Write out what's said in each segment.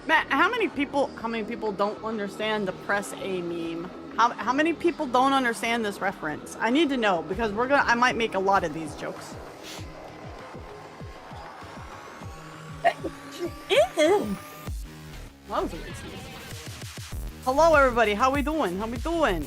Matt, how many people don't understand the press A meme? How many people don't understand this reference? I need to know because I might make a lot of these jokes. Ew. That was a weird sneeze. Hello everybody, how we doing? How we doing?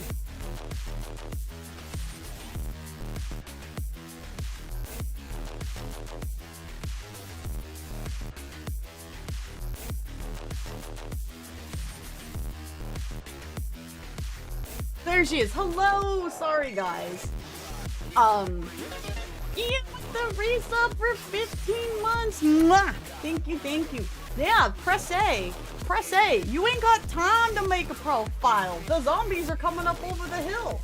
There she is. Hello! Sorry, guys. Ian with the raise up for 15 months. Mwah! Thank you, thank you. Yeah, press A. Press A. You ain't got time to make a profile. The zombies are coming up over the hill.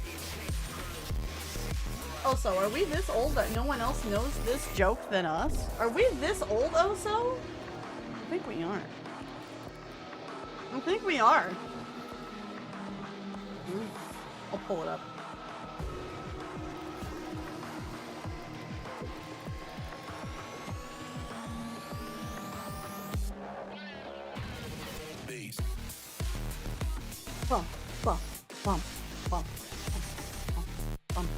Also, are we this old that no one else knows this joke than us? Are we this old, Oso? I think we are. I think we are. I'll pull it up. Bump, bump, bump, bump, bump,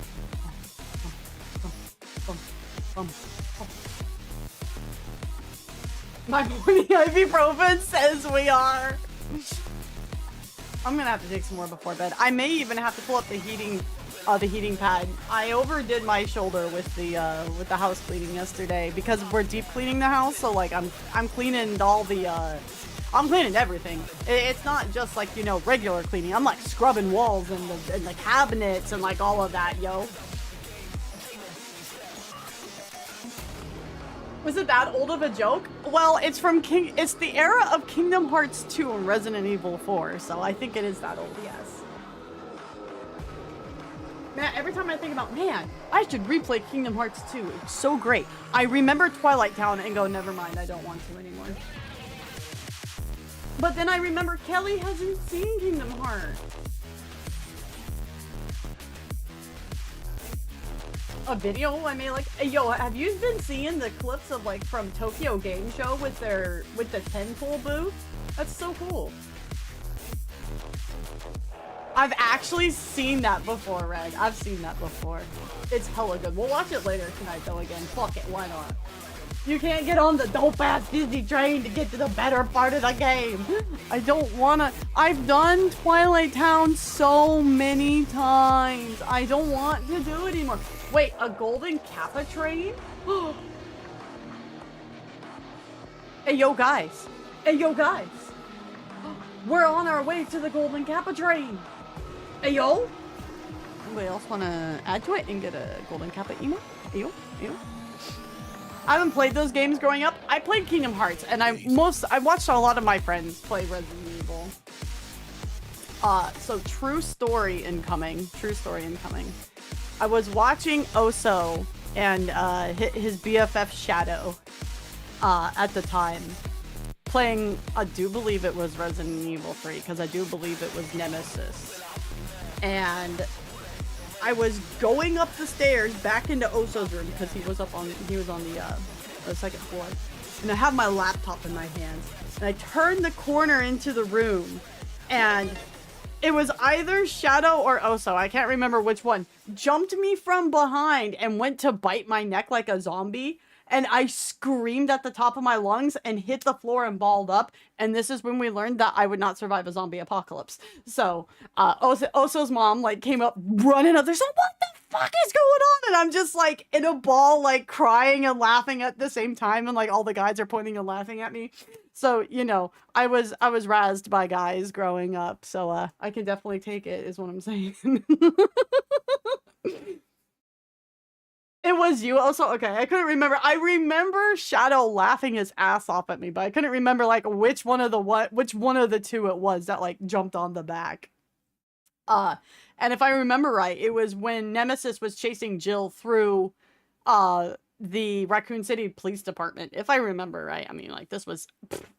bump, bump. My morning ibuprofen says we are. I'm gonna have to take some more before bed. I may even have to pull up the heating pad. I overdid my shoulder with the house cleaning yesterday because we're deep cleaning the house. So like I'm cleaning all the I'm cleaning everything. It's not just like, you know, regular cleaning. I'm like scrubbing walls and the cabinets and like all of that, yo. Was it that old of a joke? Well, it's from it's the era of Kingdom Hearts 2 and Resident Evil 4, so I think it is that old, yes. Man, every time I think about, man, I should replay Kingdom Hearts 2. It's so great. I remember Twilight Town and go, never mind, I don't want to anymore. But then I remember Kelly hasn't seen Kingdom Hearts. A video I made, like, hey, yo, have you been seeing the clips of like from Tokyo Game Show with the 10-pool booth? That's so cool. I've actually seen that before, Red. I've seen that before. It's hella good. We'll watch it later tonight though again. Fuck it, why not? You can't get on the dope-ass Disney train to get to the better part of the game. I don't wanna. I've done Twilight Town so many times. I don't want to do it anymore. Wait, a golden Kappa train? Hey, yo, guys. Hey, yo, guys. We're on our way to the golden Kappa train. Hey, yo. Anybody else want to add to it and get a golden Kappa emo? Hey, yo. Hey, yo. I haven't played those games growing up. I played Kingdom Hearts, and I watched a lot of my friends play Resident Evil. So true story incoming. True story incoming. I was watching Oso and his BFF Shadow at the time playing. I do believe it was Resident Evil 3 because I do believe it was Nemesis, and I was going up the stairs back into Oso's room because he was on the second floor, and I have my laptop in my hands, and I turned the corner into the room, and it was either Shadow or Oso, I can't remember which one, jumped me from behind and went to bite my neck like a zombie, and I screamed at the top of my lungs and hit the floor and balled up, and this is when we learned that I would not survive a zombie apocalypse. So, Oso's mom, like, came up running up there, so what the fuck is going on? And I'm just, like, in a ball, like, crying and laughing at the same time, and, like, all the guys are pointing and laughing at me. So, you know, I was razzed by guys growing up, so, I can definitely take it, is what I'm saying. It was you also? Okay, I couldn't remember. I remember Shadow laughing his ass off at me, but I couldn't remember, like, which one of the two it was that, like, jumped on the back. And if I remember right, it was when Nemesis was chasing Jill through, the Raccoon City Police Department, if I remember right. I mean, like, this was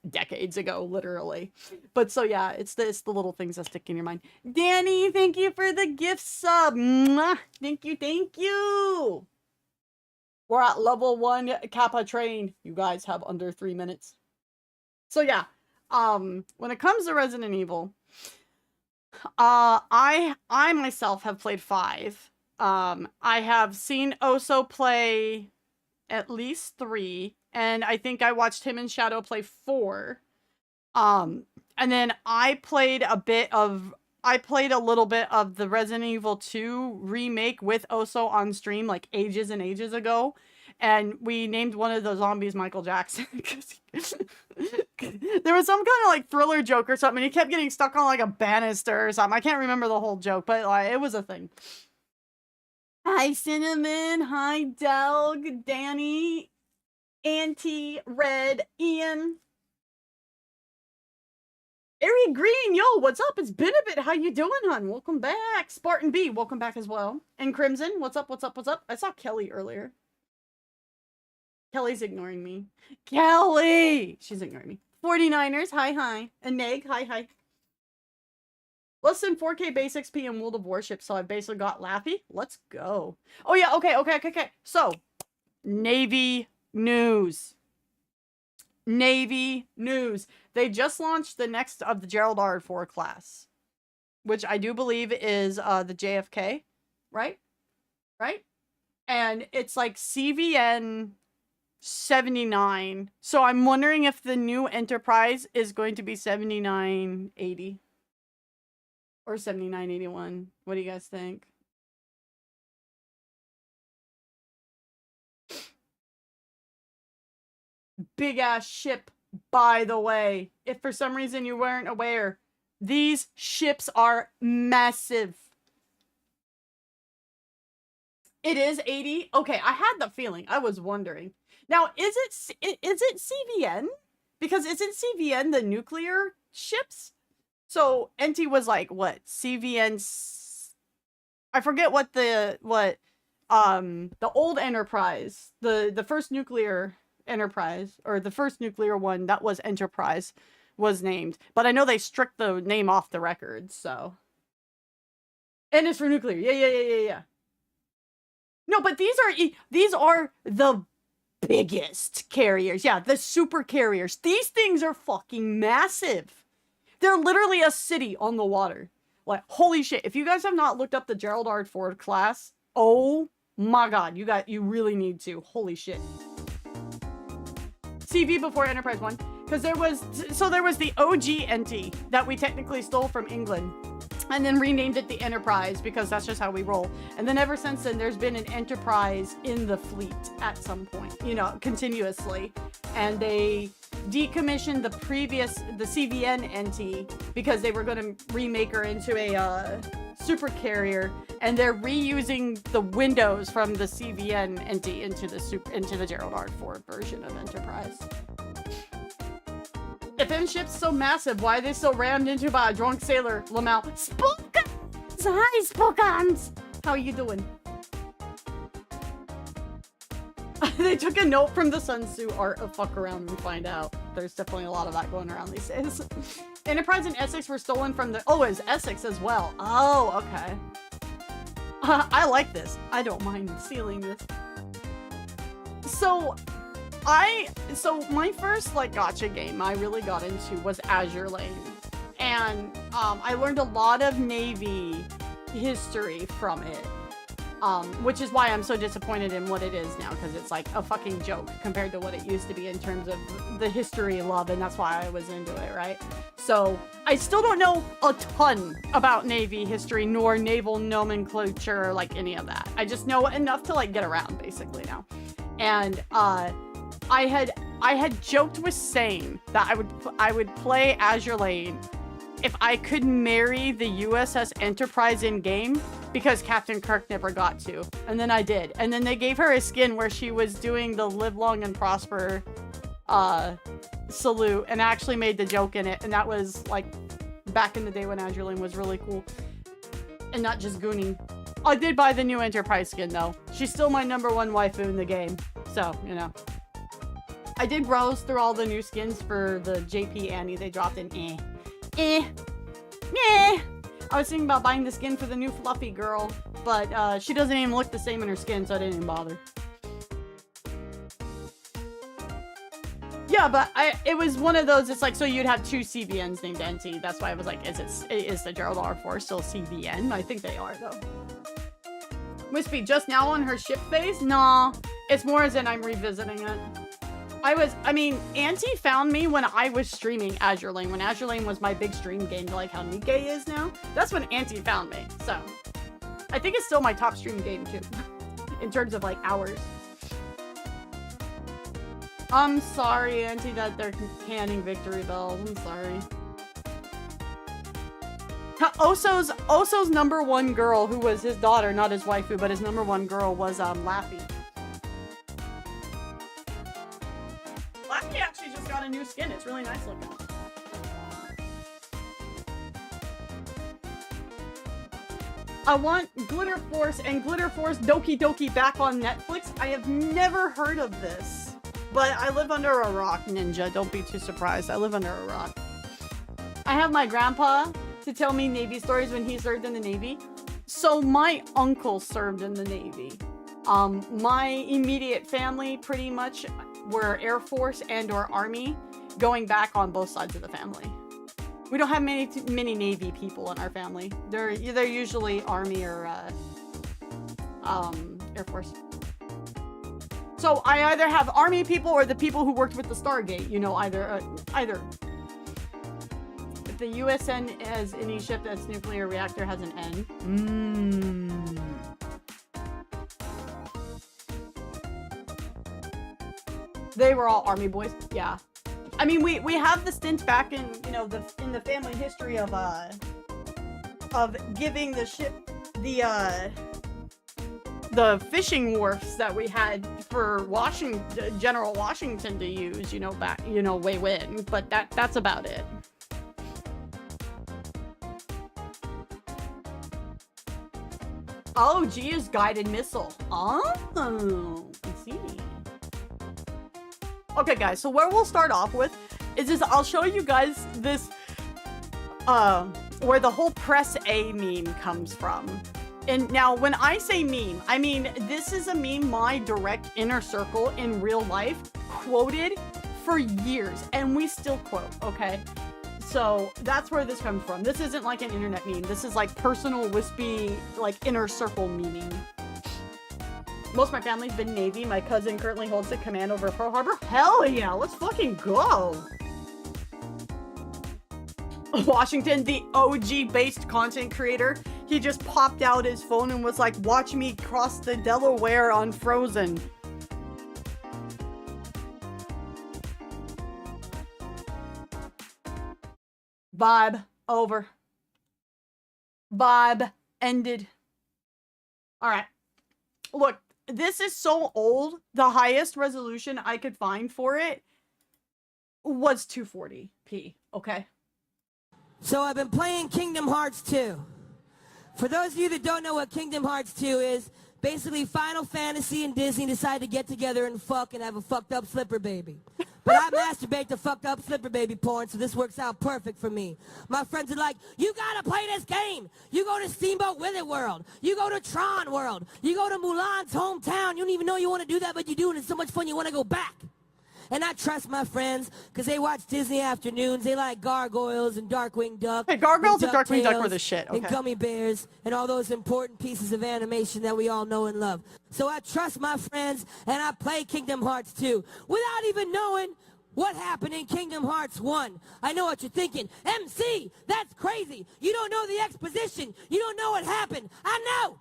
decades ago, literally. But so yeah, it's the little things that stick in your mind. Danny, thank you for the gift sub. Mwah! Thank you, thank you. We're at level 1 Kappa train. You guys have under 3 minutes. So yeah, When it comes to Resident Evil, I myself have played 5. I have seen Oso play at least 3, and I think I watched him and Shadow play 4. And then I played a little bit of the Resident Evil 2 remake with Oso on stream like ages and ages ago. And we named one of the zombies Michael Jackson. There was some kind of like thriller joke or something. And he kept getting stuck on like a banister or something. I can't remember the whole joke, but like, it was a thing. Hi, Cinnamon. Hi, Delg, Danny, Auntie, Red, Ian. Ari Green, yo, what's up? It's been a bit. How you doing, hon? Welcome back. Spartan B, welcome back as well. And Crimson, what's up, what's up, what's up? I saw Kelly earlier. Kelly's ignoring me. Kelly! She's ignoring me. 49ers, hi, hi. And Meg, hi, hi. Less than 4K base XP in World of Warships, so I basically got Laffy. Let's go. Oh, yeah, okay. So, Navy news. Navy news. They just launched the next of the Gerald R4 class, which I do believe is the JFK, right? Right? And it's like CVN 79. So I'm wondering if the new Enterprise is going to be 7980 or 7981. What do you guys think? Big ass ship, by the way. If for some reason you weren't aware, these ships are massive. It is 80. Okay, I had the feeling. I was wondering. Now, is it CVN? Because isn't CVN the nuclear ships? So NT was like, what? CVN? I forget what the old Enterprise, the first nuclear Enterprise, or the first nuclear one that was Enterprise, was named. But I know they stripped the name off the record, so. And it's for nuclear. Yeah. No, but these are the biggest carriers. Yeah, the super carriers. These things are fucking massive. They're literally a city on the water. Like, holy shit. If you guys have not looked up the Gerald R. Ford class, oh my god, you really need to. Holy shit. CV before Enterprise 1. Because there was the OG NT that we technically stole from England. And then renamed it the Enterprise because that's just how we roll. And then ever since then, there's been an Enterprise in the fleet at some point, you know, continuously. And they decommissioned the CVN NT because they were going to remake her into a super carrier. And they're reusing the windows from the CVN NT into the Gerald R. Ford version of Enterprise. If them ship's so massive, why are they so rammed into by a drunk sailor, Lamau? Spookans! Hi, Spookans! How are you doing? They took a note from the Sun Tzu art of fuck around and find out. There's definitely a lot of that going around these days. Enterprise and Essex were stolen from the... Oh, it's Essex as well. Oh, okay. I like this. I don't mind stealing this. So my first like gacha game I really got into was Azure Lane, and I learned a lot of Navy history from it, which is why I'm so disappointed in what it is now, because it's like a fucking joke compared to what it used to be in terms of the history love, and that's why I was into it, right? So I still don't know a ton about Navy history nor naval nomenclature or like any of that. I just know enough to like get around basically now. And I had joked with Sane that I would play Azure Lane if I could marry the USS Enterprise in game, because Captain Kirk never got to. And then I did. And then they gave her a skin where she was doing the live long and prosper salute, and actually made the joke in it. And that was like back in the day when Azure Lane was really cool and not just Goonie. I did buy the new Enterprise skin though. She's still my ¡1 waifu in the game. So, you know. I did browse through all the new skins for the JP Annie they dropped in I was thinking about buying the skin for the new Fluffy girl, but she doesn't even look the same in her skin, so I didn't even bother. Yeah, but it was one of those, it's like, so you'd have two CVNs named NT. That's why I was like, is the Gerald R4 still CVN? I think they are, though. Wispy, just now on her ship phase? Nah, it's more as in I'm revisiting it. I mean, Auntie found me when I was streaming Azure Lane. When Azure Lane was my big stream game, like how Nikkei is now. That's when Auntie found me, so. I think it's still my top stream game, too. In terms of, like, hours. I'm sorry, Auntie, that they're canning victory bells. I'm sorry. Oso's number one girl, who was his daughter, not his waifu, but his number one girl was, Laffy. Laffy actually just got a new skin. It's really nice looking. I want Glitter Force and Glitter Force Doki Doki back on Netflix. I have never heard of this. But I live under a rock, Ninja. Don't be too surprised. I live under a rock. I have my grandpa to tell me Navy stories when he served in the Navy. So my uncle served in the Navy. My immediate family pretty much were Air Force and or Army, going back on both sides of the family. We don't have many Navy people in our family. They're usually Army or Air Force. So I either have Army people or the people who worked with the Stargate. You know, either. If the USN has any ship that's nuclear reactor has an N. They were all Army boys. Yeah. I mean, we have the stint back in, you know, in the family history of giving the ship the fishing wharfs that we had for General Washington to use, you know, back, you know, way when, but that's about it. Oh, G is guided missile. Oh, I see. Okay, guys, so where we'll start off with is just, I'll show you guys this, where the whole press A meme comes from. And now, when I say meme, I mean, this is a meme my direct inner circle in real life quoted for years, and we still quote, okay? So, that's where this comes from. This isn't like an internet meme. This is like personal, wispy, like inner circle memeing. Most of my family's been Navy. My cousin currently holds the command over Pearl Harbor. Hell yeah, let's fucking go! Washington, the OG-based content creator, he just popped out his phone and was like, watch me cross the Delaware on Frozen. Vibe over. Vibe ended. Alright. Look, this is so old. The highest resolution I could find for it was 240p, okay? So I've been playing Kingdom Hearts 2. For those of you that don't know what Kingdom Hearts 2 is, basically Final Fantasy and Disney decide to get together and fuck and have a fucked up slipper baby. But I masturbate to fucked up slipper baby porn, so this works out perfect for me. My friends are like, you gotta play this game. You go to Steamboat Willie World. You go to Tron World. You go to Mulan's hometown. You don't even know you want to do that, but you do, and it's so much fun you want to go back. And I trust my friends, because they watch Disney afternoons. They like Gargoyles and Darkwing Duck. Hey, Gargoyles and Darkwing Duck were the shit, okay. And Gummy Bears and all those important pieces of animation that we all know and love. So I trust my friends, and I play Kingdom Hearts 2 without even knowing what happened in Kingdom Hearts 1. I know what you're thinking. MC, that's crazy. You don't know the exposition. You don't know what happened. I know.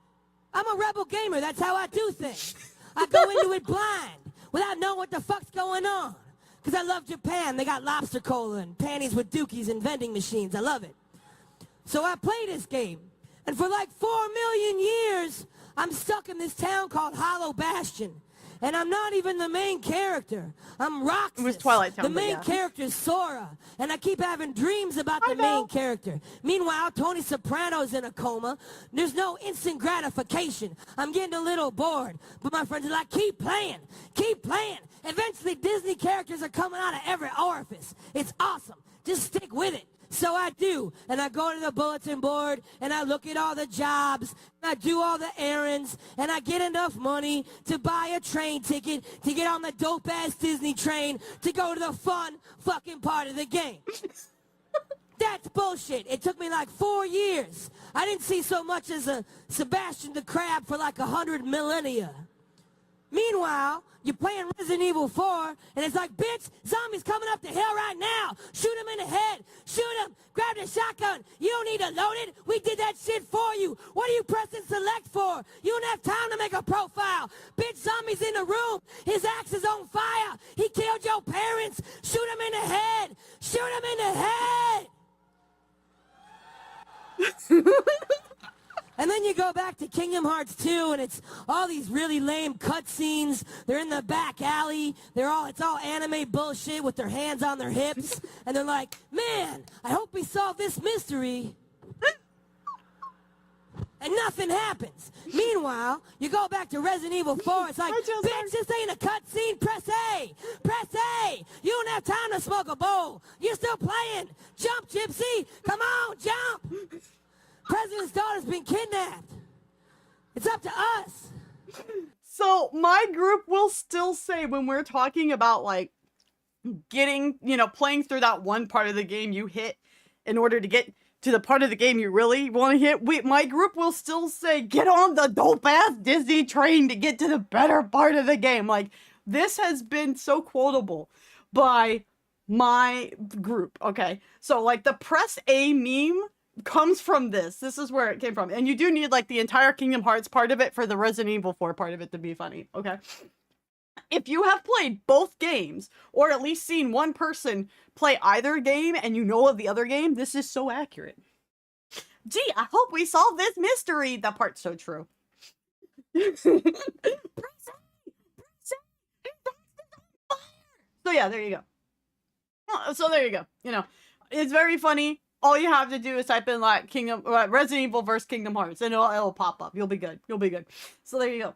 I'm a rebel gamer. That's how I do things. I go into it blind, without knowing what the fuck's going on. Because I love Japan. They got lobster cola and panties with dookies and vending machines. I love it. So I play this game. And for like 4 million years, I'm stuck in this town called Hollow Bastion. And I'm not even the main character. I'm Roxas. It was Twilight Town, the main character is Sora. And I keep having dreams about the main character. Meanwhile, Tony Soprano's in a coma. There's no instant gratification. I'm getting a little bored. But my friends are like, keep playing. Keep playing. Eventually, Disney characters are coming out of every orifice. It's awesome. Just stick with it. So I do, and I go to the bulletin board, and I look at all the jobs, and I do all the errands, and I get enough money to buy a train ticket to get on the dope-ass Disney train to go to the fun fucking part of the game. That's bullshit. It took me like 4 years. I didn't see so much as a Sebastian the Crab for like 100 millennia. Meanwhile, you're playing Resident Evil 4, and it's like, bitch, zombies coming up the hill right now. Shoot him in the head. Shoot him. Grab the shotgun. You don't need to load it. We did that shit for you. What are you pressing select for? You don't have time to make a profile. Bitch, zombies in the room. His axe is on fire. He killed your parents. Shoot him in the head. Shoot him in the head. And then you go back to Kingdom Hearts 2, and it's all these really lame cutscenes. They're in the back alley. It's all anime bullshit with their hands on their hips. And they're like, man, I hope we solve this mystery. And nothing happens. Meanwhile, you go back to Resident Evil 4. It's like, bitch, this ain't a cutscene. Press A. Press A. You don't have time to smoke a bowl. You're still playing. Jump, Gypsy. Come on, jump. President's daughter's been kidnapped. It's up to us. So my group will still say when we're talking about like getting, playing through that one part of the game you hit in order to get to the part of the game you really want to hit, my group will still say, get on the dope-ass Disney train to get to the better part of the game. Like, this has been so quotable by my group, okay? So, like, the press A meme comes from this. This is where it came from. And you do need, like, the entire Kingdom Hearts part of it for the Resident Evil 4 part of it to be funny, okay? If you have played both games, or at least seen one person play either game and you know of the other game, this is so accurate. Gee, I hope we solve this mystery. That part's so true. So yeah, there you go. So there you go. It's very funny. All you have to do is type in like Resident Evil vs. Kingdom Hearts, and it'll pop up. You'll be good. You'll be good. So there you go.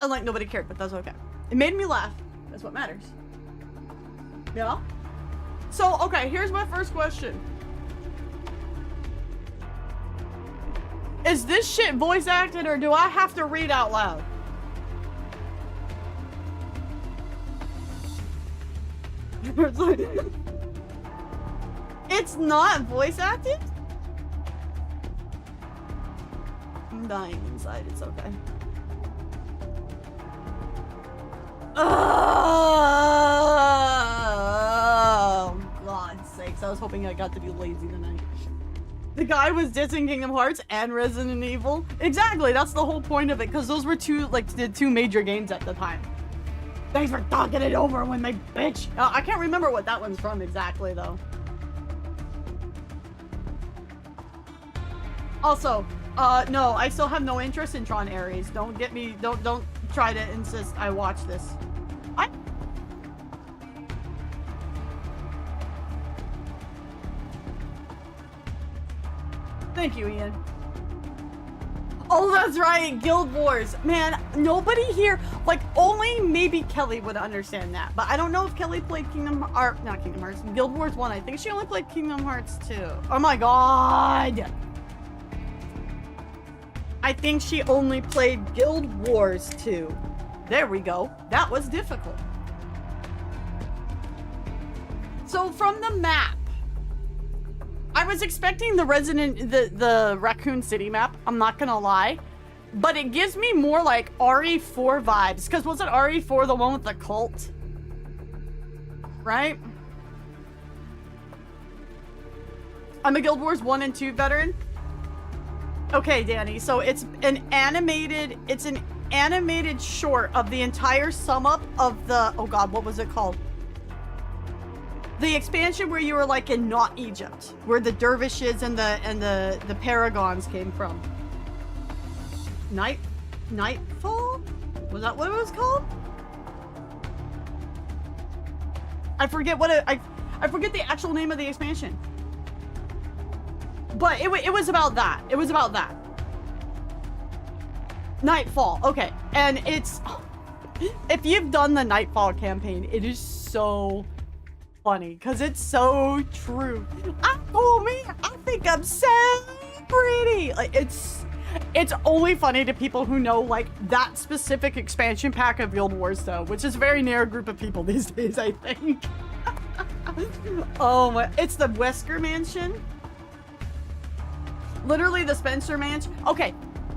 And like nobody cared, but that's okay. It made me laugh. That's what matters. Yeah? So, okay, here's my first question. Is this shit voice acted, or do I have to read out loud? It's not voice acted? I'm dying inside, it's okay. Oh, God's sakes. I was hoping I got to be lazy tonight. The guy was dissing Kingdom Hearts and Resident Evil. Exactly, that's the whole point of it, because those were the two major games at the time. Thanks for talking it over with my bitch. I can't remember what that one's from exactly, though. Also, no, I still have no interest in Tron Ares. Don't get me, don't try to insist I watch this. Thank you, Ian. Oh, that's right, Guild Wars. Man, nobody here, like, only maybe Kelly would understand that. But I don't know if Kelly played not Kingdom Hearts, Guild Wars 1. I think she only played Kingdom Hearts 2. Oh my God. I think she only played Guild Wars 2. There we go. That was difficult. So from the map, I was expecting the the Raccoon City map, I'm not gonna lie. But it gives me more like RE4 vibes. Because wasn't RE4 the one with the cult? Right? I'm a Guild Wars 1 and 2 veteran. Okay, Danny, so it's an animated short of the entire sum up of the, oh God, what was it called? The expansion where you were like in not Egypt, where the dervishes and the paragons came from. Nightfall? Was that what it was called? I forget I forget the actual name of the expansion. But it was about that. It was about that. Nightfall. Okay. And it's, if you've done the Nightfall campaign, it is so funny because it's so true. I think I'm so pretty. Like it's only funny to people who know like that specific expansion pack of Guild Wars though, which is a very narrow group of people these days, I think. Oh my, it's the Wesker Mansion. Literally the Spencer Mansion. Okay,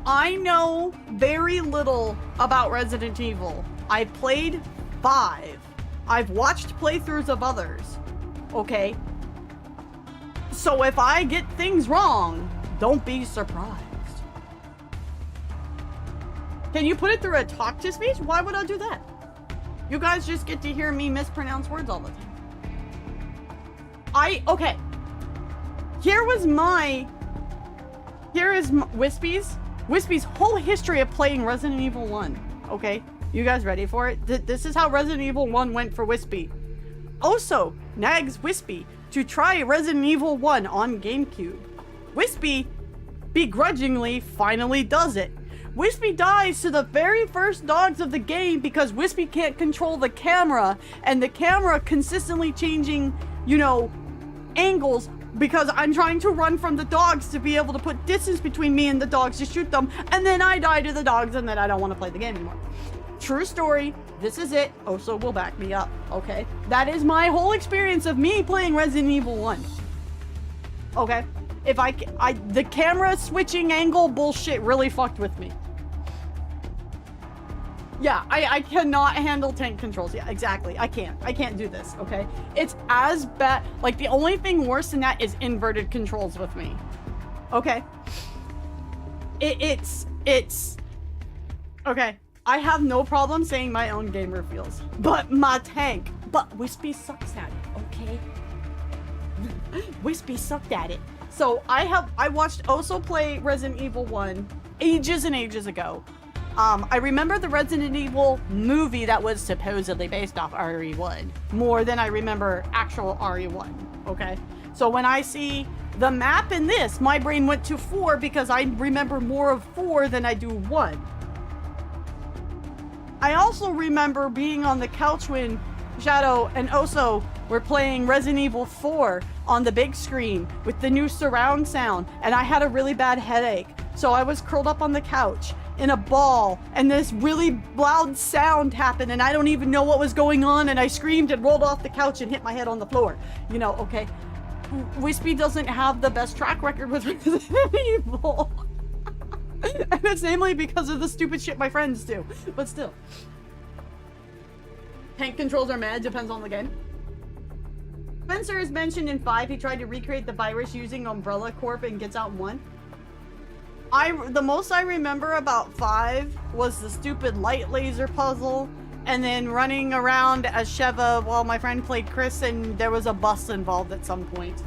I know very little about Resident Evil. I played 5. I've watched playthroughs of others. Okay? So if I get things wrong, don't be surprised. Can you put it through a talk-to-speech? Why would I do that? You guys just get to hear me mispronounce words all the time. Okay. Here is Wispy's whole history of playing Resident Evil 1. Okay? You guys ready for it? This is how Resident Evil 1 went for Wispy. Also, nags Wispy to try Resident Evil 1 on GameCube. Wispy begrudgingly finally does it. Wispy dies to the very first dogs of the game because Wispy can't control the camera, and the camera consistently changing, you know, angles because I'm trying to run from the dogs to be able to put distance between me and the dogs to shoot them, and then I die to the dogs, and then I don't want to play the game anymore. True story. This is it. Oso will back me up. Okay? That is my whole experience of me playing Resident Evil 1. Okay? If the camera switching angle bullshit really fucked with me. Yeah, I cannot handle tank controls. Yeah, exactly. I can't do this, okay? It's as bad. Like, the only thing worse than that is inverted controls with me. Okay? It's... Okay. I have no problem saying my own gamer feels. But my tank. But Wispy sucks at it, okay? Wispy sucked at it. So, I watched Oso play Resident Evil 1 ages and ages ago. I remember the Resident Evil movie that was supposedly based off RE1 more than I remember actual RE1, okay? So when I see the map in this, my brain went to 4 because I remember more of 4 than I do 1. I also remember being on the couch when Shadow and Oso were playing Resident Evil 4 on the big screen with the new surround sound, and I had a really bad headache. So I was curled up on the couch in a ball, and this really loud sound happened, and I don't even know what was going on, and I screamed and rolled off the couch and hit my head on the floor. You know, okay. Wispy doesn't have the best track record with Resident Evil. And it's namely because of the stupid shit my friends do. But still. Tank controls are mad, depends on the game. Spencer is mentioned in 5. He tried to recreate the virus using Umbrella Corp and gets out in 1. The most I remember about 5 was the stupid light laser puzzle, and then running around as Sheva while my friend played Chris, and there was a bus involved at some point.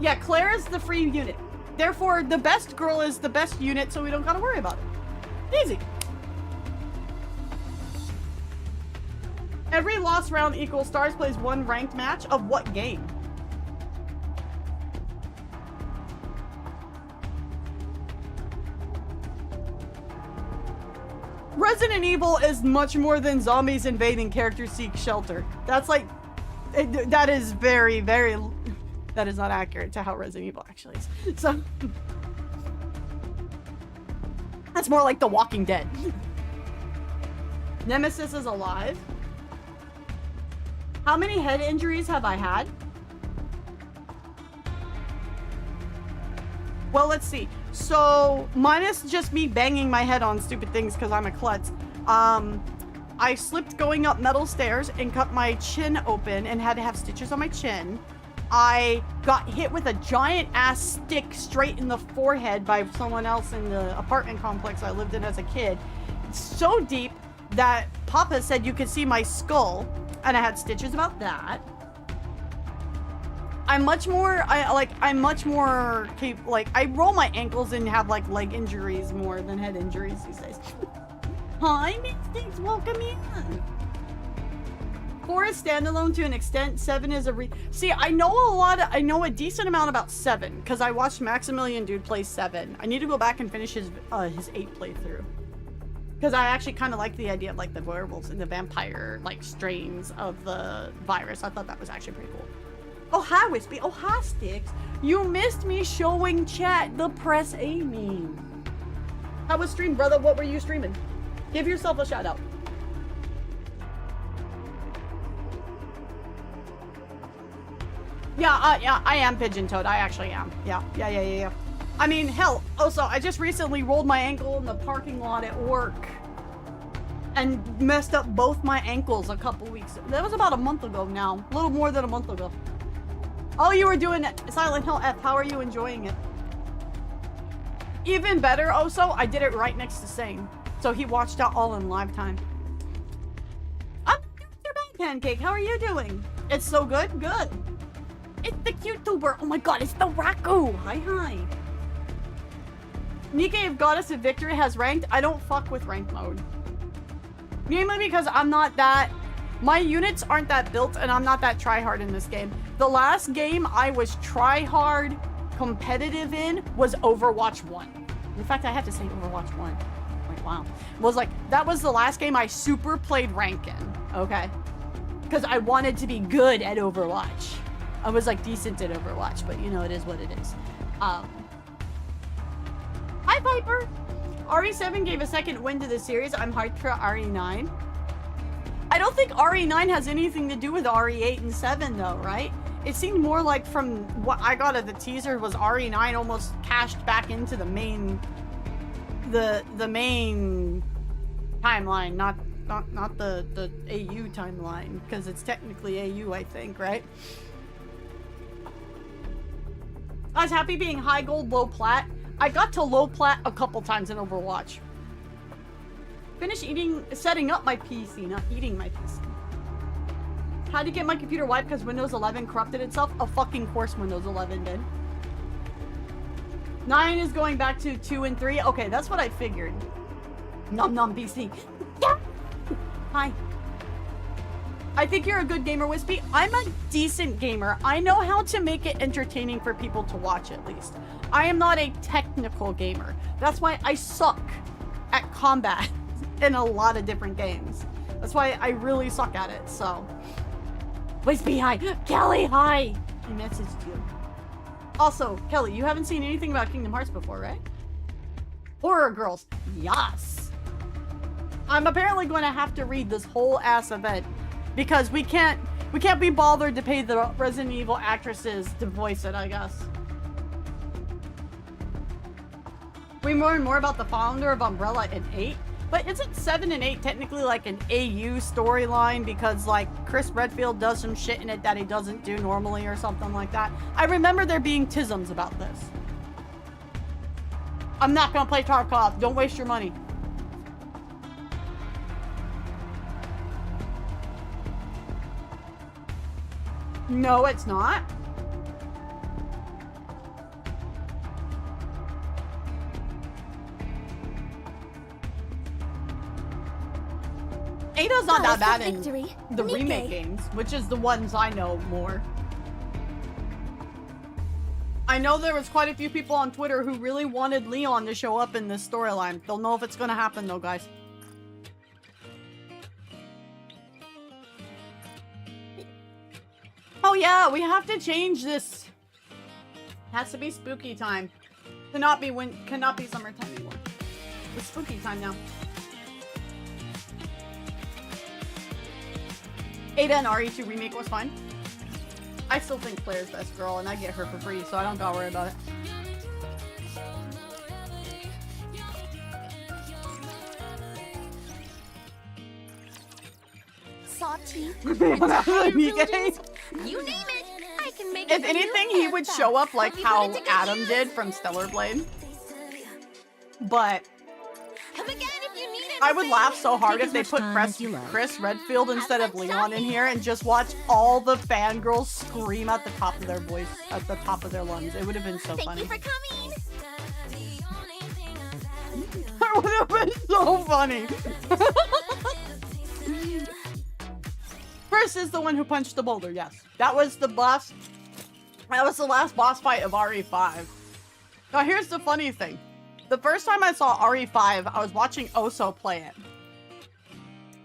Yeah, Claire is the free unit. Therefore, the best girl is the best unit, so we don't gotta worry about it. Easy. Every lost round equals Stars plays 1 ranked match of what game? Resident Evil is much more than zombies invading characters seek shelter. That's like, that is very, very, that is not accurate to how Resident Evil actually is. So, that's more like The Walking Dead. Nemesis is alive. How many head injuries have I had? Well, let's see. So, minus just me banging my head on stupid things because I'm a klutz. I slipped going up metal stairs and cut my chin open and had to have stitches on my chin. I got hit with a giant ass stick straight in the forehead by someone else in the apartment complex I lived in as a kid. So deep that Papa said you could see my skull, and I had stitches about that. I roll my ankles and have like leg injuries more than head injuries these days. Hi, Mystics, welcome in. 4 is standalone to an extent. 7 is see, I know a decent amount about 7 because I watched Maximilian Dude play 7. I need to go back and finish his 8 playthrough. Because I actually kind of like the idea of like the werewolves and the vampire like strains of the virus. I thought that was actually pretty cool. Oh, hi, Wispy. Oh, hi, Sticks. You missed me showing chat the press A meme. How was stream, brother? What were you streaming? Give yourself a shout out. Yeah, I am Pigeon Toad. I actually am. Yeah. I mean, hell, also, I just recently rolled my ankle in the parking lot at work and messed up both my ankles a couple weeks. That was about a month ago now. A little more than a month ago. Oh, you were doing it. Silent Hill F. How are you enjoying it? Even better, also, I did it right next to Sane. So he watched it all in live time. I'm doing your bad, Pancake. How are you doing? It's so good? Good. It's the cute tuber. Oh my god, it's the Raku. Hi. Nikke of Goddess of Victory has ranked. I don't fuck with rank mode. Mainly because I'm not that... My units aren't that built and I'm not that try-hard in this game. The last game I was try-hard competitive in was Overwatch 1. In fact, I have to say Overwatch 1. Like, wow. That was the last game I super played rank in. Okay? Because I wanted to be good at Overwatch. I was like decent at Overwatch, but you know, it is what it is. Hi, Piper! RE7 gave a second win to the series. I'm hyped for RE9. I don't think RE9 has anything to do with RE8 and 7 though, right? It seemed more like from what I got of the teaser was RE9 almost cashed back into the main the main timeline, not the AU timeline, because it's technically AU, I think, right? I was happy being high gold, low plat. I got to low plat a couple times in Overwatch. Finish setting up my PC, not eating my PC. How to get my computer wiped because Windows 11 corrupted itself? Of fucking course Windows 11 did. 9 is going back to 2 and 3. Okay, that's what I figured. Nom nom PC. Yeah. Hi. I think you're a good gamer, Wispy. I'm a decent gamer. I know how to make it entertaining for people to watch, at least. I am not a technical gamer. That's why I suck at combat in a lot of different games. That's why I really suck at it, so. Wispy, hi. Kelly, hi. I messaged you. Also, Kelly, you haven't seen anything about Kingdom Hearts before, right? Horror Girls. Yes. I'm apparently going to have to read this whole ass event. Because we can't be bothered to pay the Resident Evil actresses to voice it, I guess. We learn more about the founder of Umbrella in 8. But isn't 7 and 8 technically like an AU storyline? Because like Chris Redfield does some shit in it that he doesn't do normally or something like that. I remember there being tisms about this. I'm not gonna play Tarkov. Don't waste your money. No, it's not. Ada's not that bad in the remake games, which is the ones I know more. I know there was quite a few people on Twitter who really wanted Leon to show up in this storyline. Don't know if it's gonna happen though, guys. Oh yeah, we have to change this. Has to be spooky time. Cannot be summertime anymore. It's spooky time now. Ada and RE2 remake was fine. I still think Claire's best girl, and I get her for free, so I don't gotta worry about it. Sawteeth. You name it. I can make it. If anything, he would show up like how Adam did from Stellar Blade. But I would laugh so hard if they put Chris Redfield instead of Leon in here and just watch all the fangirls scream at the top of their voice, at the top of their lungs. It would have been so funny. Thank you for coming. That would have been so funny. Chris is the one who punched the boulder, yes. That was the boss. That was the last boss fight of RE5. Now here's the funny thing. The first time I saw RE5, I was watching Oso play it.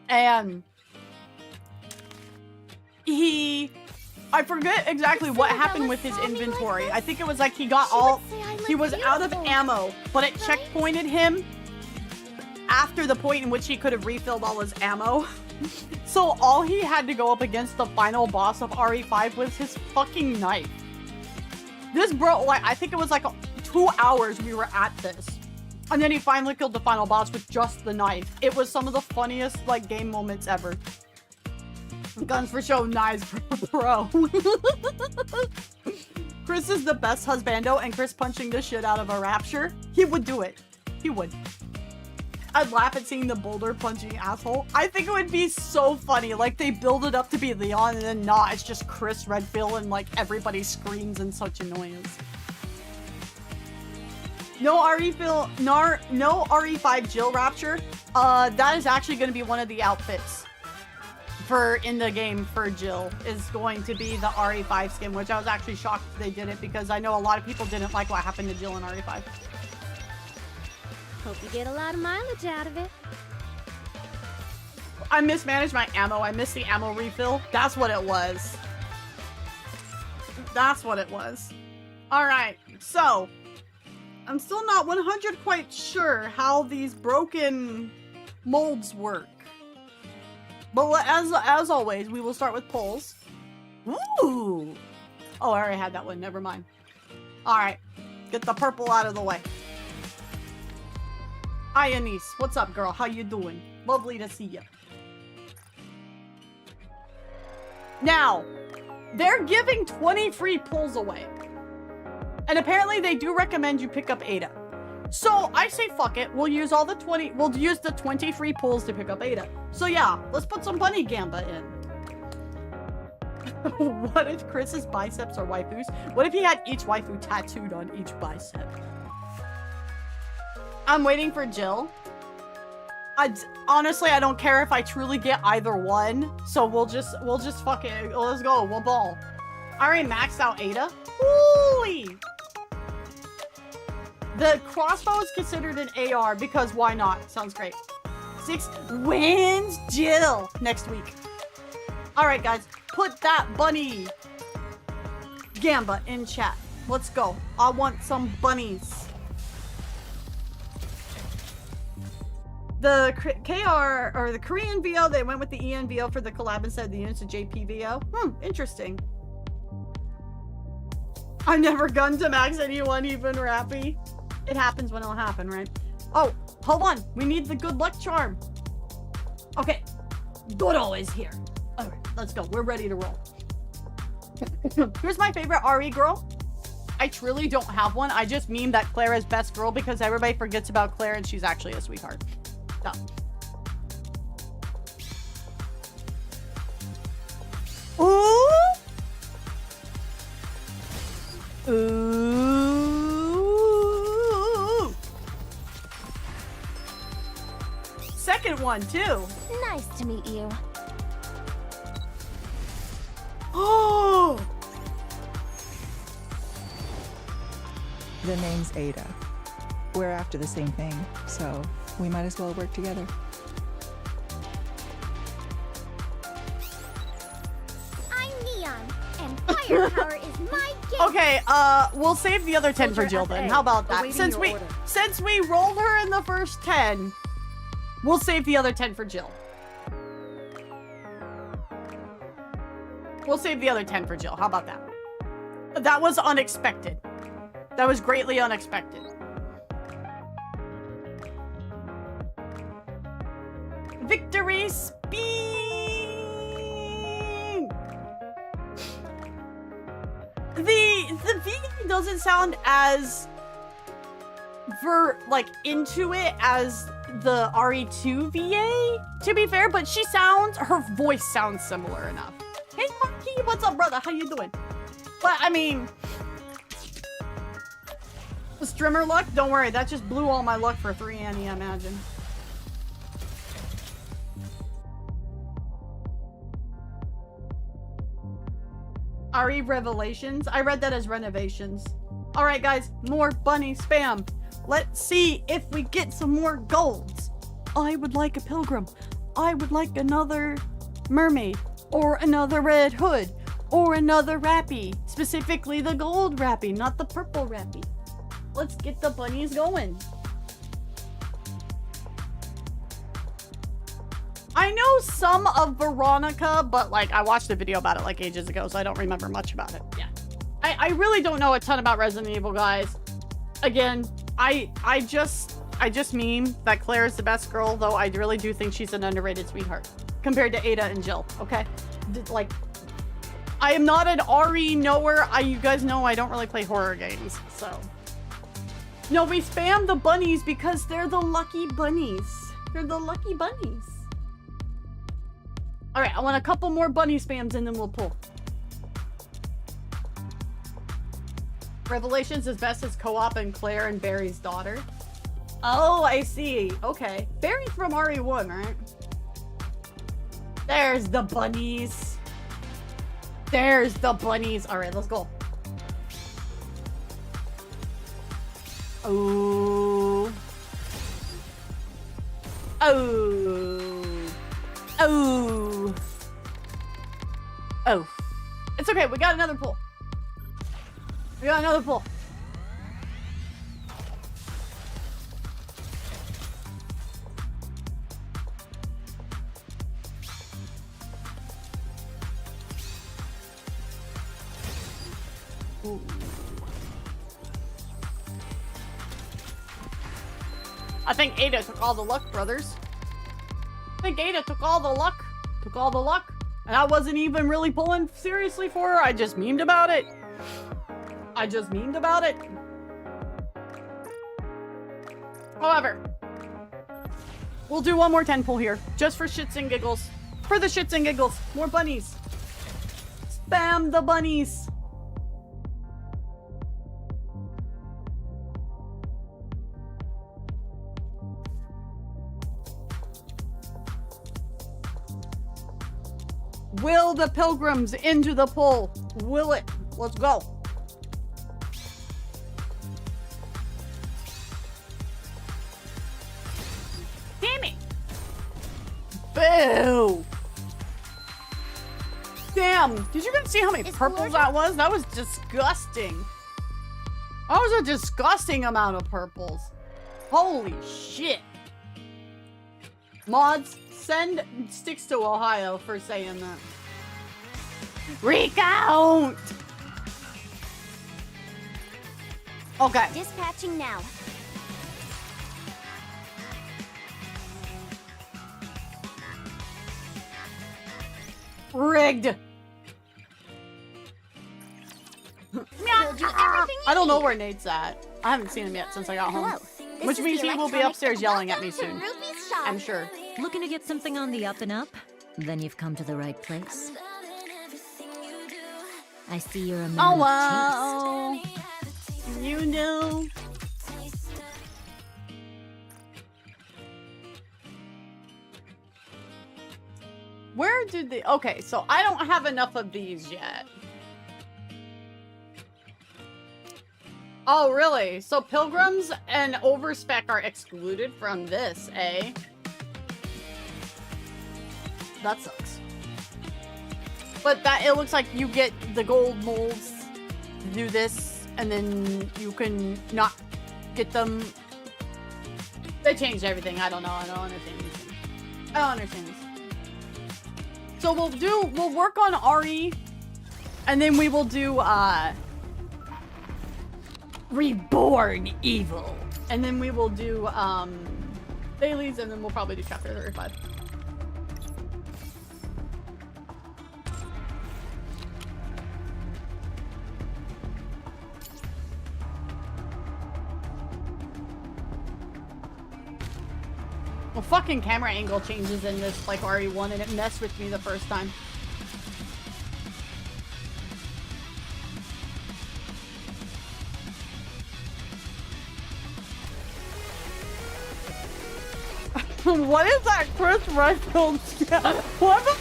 And I forget exactly what happened with his inventory. I think it was like he was out of ammo, but it checkpointed him after the point in which he could have refilled all his ammo. So all he had to go up against the final boss of RE5 was his fucking knife. This bro, like, I think it was like 2 hours we were at this. And then he finally killed the final boss with just the knife. It was some of the funniest, like, game moments ever. Guns for show, knives for pro. Chris is the best husbando, and Chris punching the shit out of a rapture. He would do it. He would. I'd laugh at seeing the boulder punching asshole. I think it would be so funny. Like, they build it up to be Leon, and then not. It's just Chris Redfield, and, like, everybody screams in such annoyance. No RE5 Jill Rapture. That is actually going to be one of the outfits for in the game for Jill, is going to be the RE5 skin, which I was actually shocked they did it because I know a lot of people didn't like what happened to Jill in RE5. Hope you get a lot of mileage out of it. I mismanaged my ammo. I missed the ammo refill. That's what it was. That's what it was. Alright, so I'm still not 100 quite sure how these broken molds work. But as always, we will start with polls. Ooh! Oh, I already had that one. Never mind. Alright. Get the purple out of the way. Hi, Anise. What's up, girl? How you doing? Lovely to see you. Now, they're giving 20 free pulls away. And apparently they do recommend you pick up Ada. So I say fuck it. We'll use all the 20. We'll use the 20 free pulls to pick up Ada. So yeah, let's put some bunny gamba in. What if Chris's biceps are waifus? What if he had each waifu tattooed on each bicep? I'm waiting for Jill. Honestly, I don't care if I truly get either one. So we'll just fuck it. Let's go. We'll ball. I already maxed out Ada. Holy! The crossbow is considered an AR because why not? Sounds great. 6 wins Jill next week. Alright guys, put that bunny gamba in chat. Let's go. I want some bunnies. The KR, or the Korean VO, they went with the ENVO for the collab instead of the units of JPVO. Interesting. I've never gunned to max anyone, even Rappy. It happens when it'll happen, right? Oh, hold on. We need the good luck charm. Okay. Dodo is here. Alright, let's go. We're ready to roll. Here's my favorite RE girl. I truly don't have one. I just meme that Claire is best girl because everybody forgets about Claire and she's actually a sweetheart. So. Ooh! Ooh! Second one, too. Nice to meet you. Oh! The name's Ada. We're after the same thing, so we might as well work together. I'm Neon, and firepower is my gift. Okay, we'll save the other 10 for Jill then. How about that? Since we rolled her in the first 10, we'll save the other 10 for Jill. We'll save the other 10 for Jill. How about that? That was unexpected. That was greatly unexpected. Victory speed! The VA doesn't sound as into it as the RE2 VA, to be fair, but her voice sounds similar enough. Hey Monkey, what's up, brother? How you doing? But I mean, Strimmer luck? Don't worry, that just blew all my luck for 3 Annie, I imagine. RE Revelations? I read that as renovations. All right, guys, more bunny spam. Let's see if we get some more golds. I would like a pilgrim. I would like another mermaid or another red hood or another rappy. Specifically the gold rappy, not the purple rappy. Let's get the bunnies going. I know some of Veronica, but like I watched a video about it like ages ago, so I don't remember much about it. Yeah. I really don't know a ton about Resident Evil, guys. Again, I just meme that Claire is the best girl, though I really do think she's an underrated sweetheart compared to Ada and Jill, okay? Like, I am not an RE knower. You guys know I don't really play horror games, so. No, we spam the bunnies because they're the lucky bunnies. They're the lucky bunnies. All right, I want a couple more bunny spams and then we'll pull. Revelations is best as co-op and Claire and Barry's daughter. Oh, I see. Okay. Barry's from RE1, right? There's the bunnies. There's the bunnies. All right, let's go. Oh. Oh. Oh. Oh. It's okay. We got another pull. We got another pull. Ooh. I think Ada took all the luck, brothers. I think Ada took all the luck. Took all the luck. And I wasn't even really pulling seriously for her. I just memed about it. I just memed about it. However, we'll do one more 10 pull here. Just for shits and giggles. For the shits and giggles. More bunnies. Spam the bunnies. Will the pilgrims into the pull? Will it? Let's go. Damn it. Boo. Damn. Did you guys see how many purples that was? That was disgusting. That was a disgusting amount of purples. Holy shit. Mods, send sticks to Ohio for saying that. Recount! Okay. Dispatching now. Rigged. I don't know where Nate's at. I haven't seen him yet since I got home. Which means he will be upstairs yelling at me soon. I'm sure. Looking to get something on the up and up? Then you've come to the right place. I see you're a man Oh, of wow. You know. Where did they... Okay, so I don't have enough of these yet. Oh, really? So pilgrims and overspec are excluded from this, eh? That sucks. But that it looks like you get the gold molds to do this, and then you can not get them. They changed everything. I don't know. I don't understand these. I don't understand these. So we'll work on RE, and then we will do Reborn Evil, and then we will do Bailey's, and then we'll probably do chapter 35. Well, fucking camera angle changes in this, like, RE1, and it messed with me the first time. What is that Chris Redfield? What the?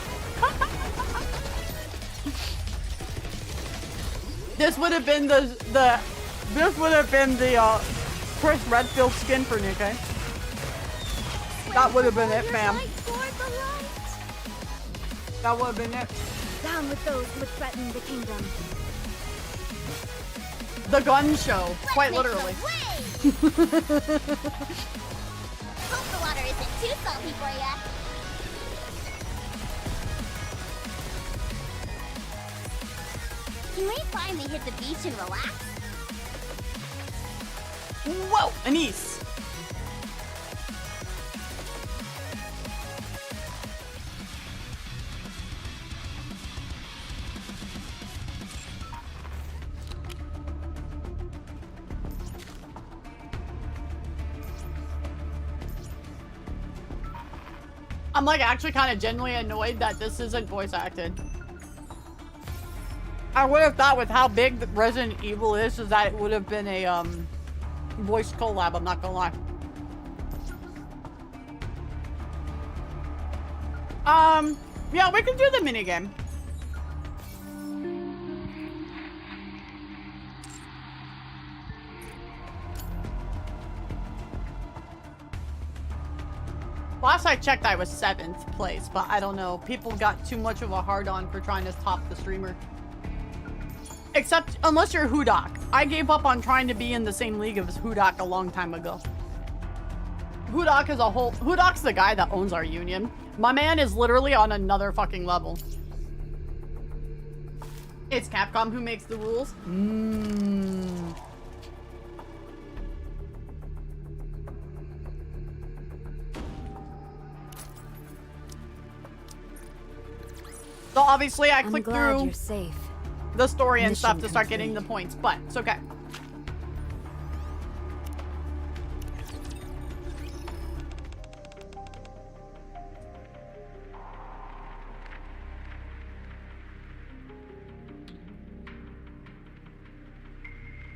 This would have been the This would have been the Chris Redfield skin for Nikkei. That would have been it, fam. That would have been it. Down with those who would threaten the kingdom. The gun show, quite literally. Hope the water isn't too salty for ya. Can we finally hit the beach and relax? Whoa, Anise. I'm like actually kind of genuinely annoyed that this isn't voice acted. I would have thought with how big the Resident Evil is that it would have been a voice collab, I'm not gonna lie. Yeah, we can do the minigame. Last I checked, I was 7th place, but I don't know. People got too much of a hard-on for trying to top the streamer. Except, unless you're Hudak. I gave up on trying to be in the same league as Hudak a long time ago. Hudak is a whole... Hudak's the guy that owns our union. My man is literally on another fucking level. It's Capcom who makes the rules? So obviously I clicked through you're safe. the story and Mission stuff to start complete. getting the points, but it's okay.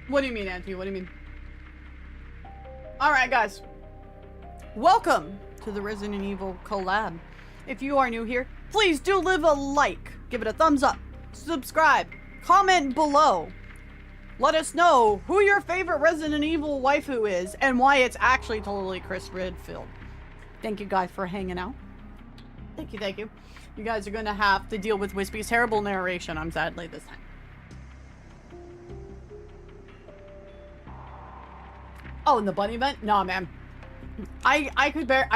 What do you mean, Auntie? What do you mean? Alright, guys. Welcome to the Resident Evil Collab. If you are new here, please do leave a like, give it a thumbs up, subscribe, comment below. Let us know who your favorite Resident Evil waifu is and why it's actually totally Chris Redfield. Thank you guys for hanging out. Thank you, thank you. You guys are going to have to deal with Wispy's terrible narration, I'm sadly this time. Oh, and the bunny event? Nah, man. I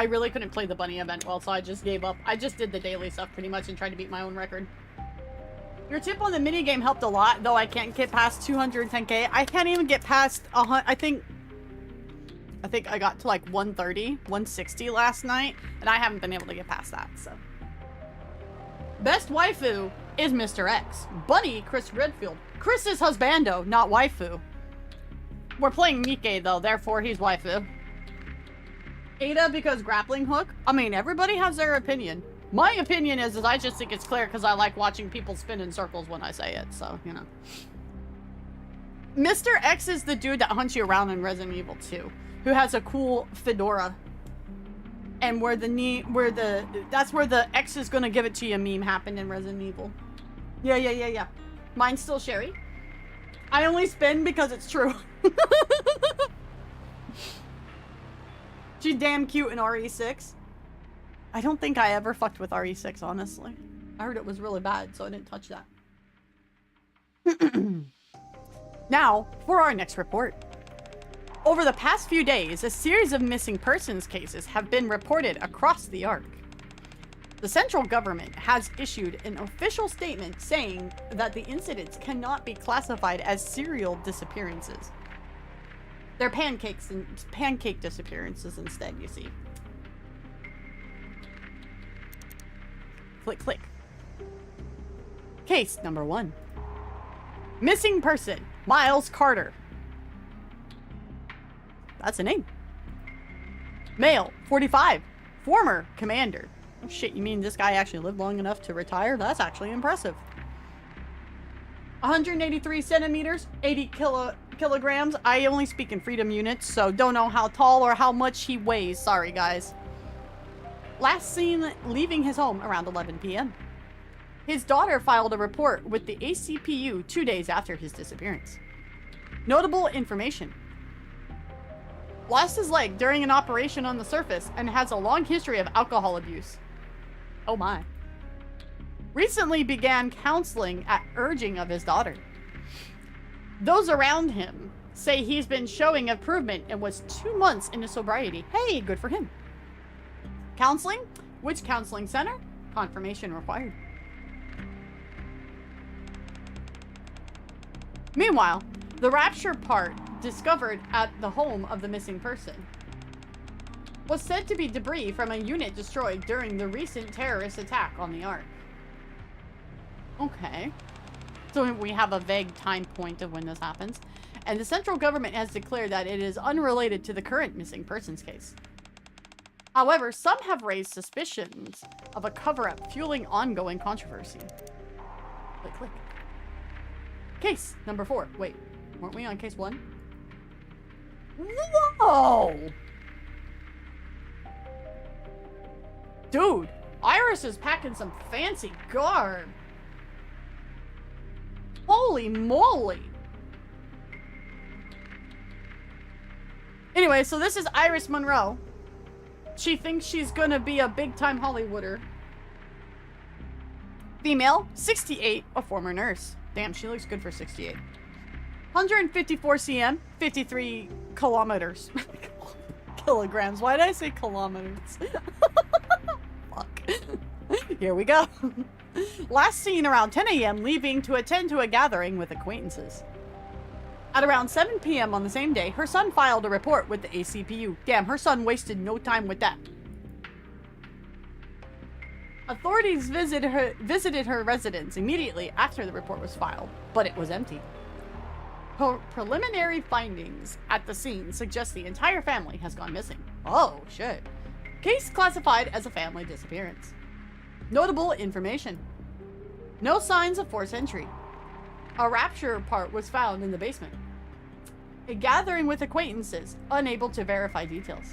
really couldn't play the bunny event well, so I just gave up. I just did the daily stuff pretty much and tried to beat my own record. Your tip on the minigame helped a lot, though I can't get past 210k. I can't even get past I think I got to like 130, 160 last night, and I haven't been able to get past that, so. Best waifu is Mr. X. Bunny, Chris Redfield. Chris is husbando, not waifu. We're playing Nikkei though, therefore he's waifu. Ada because grappling hook? I mean, everybody has their opinion. My opinion is I just think it's clear because I like watching people spin in circles when I say it, so, you know. Mr. X is the dude that hunts you around in Resident Evil 2, who has a cool fedora. And that's where the X is gonna give it to you meme happened in Resident Evil. Yeah. Mine's still Sherry. I only spin because it's true. She's damn cute in RE6. I don't think I ever fucked with RE6, honestly. I heard it was really bad, so I didn't touch that. Now, for our next report. Over the past few days, a series of missing persons cases have been reported across the Ark. The central government has issued an official statement saying that the incidents cannot be classified as serial disappearances. They're pancake disappearances instead, you see. Click, click. Case number 1. Missing person, Miles Carter. That's a name. Male, 45, former commander. Oh shit, you mean this guy actually lived long enough to retire? That's actually impressive. 183 centimeters, 80 kilograms. I only speak in freedom units, so don't know how tall or how much he weighs. Sorry, guys. Last seen leaving his home around 11 p.m. His daughter filed a report with the ACPU 2 days after his disappearance. Notable information. Lost his leg during an operation on the surface and has a long history of alcohol abuse. Oh my. Recently began counseling at urging of his daughter. Those around him say he's been showing improvement and was 2 months into sobriety. Hey, good for him. Counseling? Which counseling center? Confirmation required. Meanwhile, the rapture part discovered at the home of the missing person was said to be debris from a unit destroyed during the recent terrorist attack on the Ark. Okay. So we have a vague time point of when this happens. And the central government has declared that it is unrelated to the current missing persons case. However, some have raised suspicions of a cover-up fueling ongoing controversy. Click, click. Case number 4. Wait, weren't we on case 1? Whoa! Dude, Iris is packing some fancy garb. Holy moly. Anyway, so this is Iris Monroe. She thinks she's gonna be a big-time Hollywooder. Female, 68, a former nurse. Damn, she looks good for 68. 154 cm, 53 kilometers. Kilograms. Why did I say kilometers? Fuck. Here we go. Last seen around 10 a.m. leaving to attend to a gathering with acquaintances. At around 7 p.m. on the same day, her son filed a report with the ACPU. Damn, her son wasted no time with that. Authorities visited her residence immediately after the report was filed, but it was empty. Her preliminary findings at the scene suggest the entire family has gone missing. Oh, shit. Case classified as a family disappearance. Notable information. No signs of forced entry. A rapture part was found in the basement. A gathering with acquaintances, unable to verify details.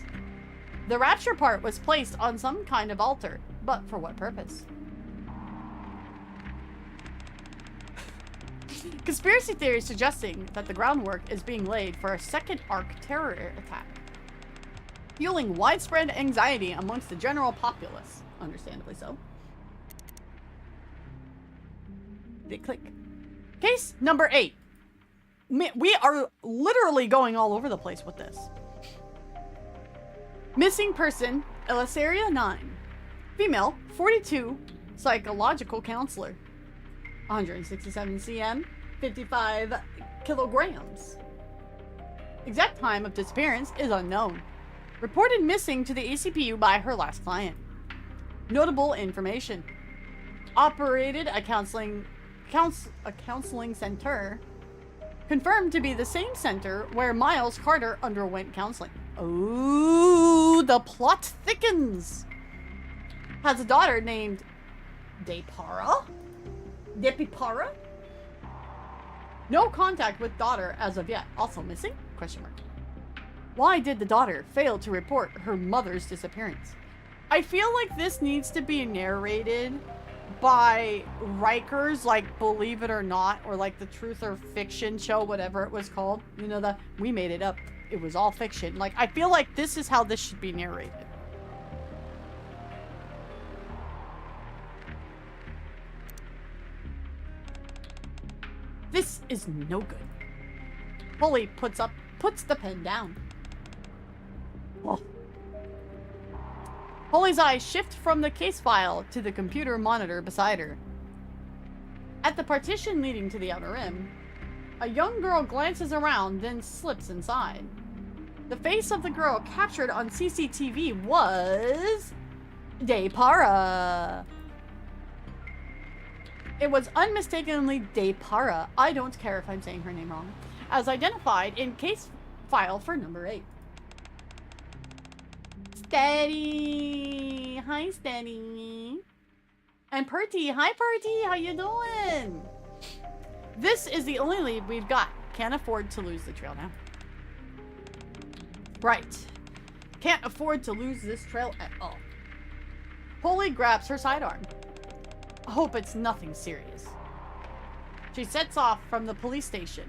The rapture part was placed on some kind of altar, but for what purpose? Conspiracy theories suggesting that the groundwork is being laid for a second Ark terror attack, fueling widespread anxiety amongst the general populace. Understandably so. Click. Case number 8. We are literally going all over the place with this. Missing person, Elasaria 9. Female, 42, psychological counselor. 167 cm, 55 kilograms. Exact time of disappearance is unknown. Reported missing to the ACPU by her last client. Notable information. Operated a counseling center, confirmed to be the same center where Miles Carter underwent counseling. Ooh, the plot thickens. Has a daughter named Depara? No contact with daughter as of yet. Also missing? Question mark. Why did the daughter fail to report her mother's disappearance? I feel like this needs to be narrated by Rikers, like Believe It or Not, or like the Truth or Fiction show, whatever it was called. You know, that we made it up. It was all fiction. Like, I feel like this is how this should be narrated. This is no good. Polly puts the pen down. Oh. Polly's eyes shift from the case file to the computer monitor beside her. At the partition leading to the outer rim, a young girl glances around, then slips inside. The face of the girl captured on CCTV was Depara. It was unmistakably Depara. I don't care if I'm saying her name wrong. As identified in case file for number 8. Steady. Hi, Steady. And Purty. Hi, Purty. How you doing? This is the only lead we've got. Can't afford to lose the trail now. Right. Can't afford to lose this trail at all. Polly grabs her sidearm. I hope it's nothing serious. She sets off from the police station.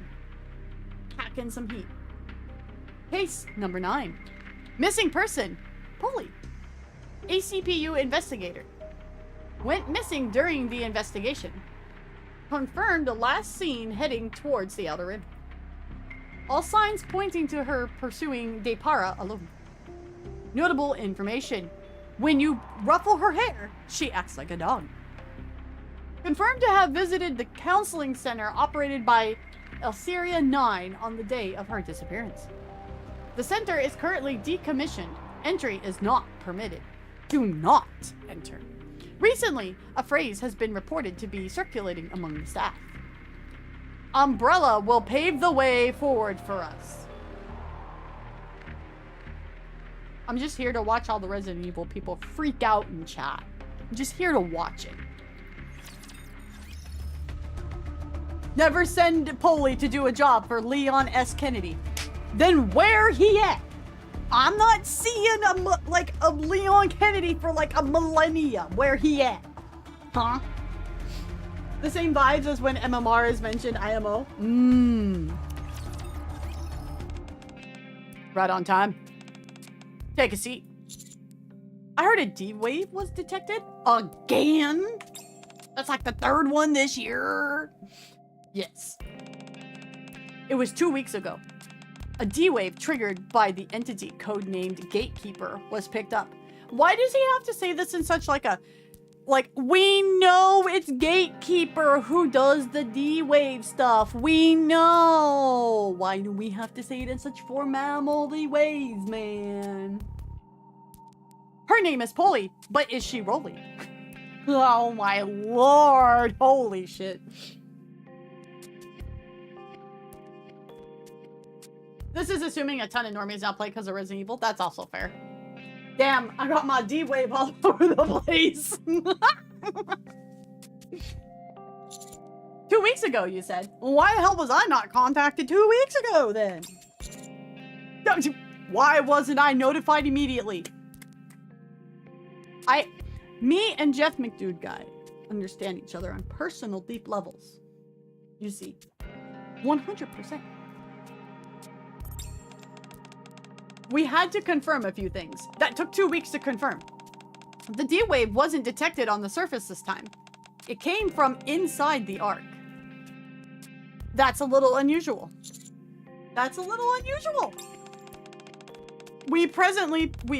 Pack packing some heat. Case number 9. Missing person. Polly. A CPU investigator. Went missing during the investigation. Confirmed last seen heading towards the Outer Rim. All signs pointing to her pursuing Depara alone. Notable information. When you ruffle her hair, she acts like a dog. Confirmed to have visited the counseling center operated by Elseria 9 on the day of her disappearance. The center is currently decommissioned. Entry is not permitted. Do not enter. Recently, a phrase has been reported to be circulating among the staff. Umbrella will pave the way forward for us. I'm just here to watch all the Resident Evil people freak out in chat. I'm just here to watch it. Never send Polly to do a job for Leon S. Kennedy. Then where he at? I'm not seeing a Leon Kennedy for like a millennia. Where he at? Huh? The same vibes as when MMR is mentioned IMO. Right on time. Take a seat. I heard a D-wave was detected again. That's like the 3rd one this year. Yes. It was 2 weeks ago. A D-wave triggered by the entity codenamed Gatekeeper was picked up. Why does he have to say this in such like a... Like, we know it's Gatekeeper who does the D-wave stuff. We know. Why do we have to say it in such formality ways, man? Her name is Polly, but is she Rolly? Oh my lord. Holy shit. This is assuming a ton of normies now play because of Resident Evil. That's also fair. Damn, I got my D-wave all over the place. 2 weeks ago, you said. Why the hell was I not contacted 2 weeks ago, then? Why wasn't I notified immediately? Me and Jeff McDude guy understand each other on personal deep levels. You see, 100%. We had to confirm a few things. That took 2 weeks to confirm. The D-wave wasn't detected on the surface this time. It came from inside the Ark. That's a little unusual. That's a little unusual. We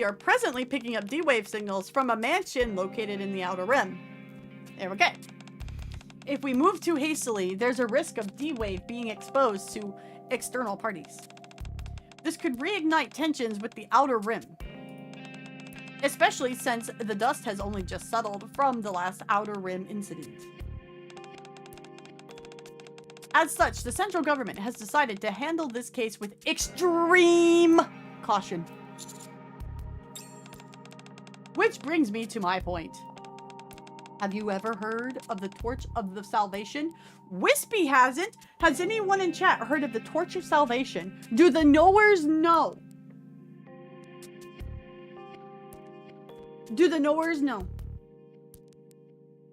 are presently picking up D-wave signals from a mansion located in the Outer Rim. There we go. If we move too hastily, there's a risk of D-wave being exposed to external parties. This could reignite tensions with the Outer Rim, especially since the dust has only just settled from the last Outer Rim incident. As such, the central government has decided to handle this case with extreme caution. Which brings me to my point. Have you ever heard of the Torch of the Salvation? Wispy hasn't. Has anyone in chat heard of the Torch of Salvation? Do the knowers know? Do the knowers know?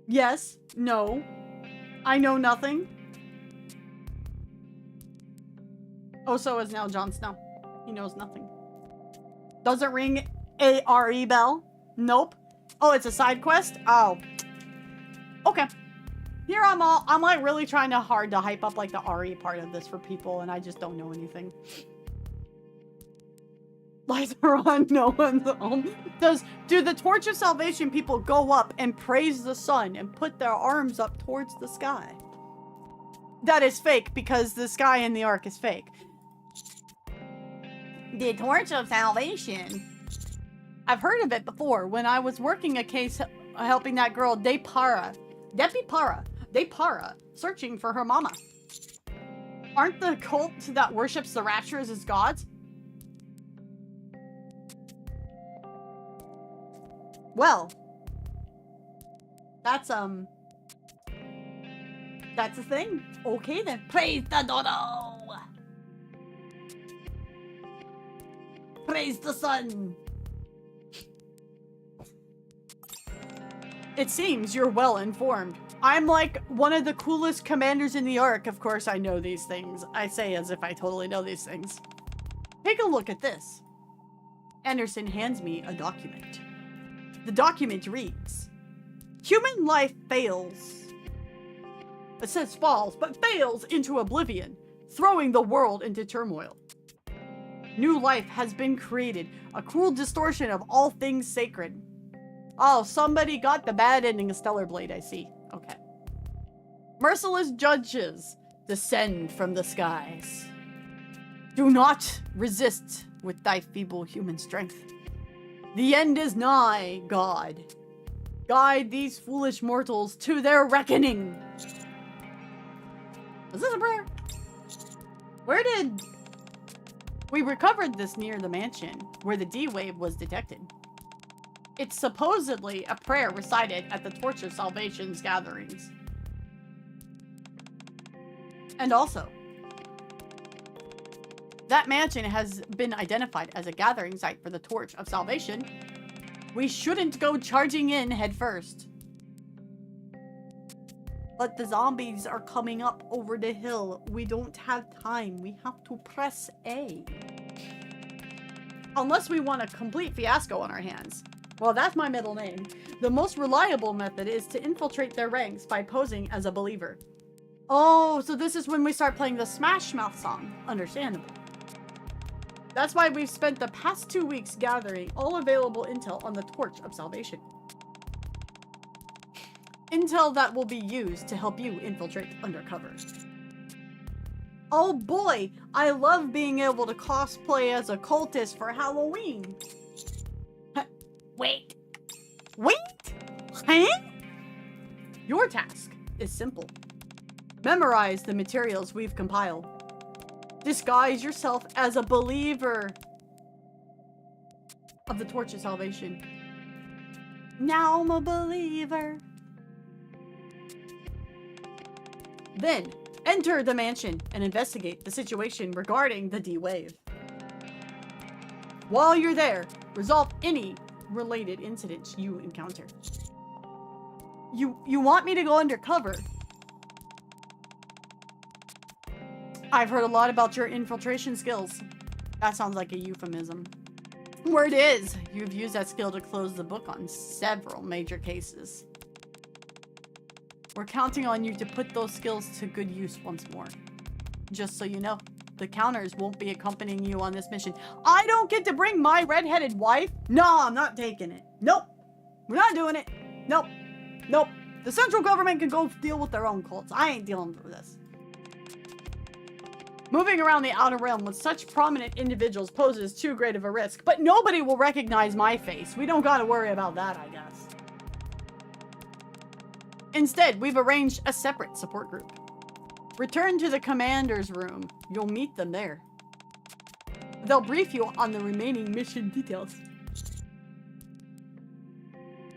Yes? No? I know nothing? Oh, so is now Jon Snow. He knows nothing. Doesn't ring a RE bell? Nope. Oh, it's a side quest? Oh. Okay. Here I'm like really trying hard to hype up like the RE part of this for people, and I just don't know anything. Lights are on, no one's home. Do the Torch of Salvation people go up and praise the sun and put their arms up towards the sky? That is fake because the sky in the Ark is fake. The Torch of Salvation. I've heard of it before when I was working a case helping that girl Depara, searching for her mama. Aren't the cult that worships the Raptures as gods? Well, that's a thing. Okay then. Praise the dodo. Praise the sun. It seems you're well informed. I'm like one of the coolest commanders in the Ark. Of course I know these things. I say as if I totally know these things. Take a look at this. Anderson hands me a document. The document reads, human life fails. It says falls, but fails into oblivion, throwing the world into turmoil. New life has been created, a cruel distortion of all things sacred. Oh, somebody got the bad ending of Stellar Blade, I see. Okay. Merciless judges descend from the skies. Do not resist with thy feeble human strength. The end is nigh, God. Guide these foolish mortals to their reckoning. Is this a prayer? Where did... We recovered this near the mansion, where the D-Wave was detected. It's supposedly a prayer recited at the Torch of Salvation's gatherings. And also, that mansion has been identified as a gathering site for the Torch of Salvation. We shouldn't go charging in head first. But the zombies are coming up over the hill. We don't have time. We have to press A. Unless we want a complete fiasco on our hands. Well, that's my middle name. The most reliable method is to infiltrate their ranks by posing as a believer. Oh, so this is when we start playing the Smash Mouth song. Understandable. That's why we've spent the past 2 weeks gathering all available intel on the Torch of Salvation. Intel that will be used to help you infiltrate undercover. Oh boy, I love being able to cosplay as a cultist for Halloween. Wait. Huh? Your task is simple. Memorize the materials we've compiled. Disguise yourself as a believer of the Torch of Salvation. Now I'm a believer. Then, enter the mansion and investigate the situation regarding the D-Wave. While you're there, resolve any related incidents you encounter. You want me to go undercover? I've heard a lot about your infiltration skills. That sounds like a euphemism. Word is, you've used that skill to close the book on several major cases. We're counting on you to put those skills to good use once more. Just so you know, the counters won't be accompanying you on this mission. I don't get to bring my redheaded wife? No, I'm not taking it. Nope. We're not doing it. Nope. Nope. The central government can go deal with their own cults. I ain't dealing with this. Moving around the outer realm with such prominent individuals poses too great of a risk, but nobody will recognize my face. We don't gotta worry about that, I guess. Instead, we've arranged a separate support group. Return to the commander's room. You'll meet them there. They'll brief you on the remaining mission details.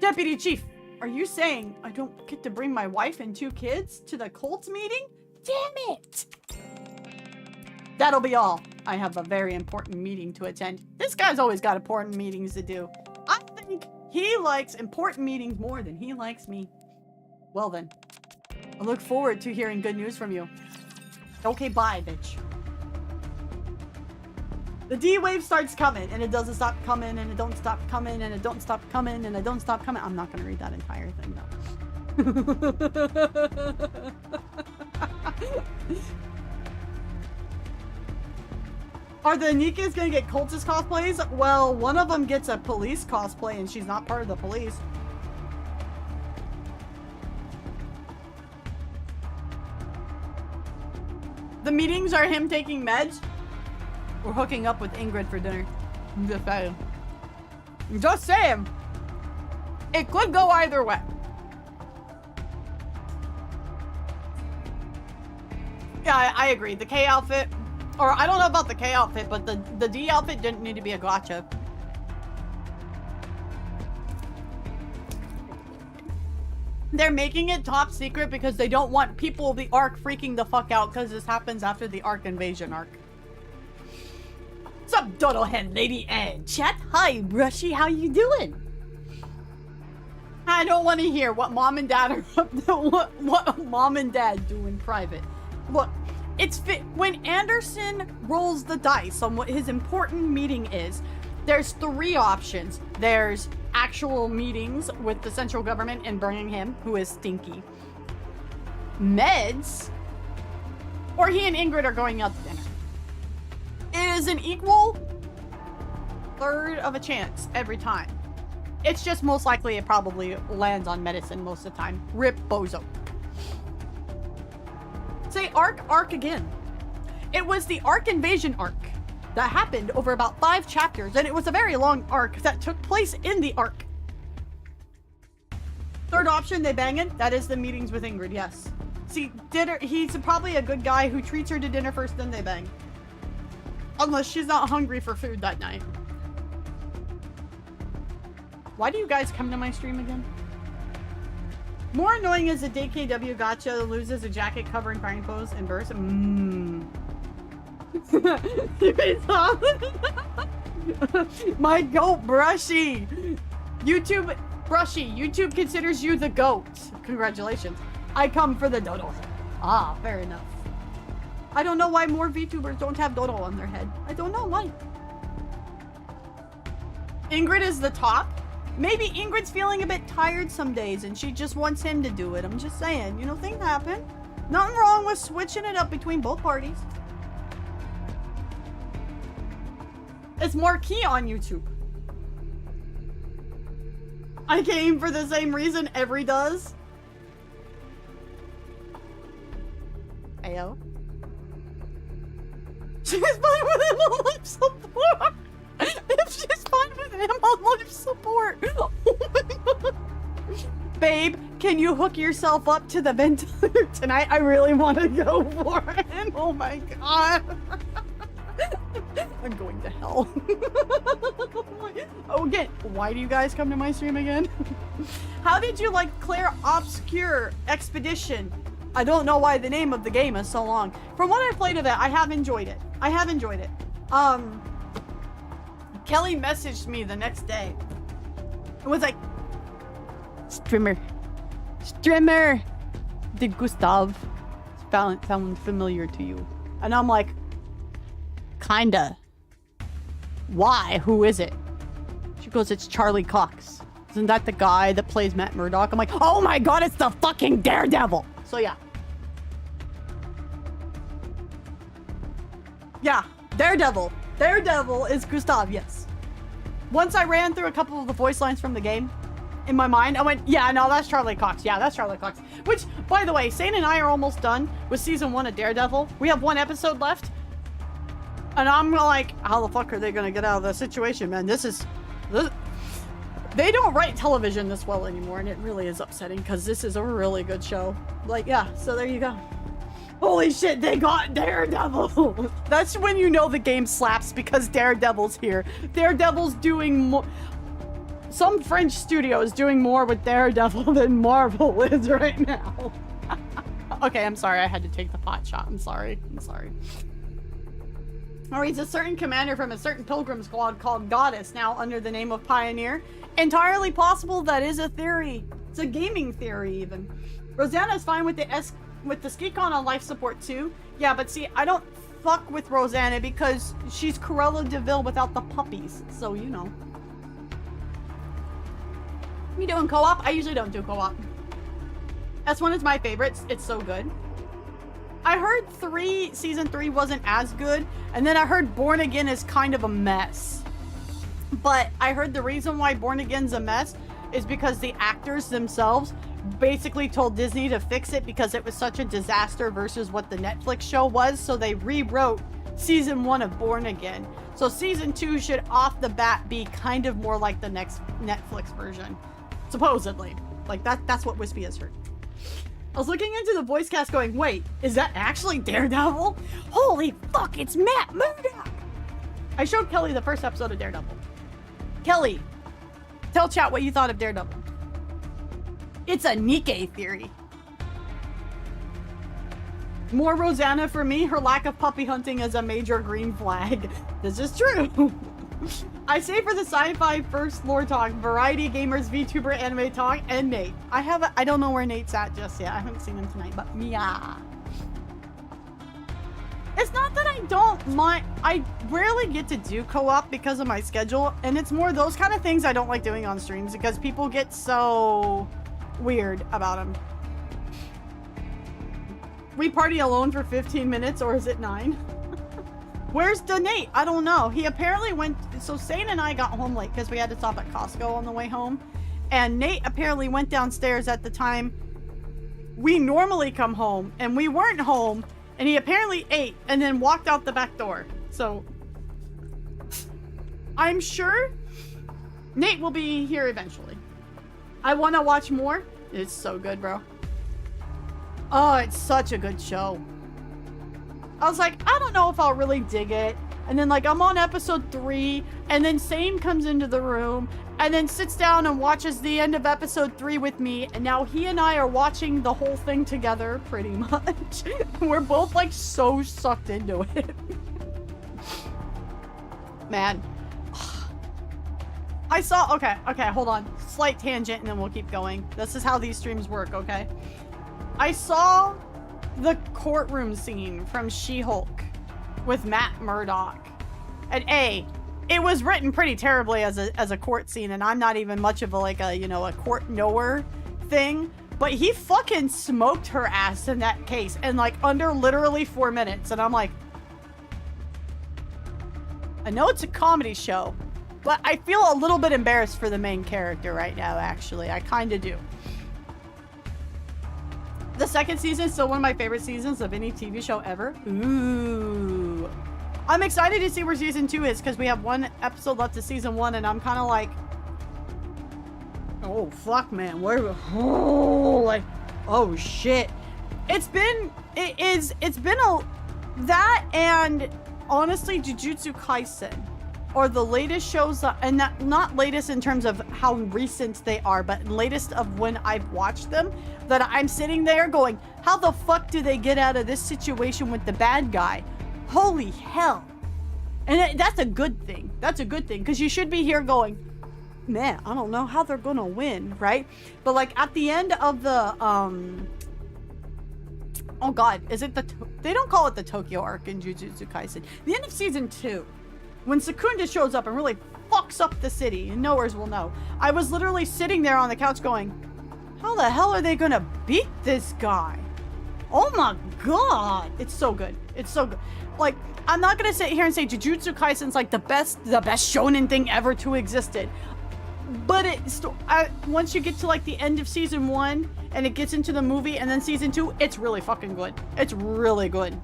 Deputy Chief, are you saying I don't get to bring my wife and 2 kids to the cult meeting? Damn it! That'll be all. I have a very important meeting to attend. This guy's always got important meetings to do. I think he likes important meetings more than he likes me. Well then, I look forward to hearing good news from you. Okay, bye, bitch. The D-Wave starts coming, and it doesn't stop coming, and it don't stop coming, and it don't stop coming, and it don't stop coming. I'm not gonna read that entire thing, though. Are the Nikkes gonna get cultist cosplays? Well, one of them gets a police cosplay, and she's not part of the police. The meetings are him taking meds. We're hooking up with Ingrid for dinner. I'm just saying. Just saying. It could go either way. Yeah, I agree. The K outfit, or I don't know about the K outfit, but the D outfit didn't need to be a gotcha. They're making it top secret because they don't want people of the Ark freaking the fuck out because this happens after the Ark invasion arc. What's up, Doddlehead Lady and chat? Hi, Brushy, how you doing? I don't want to hear what mom and dad are up to, what mom and dad do in private. Look, when Anderson rolls the dice on what his important meeting is, there's 3 options. There's actual meetings with the central government in Birmingham, who is stinky. Meds, or he and Ingrid are going out to dinner. It is an equal third of a chance every time. It's just most likely it probably lands on medicine most of the time. Rip bozo. Say arc again. It was the Ark invasion arc that happened over about 5 chapters, and it was a very long arc that took place in the arc. Third option, they banging. That is the meetings with Ingrid, yes. See, dinner, he's probably a good guy who treats her to dinner first, then they bang. Unless she's not hungry for food that night. Why do you guys come to my stream again? More annoying is the DKW gotcha loses a jacket covering crying pose and burst. My goat Brushy. YouTube considers you the goat. Congratulations. I come for the dodo. Ah, fair enough. I don't know why more VTubers don't have dodo on their head. I don't know why. Ingrid is the top. Maybe Ingrid's feeling a bit tired some days and she just wants him to do it. I'm just saying, you know, things happen. Nothing wrong with switching it up between both parties. It's Marquee on YouTube. I came for the same reason every does. Ayo. She's fine with him on life support. If she's fine with him on life support. Oh my God. Babe, can you hook yourself up to the ventilator tonight? I really want to go for it. Oh my God. I'm going to hell. Oh, again, why do you guys come to my stream again? How did you like Claire Obscure Expedition? I don't know why the name of the game is so long. From what I played of it, I have enjoyed it. I have enjoyed it. Kelly messaged me the next day. It was like, Streamer, did Gustav sound familiar to you? And I'm like, kinda. Why? Who is it? She goes, it's Charlie Cox. Isn't that the guy that plays Matt Murdock? I'm like, oh my God, it's the fucking Daredevil. So yeah. Yeah, Daredevil. Daredevil is Gustav, yes. Once I ran through a couple of the voice lines from the game, in my mind, I went, yeah, no, that's Charlie Cox. Yeah, that's Charlie Cox. Which, by the way, Sane and I are almost done with season 1 of Daredevil. We have 1 episode left. And I'm like, how the fuck are they gonna get out of the situation, man? This, they don't write television this well anymore, and it really is upsetting, because this is a really good show. Like, yeah, so there you go. Holy shit, they got Daredevil! That's when you know the game slaps, because Daredevil's here. Daredevil's doing more... Some French studio is doing more with Daredevil than Marvel is right now. Okay, I'm sorry, I had to take the pot shot. I'm sorry. Or he's a certain commander from a certain pilgrim squad called Goddess, now under the name of Pioneer. Entirely possible, that is a theory. It's a gaming theory, even. Rosanna's fine with the SkiCon on life support, too. Yeah, but see, I don't fuck with Rosanna because she's Cruella de Vil without the puppies. So, you know. You doing co-op? I usually don't do co-op. S1 is my favorites. It's so good. I heard season 3 wasn't as good, and then I heard Born Again is kind of a mess. But I heard the reason why Born Again's a mess is because the actors themselves basically told Disney to fix it because it was such a disaster versus what the Netflix show was, so they rewrote season 1 of Born Again. So season 2 should off the bat be kind of more like the next Netflix version. Supposedly. Like that's what Wispy has heard. I was looking into the voice cast going, wait, is that actually Daredevil? Holy fuck, it's Matt Murdock! I showed Kelly the first episode of Daredevil. Kelly, tell chat what you thought of Daredevil. It's a Nikkei theory. More Rosanna for me. Her lack of puppy hunting is a major green flag. This is true. I say for the sci-fi first lore talk, variety gamers, VTuber, anime talk, and Nate. I don't know where Nate's at just yet. I haven't seen him tonight, but yeah. It's not that I don't mind. I rarely get to do co-op because of my schedule, and it's more those kind of things I don't like doing on streams because people get so weird about them. We party alone for 15 minutes, or is it 9? Where's the Nate? I don't know. He apparently went... So Sane and I got home late because we had to stop at Costco on the way home. And Nate apparently went downstairs at the time we normally come home, and we weren't home, and he apparently ate and then walked out the back door. So I'm sure Nate will be here eventually. I want to watch more. It's so good, bro. Oh, it's such a good show. I was like, I don't know if I'll really dig it. And then, like, I'm on episode 3, and then Sane comes into the room, and then sits down and watches the end of episode 3 with me, and now he and I are watching the whole thing together, pretty much. We're both, like, so sucked into it. Man. I saw, okay, hold on. Slight tangent, and then we'll keep going. This is how these streams work, okay? I saw the courtroom scene from She-Hulk with Matt Murdock. And it was written pretty terribly as a court scene, and I'm not even much of a, like, a, you know, a court knower thing, but he fucking smoked her ass in that case, and, like, under literally 4 minutes, and I'm like, I know it's a comedy show, but I feel a little bit embarrassed for the main character right now, actually. I kind of do. The second season is still one of my favorite seasons of any TV show ever. Ooh. I'm excited to see where season 2 is because we have 1 episode left of season 1, and I'm kind of like, oh fuck, man, oh shit. It's been that, and honestly, Jujutsu Kaisen, or the latest shows that, and not latest in terms of how recent they are, but latest of when I've watched them, that I'm sitting there going, how the fuck do they get out of this situation with the bad guy? Holy hell. And that's a good thing. That's a good thing, because you should be here going, man, I don't know how they're gonna win, right? But, like, at the end of the, oh god, is it they don't call it the Tokyo arc in Jujutsu Kaisen. The end of season 2, when Secunda shows up and really fucks up the city, and knowers will know, I was literally sitting there on the couch going, how the hell are they gonna beat this guy? Oh my god. It's so good. It's so good. Like, I'm not gonna sit here and say Jujutsu Kaisen's like the best shonen thing ever to existed. But once you get to, like, the end of season 1 and it gets into the movie and then season 2, it's really fucking good. It's really good.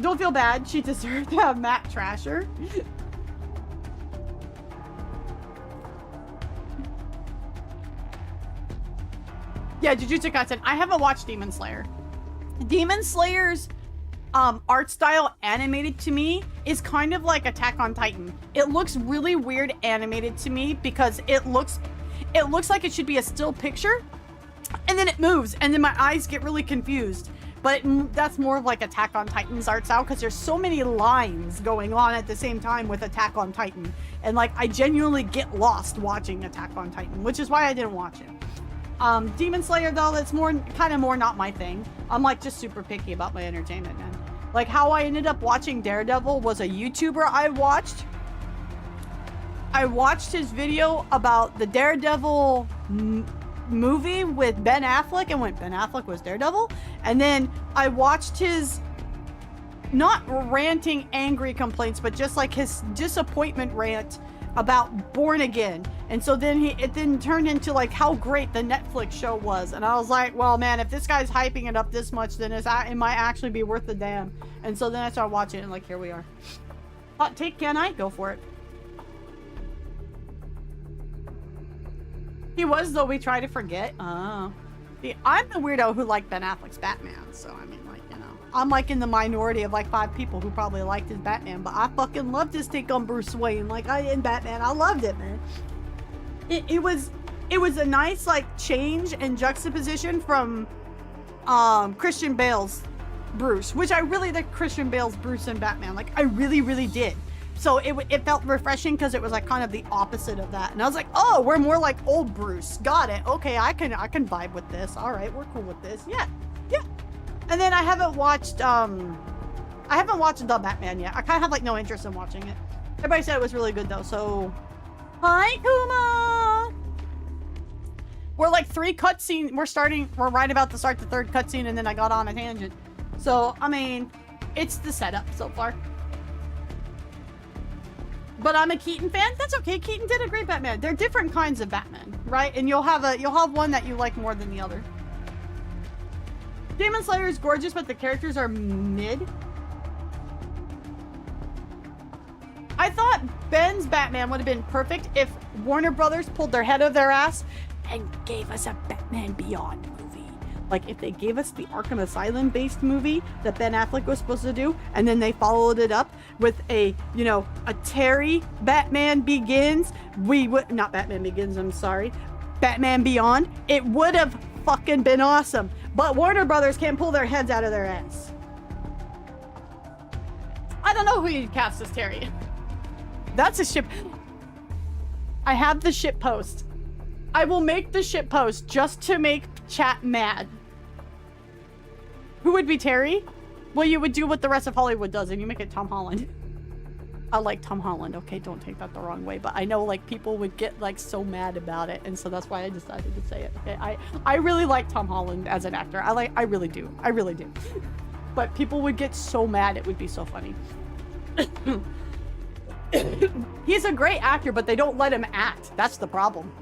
Don't feel bad. She deserved to have Matt Trasher. Yeah, Jujutsu Kaisen. I haven't watched Demon Slayer. Demon Slayer's art style animated to me is kind of like Attack on Titan. It looks really weird animated to me because it looks like it should be a still picture, and then it moves, and then my eyes get really confused. But that's more of like Attack on Titan's art style because there's so many lines going on at the same time with Attack on Titan, and, like, I genuinely get lost watching Attack on Titan, which is why I didn't watch it. Demon Slayer, though, that's kind of more not my thing. I'm, like, just super picky about my entertainment, man. Like, how I ended up watching Daredevil was a YouTuber I watched. I watched his video about the Daredevil movie with Ben Affleck and went, Ben Affleck was Daredevil? And then I watched his, not ranting angry complaints, but just like his disappointment rant about Born Again. And so then it then turned into, like, how great the Netflix show was. And I was like, well, man, if this guy's hyping it up this much, then it might actually be worth the damn. And so then I started watching it, and, like, here we are. Hot take, can I? Go for it. He was, though, we try to forget. Oh. See, I'm the weirdo who liked Ben Affleck's Batman, so, I mean, like, you know. I'm, like, in the minority of, like, 5 people who probably liked his Batman, but I fucking loved his take on Bruce Wayne. Like, in Batman, I loved it, man. It was a nice, like, change and juxtaposition from Christian Bale's Bruce, which I really like Christian Bale's Bruce and Batman. Like, I really, really did. So it felt refreshing because it was like kind of the opposite of that. And I was like, oh, we're more like old Bruce. Got it. Okay, I can vibe with this. All right, we're cool with this. Yeah. Yeah. And then I haven't watched The Batman yet. I kind of have like no interest in watching it. Everybody said it was really good though, so hi Kuma! We're like 3 cutscenes. We're right about to start the 3rd cutscene, and then I got on a tangent. So, I mean, it's the setup so far. But I'm a Keaton fan. That's okay. Keaton did a great Batman. They're different kinds of Batman, right? And you'll have one that you like more than the other. Demon Slayer is gorgeous, but the characters are mid. I thought Ben's Batman would have been perfect if Warner Brothers pulled their head out of their ass and gave us a Batman Beyond movie. Like if they gave us the Arkham Asylum based movie that Ben Affleck was supposed to do, and then they followed it up with a, you know, a Terry Batman Begins. Not Batman Begins, I'm sorry. Batman Beyond. It would have fucking been awesome. But Warner Brothers can't pull their heads out of their ass. I don't know who you'd cast as Terry. That's a ship. I have the ship post. I will make the ship post just to make chat mad. Who would be Terry? Well, you would do what the rest of Hollywood does and you make it Tom Holland. I like Tom Holland. Okay, don't take that the wrong way, but I know like people would get like so mad about it, and so that's why I decided to say it. Okay, I really like Tom Holland as an actor. I really do. I really do. But people would get so mad, it would be so funny. He's a great actor, but they don't let him act. That's the problem.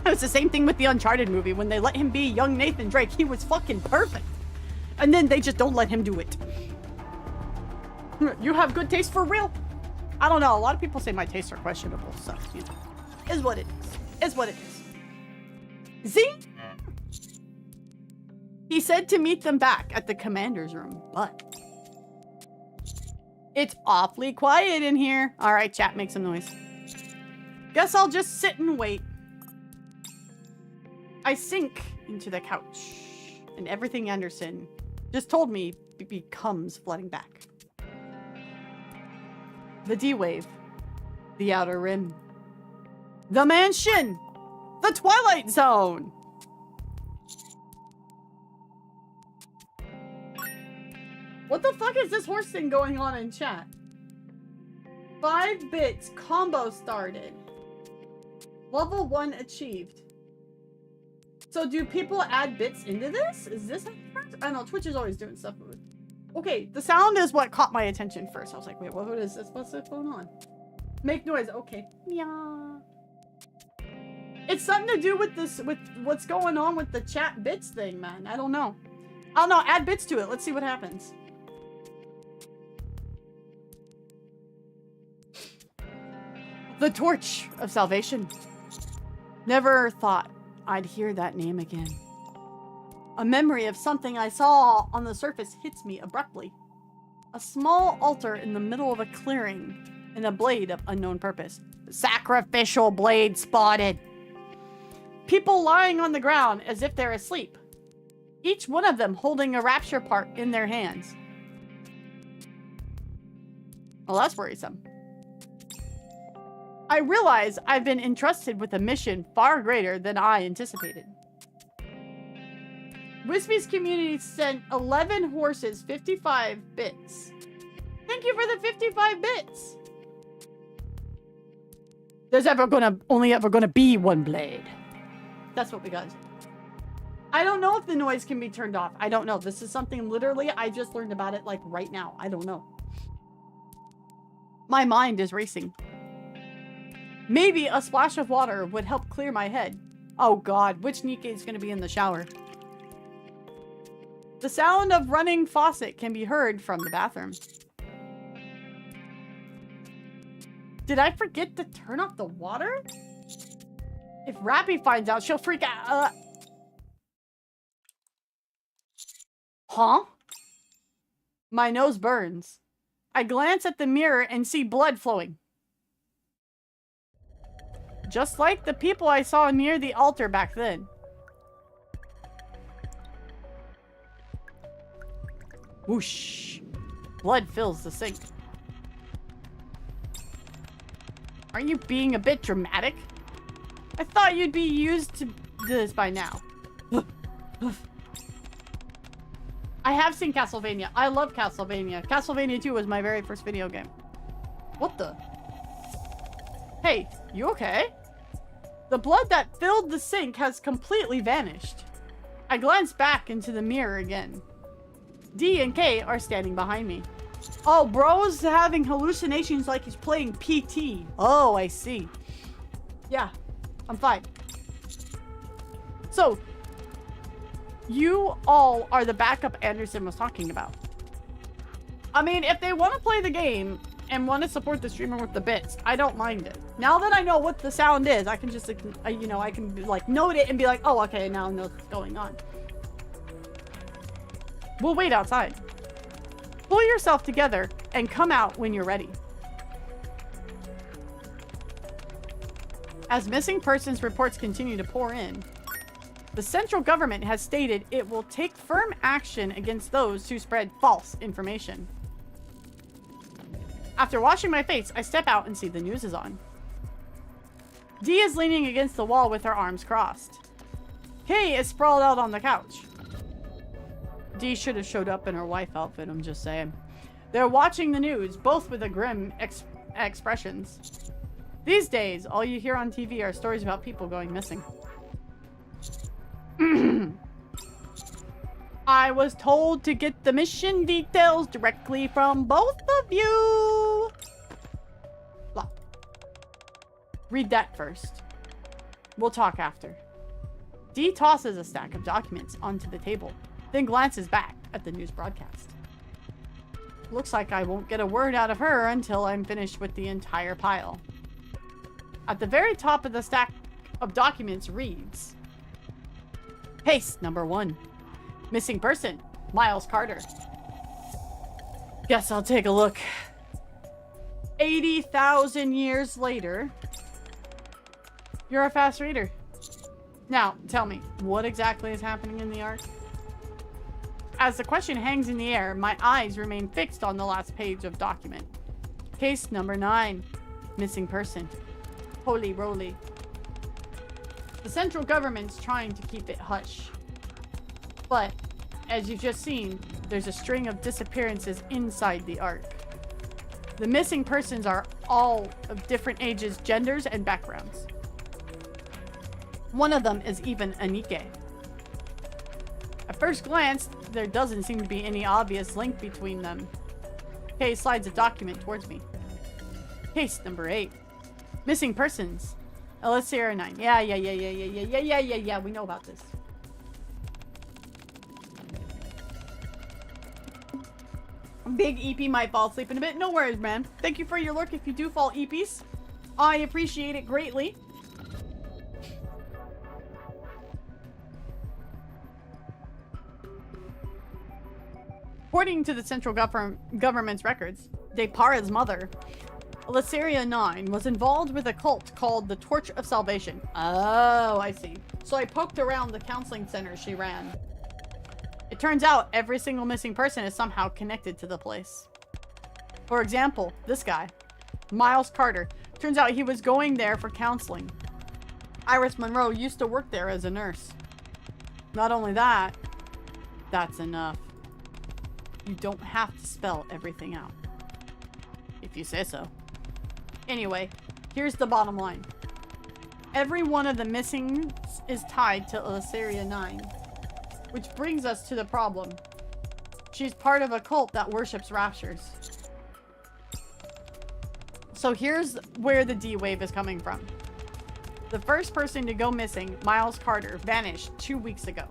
It was the same thing with the Uncharted movie. When they let him be young Nathan Drake, he was fucking perfect. And then they just don't let him do it. You have good taste for real? I don't know. A lot of people say my tastes are questionable, so, you know. Is what it is. Is what it is. Zing! He said to meet them back at the commander's room, but it's awfully quiet in here. All right, chat, make some noise. Guess I'll just sit and wait. I sink into the couch, and everything Anderson just told me becomes flooding back. The D-Wave, the Outer Rim, the Mansion, the Twilight Zone. What the fuck is this horse thing going on in chat? 5 bits combo started. Level 1 achieved. So do people add bits into this? Is this a part? I don't know, Twitch is always doing stuff with. Okay, the sound is what caught my attention first. I was like, wait, what is this? What's going on? Make noise. Okay. Yeah. It's something to do with this, with what's going on with the chat bits thing, man. I don't know. I don't know. Add bits to it. Let's see what happens. The Torch of Salvation. Never thought I'd hear that name again. A memory of something I saw on the surface hits me abruptly. A small altar in the middle of a clearing and a blade of unknown purpose. Sacrificial blade spotted. People lying on the ground as if they're asleep. Each one of them holding a rapture part in their hands. Well, that's worrisome. I realize I've been entrusted with a mission far greater than I anticipated. Wispy's community sent 11 horses 55 bits. Thank you for the 55 bits. There's only ever gonna be one blade. That's what we got. I don't know if the noise can be turned off. I don't know. This is something literally I just learned about it like right now. I don't know. My mind is racing. Maybe a splash of water would help clear my head. Oh god, which Nikke is going to be in the shower? The sound of running faucet can be heard from the bathroom. Did I forget to turn off the water? If Rappy finds out, she'll freak out. Huh? My nose burns. I glance at the mirror and see blood flowing. Just like the people I saw near the altar back then. Whoosh. Blood fills the sink. Aren't you being a bit dramatic? I thought you'd be used to this by now. I have seen Castlevania. I love Castlevania. Castlevania 2 was my very first video game. What the? Hey, you okay? The blood that filled the sink has completely vanished. I glanced back into the mirror again. D and K are standing behind me. Oh, bro's having hallucinations like he's playing PT. Oh, I see. Yeah, I'm fine. So, you all are the backup Anderson was talking about. I mean, if they want to play the game and want to support the streamer with the bits, I don't mind it. Now that I know what the sound is, I can just, you know, I can like note it and be like, oh, okay, now I know what's going on. We'll wait outside. Pull yourself together and come out when you're ready. As missing persons reports continue to pour in, the central government has stated it will take firm action against those who spread false information. After washing my face, I step out and see the news is on. Dee is leaning against the wall with her arms crossed. Kay is sprawled out on the couch. Dee should have showed up in her wife outfit, I'm just saying. They're watching the news, both with a grim expressions. These days, all you hear on TV are stories about people going missing. I was told to get the mission details directly from both of you. Blah. Read that first. We'll talk after. Dee tosses a stack of documents onto the table, then glances back at the news broadcast. Looks like I won't get a word out of her until I'm finished with the entire pile. At the very top of the stack of documents reads, Case number 1. Missing person, Miles Carter. Guess I'll take a look. 80,000 years later. You're a fast reader. Now, tell me, what exactly is happening in the Ark? As the question hangs in the air, my eyes remain fixed on the last page of document. Case number 9. Missing person. Holy roly. The central government's trying to keep it hush. But, as you've just seen, there's a string of disappearances inside the Ark. The missing persons are all of different ages, genders, and backgrounds. One of them is even a Nikke. At first glance, there doesn't seem to be any obvious link between them. Kay slides a document towards me. Case number 8. Missing persons. Elysia 9. Yeah, we know about this. Big EP might fall asleep in a bit. No worries, man. Thank you for your lurk if you do fall EPs. I appreciate it greatly. According to the central government's records, Depara's mother, Elysia 9, was involved with a cult called the Torch of Salvation. Oh, I see. So I poked around the counseling center she ran. It turns out every single missing person is somehow connected to the place. For example, this guy, Miles Carter. Turns out he was going there for counseling. Iris Monroe used to work there as a nurse. Not only that, that's enough. You don't have to spell everything out. If you say so. Anyway, here's the bottom line. Every one of the missing is tied to Elysia 9. Which brings us to the problem. She's part of a cult that worships raptures. So here's where the D-Wave is coming from. The first person to go missing, Miles Carter, vanished 2 weeks ago.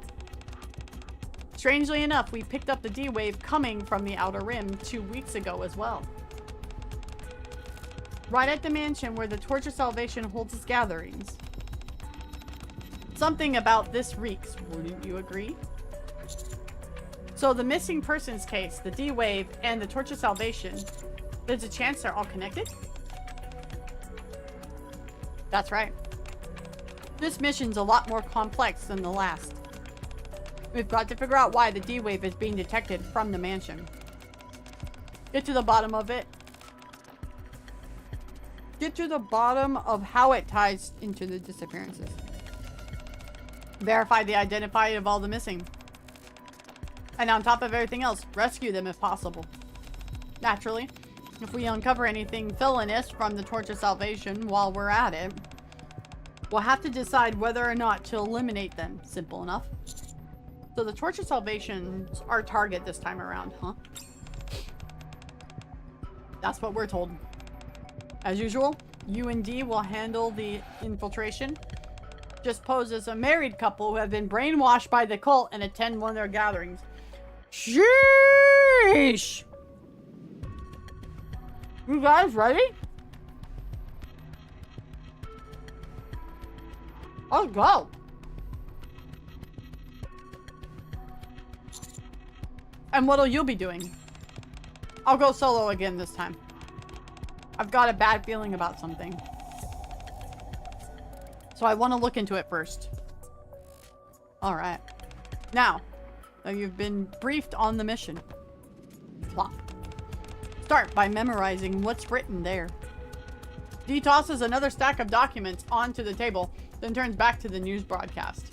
Strangely enough, we picked up the D-Wave coming from the Outer Rim 2 weeks ago as well. Right at the mansion where the Torch of Salvation holds its gatherings. Something about this reeks, wouldn't you agree? So the missing persons case, the D-Wave, and the Torch of Salvation, there's a chance they're all connected? That's right. This mission's a lot more complex than the last. We've got to figure out why the D-Wave is being detected from the mansion. Get to the bottom of it. Get to the bottom of how it ties into the disappearances. Verify the identity of all the missing. And on top of everything else, rescue them if possible. Naturally, if we uncover anything villainous from the Torch of Salvation while we're at it, we'll have to decide whether or not to eliminate them. Simple enough. So the Torch of Salvation's our target this time around, huh? That's what we're told. As usual, you and Dee will handle the infiltration. Just pose as a married couple who have been brainwashed by the cult and attend one of their gatherings. Sheesh! You guys ready? Let's go! And what'll you be doing? I'll go solo again this time. I've got a bad feeling about something. So I want to look into it first. Alright. Now you've been briefed on the mission. Plop. Start by memorizing what's written there. Dee tosses another stack of documents onto the table, then turns back to the news broadcast.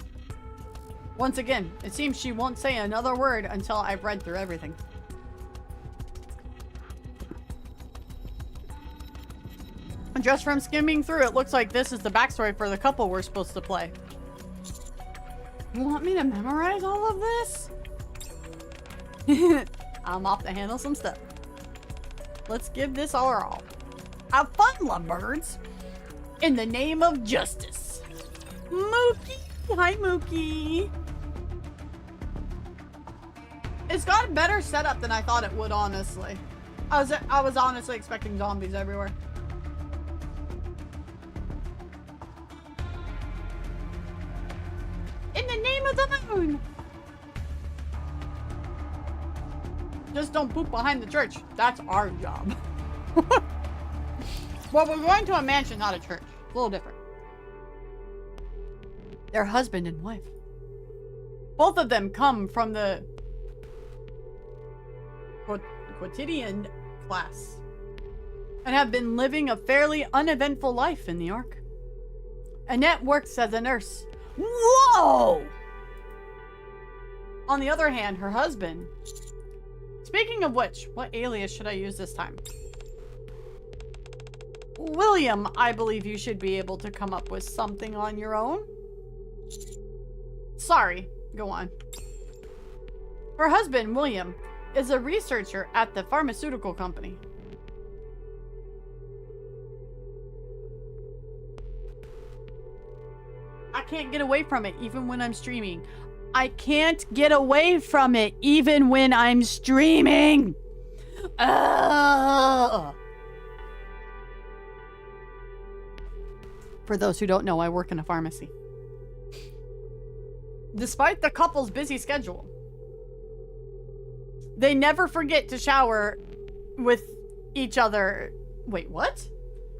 Once again, it seems she won't say another word until I've read through everything. Just from skimming through, it looks like this is the backstory for the couple we're supposed to play. You want me to memorize all of this? I'm off to handle some stuff. Let's give this our all. Have fun, lovebirds. In the name of justice. Mookie. Hi, Mookie. It's got a better setup than I thought it would, honestly. I was honestly expecting zombies everywhere. In the name of the moon! Just don't poop behind the church. That's our job. Well, we're going to a mansion, not a church. A little different. They're husband and wife. Both of them come from the quotidian class and have been living a fairly uneventful life in New York. Annette works as a nurse. Whoa! On the other hand, her husband... Speaking of which, what alias should I use this time? William, I believe you should be able to come up with something on your own. Sorry, go on. Her husband, William, is a researcher at the pharmaceutical company. I can't get away from it even when I'm streaming. I can't get away from it even when I'm streaming. For those who don't know, I work in a pharmacy. Despite the couple's busy schedule, they never forget to shower with each other. Wait, what?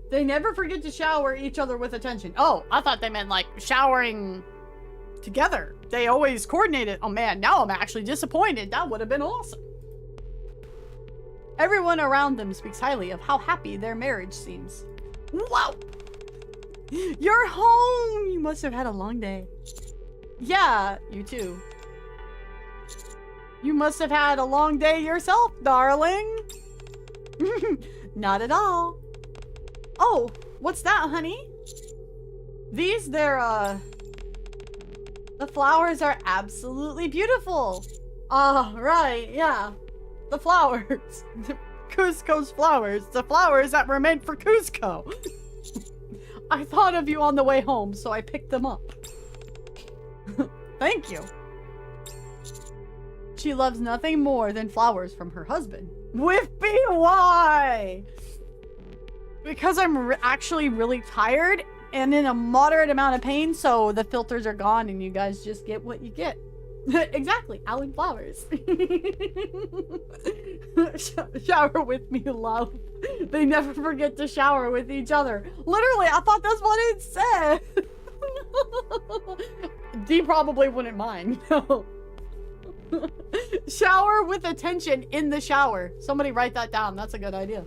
They never forget to shower each other with attention. Oh, I thought they meant like showering together. They always coordinate it. Oh man, now I'm actually disappointed. That would have been awesome. Everyone around them speaks highly of how happy their marriage seems. Wow! You're home! You must have had a long day. Yeah, you too. You must have had a long day yourself, darling. Not at all. Oh, what's that, honey? These, the flowers are absolutely beautiful. Right, yeah. The flowers. Cusco's flowers. The flowers that were meant for Cusco. I thought of you on the way home, so I picked them up. Thank you. She loves nothing more than flowers from her husband. Whippy, why? Because I'm actually really tired and in a moderate amount of pain, so the filters are gone and you guys just get what you get. Exactly, Alan Flowers. Shower with me, love. They never forget to shower with each other. Literally, I thought that's what it said. Dee probably wouldn't mind. No. Shower with attention in the shower. Somebody write that down. That's a good idea.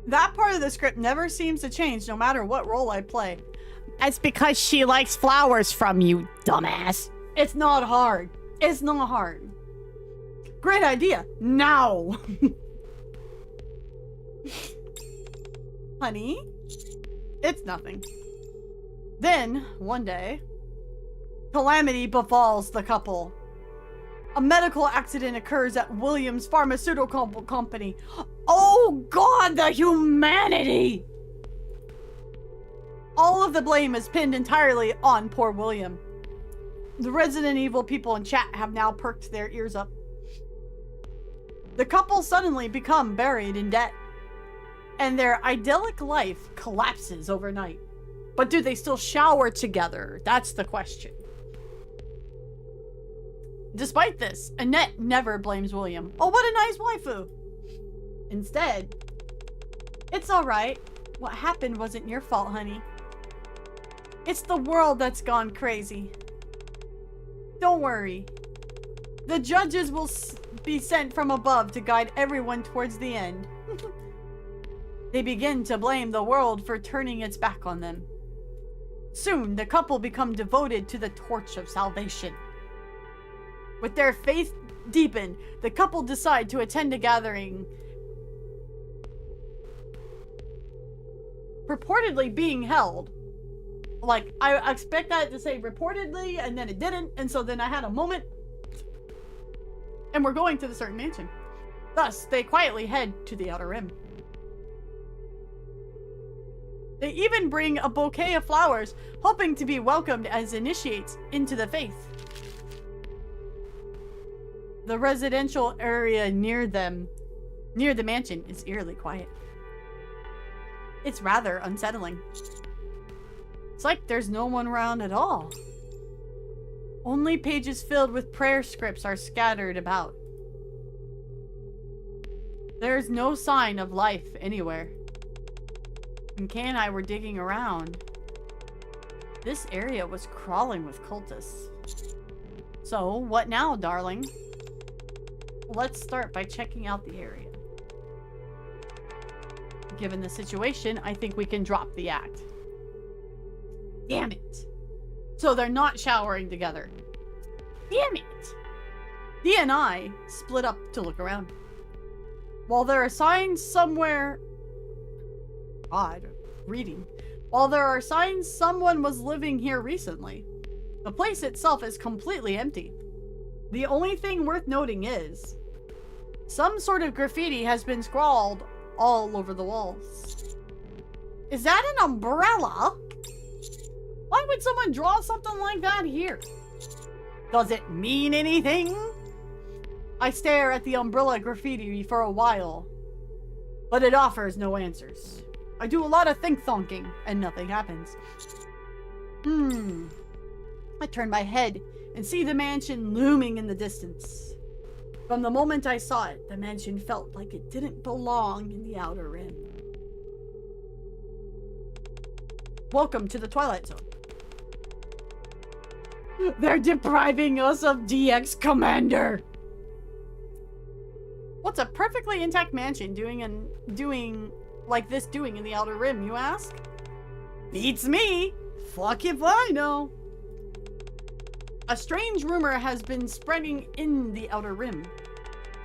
That part of the script never seems to change no matter what role I play. It's because she likes flowers from you, dumbass. It's not hard. It's not hard. Great idea. Now. Honey, it's nothing. Then, one day, calamity befalls the couple. A medical accident occurs at Williams Pharmaceutical Company. Oh God, the humanity! All of the blame is pinned entirely on poor William. The Resident Evil people in chat have now perked their ears up. The couple suddenly become buried in debt, and their idyllic life collapses overnight. But do they still shower together? That's the question. Despite this, Annette never blames William. Oh, what a nice waifu! Instead, it's alright. What happened wasn't your fault, honey. It's the world that's gone crazy. Don't worry. The judges will be sent from above to guide everyone towards the end. They begin to blame the world for turning its back on them. Soon, the couple become devoted to the torch of salvation. With their faith deepened, the couple decide to attend a gathering purportedly being held. Like, I expect that to say reportedly, and then it didn't, and so then I had a moment. And we're going to the certain mansion. Thus, they quietly head to the Outer Rim. They even bring a bouquet of flowers, hoping to be welcomed as initiates into the faith. The residential area near the mansion, is eerily quiet. It's rather unsettling. It's like there's no one around at all. Only pages filled with prayer scripts are scattered about. There's no sign of life anywhere. When Kay and I were digging around, this area was crawling with cultists. So, what now, darling? Let's start by checking out the area. Given the situation, I think we can drop the act. Damn it. So they're not showering together. Damn it. Dee and I split up to look around. While there are signs somewhere... Odd. Reading. While there are signs someone was living here recently, the place itself is completely empty. The only thing worth noting is some sort of graffiti has been scrawled all over the walls. Is that an umbrella? Why would someone draw something like that here? Does it mean anything? I stare at the umbrella graffiti for a while, but it offers no answers. I do a lot of think-thonking, and nothing happens. I turn my head and see the mansion looming in the distance. From the moment I saw it, the mansion felt like it didn't belong in the Outer Rim. Welcome to the Twilight Zone. They're depriving us of DX Commander! What's a perfectly intact mansion doing in the Outer Rim, you ask? Beats me! Fuck if I know! A strange rumor has been spreading in the Outer Rim.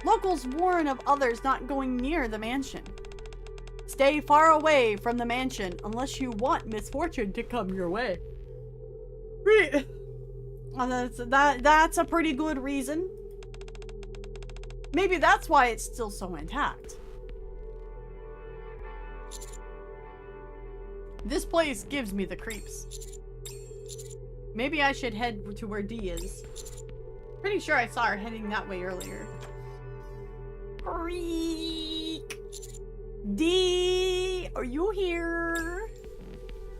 Locals warn of others not going near the mansion. Stay far away from the mansion unless you want misfortune to come your way. That's a pretty good reason. Maybe that's why it's still so intact. This place gives me the creeps. Maybe I should head to where Dee is. Pretty sure I saw her heading that way earlier. Freak! Dee! Are you here?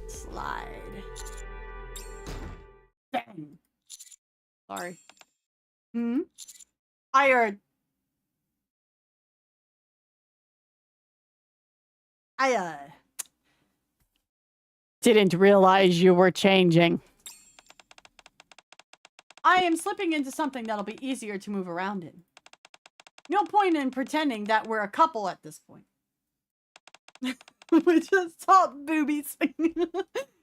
Slide. Bang! Sorry. I heard. Didn't realize you were changing. I am slipping into something that'll be easier to move around in. No point in pretending that we're a couple at this point. We just saw boobies.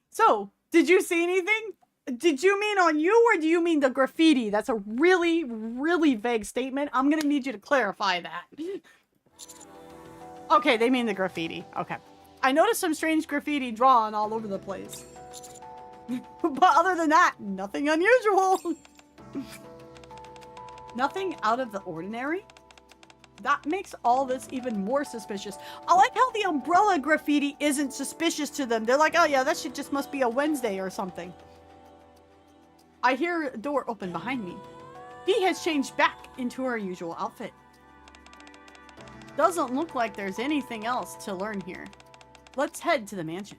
So, did you see anything? Did you mean on you or do you mean the graffiti? That's a really, really vague statement. I'm gonna need you to clarify that. Okay, they mean the graffiti. Okay. I noticed some strange graffiti drawn all over the place. But other than that, nothing unusual. Nothing out of the ordinary? That makes all this even more suspicious. I like how the umbrella graffiti isn't suspicious to them. They're like, oh yeah, that shit just must be a Wednesday or something. I hear a door open behind me. He has changed back into her usual outfit. Doesn't look like there's anything else to learn here. Let's head to the mansion.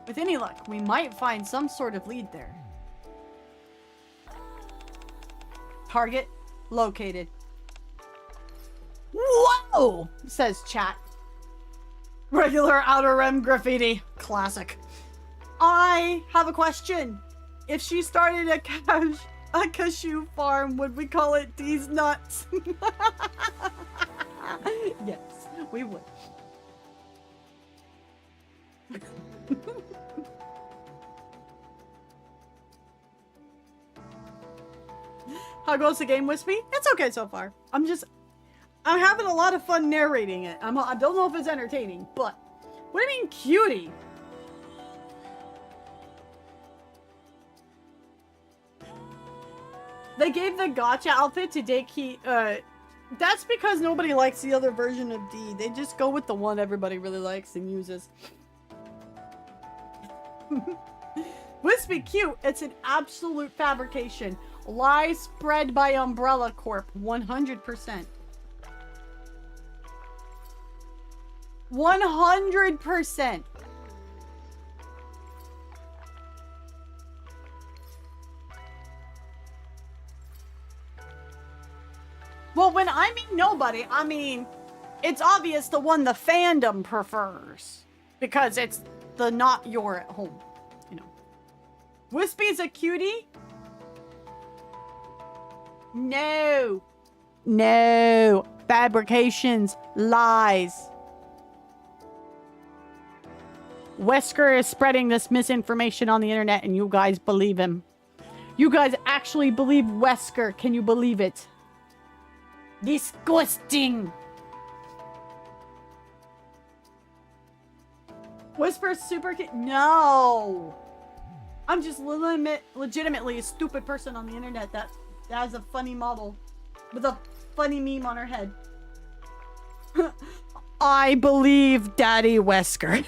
With any luck, we might find some sort of lead there. Target located. Whoa! Says chat. Regular Outer Rim graffiti. Classic. I have a question. If she started a cashew farm, would we call it D's Nuts? Yes, we would. How goes the game, Wispy? It's okay so far. I'm having a lot of fun narrating it. I don't know if it's entertaining, but what do you mean, cutie? They gave the gotcha outfit to Deki. That's because nobody likes the other version of D. They just go with the one everybody really likes and uses. Wispy cute. It's an absolute fabrication. Lie spread by Umbrella Corp. 100%. 100%. Well, when I mean nobody, I mean it's obvious the one the fandom prefers. Because it's the not your at home, you know. Wispy's a cutie? No. No. Fabrications. Lies. Wesker is spreading this misinformation on the internet and you guys believe him. You guys actually believe Wesker. Can you believe it? Disgusting. Whisper super cute. No. I'm just legitimately a stupid person on the internet that has a funny model with a funny meme on her head. I believe Daddy Wesker.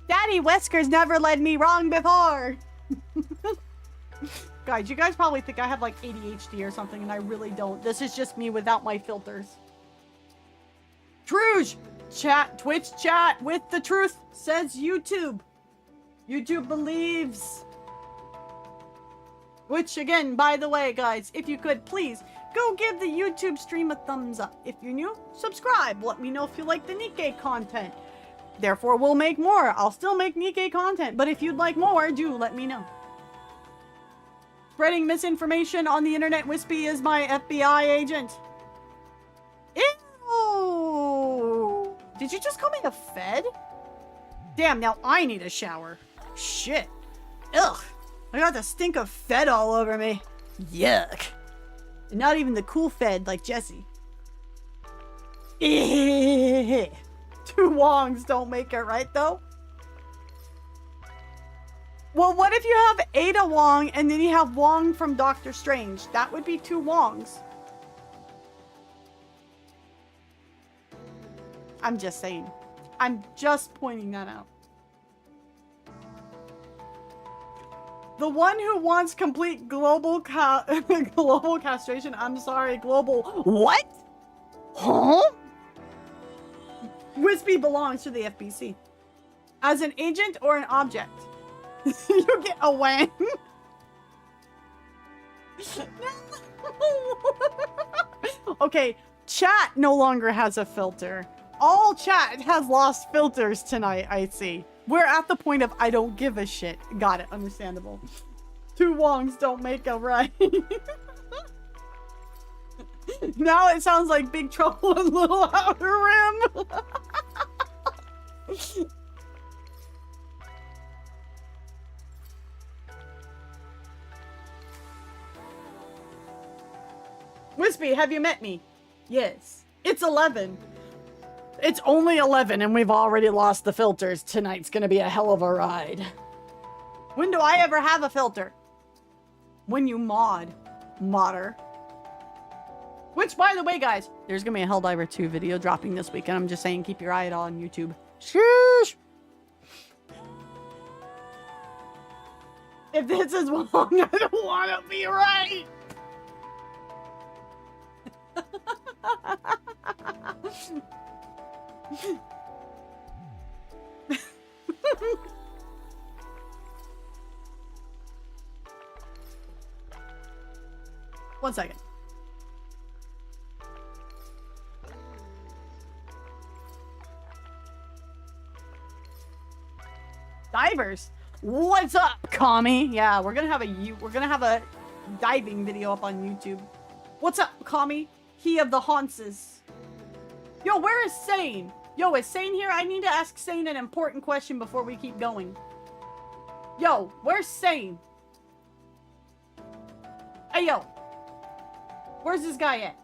Daddy Wesker's never led me wrong before. Guys, you guys probably think I have like ADHD or something, and I really don't. This is just me without my filters. Truge! Chat, Twitch chat with the truth, says YouTube. YouTube believes. Which, again, by the way, guys, if you could, please, go give the YouTube stream a thumbs up. If you're new, subscribe. Let me know if you like the Nikke content. Therefore, we'll make more. I'll still make Nikke content, but if you'd like more, do let me know. Spreading misinformation on the internet, Wispy is my FBI agent. Ew! Did you just call me a Fed? Damn, now I need a shower. Shit. Ugh. I got the stink of Fed all over me. Yuck. And not even the cool Fed like Jesse. Two Wongs don't make it right, though. Well, what if you have Ada Wong and then you have Wong from Doctor Strange? That would be two Wongs. I'm just saying. I'm just pointing that out. The one who wants complete global global castration. I'm sorry, global. What? Huh? Wispy belongs to the FBC. As an agent or an object? You get a wang. Okay, chat no longer has a filter. All chat has lost filters tonight, I see. We're at the point of I don't give a shit. Got it, understandable. Two Wongs don't make a right. Now it sounds like Big Trouble in Little Outer Rim. Wispy, have you met me? Yes. It's 11. It's only 11 and we've already lost the filters. Tonight's gonna be a hell of a ride. When do I ever have a filter? When you modder. Which, by the way, guys, there's gonna be a Helldiver 2 video dropping this weekend. I'm just saying, keep your eye out on YouTube. Sheesh! If this is wrong, I don't want to be right. One second. Divers, what's up, Kami? Yeah, we're gonna have a diving video up on YouTube. What's up, Kami? He of the Haunses. Yo, where is Sane? Yo, is Sane here? I need to ask Sane an important question before we keep going. Yo, where's Sane? Hey, yo. Where's this guy at?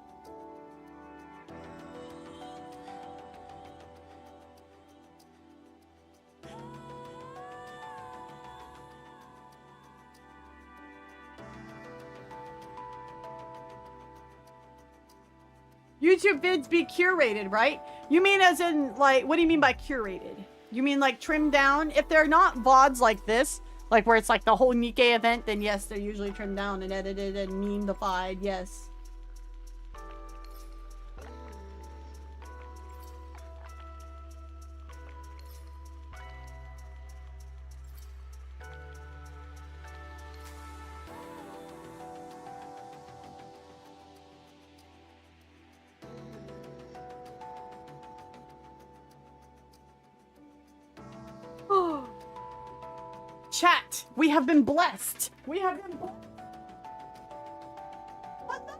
YouTube vids be curated, right? You mean as in, like, what do you mean by curated? You mean like trimmed down? If they're not VODs like this, like where it's like the whole Nikkei event, then yes, they're usually trimmed down and edited and meme-ified, yes. Chat, we have been blessed. We have been blessed. What the?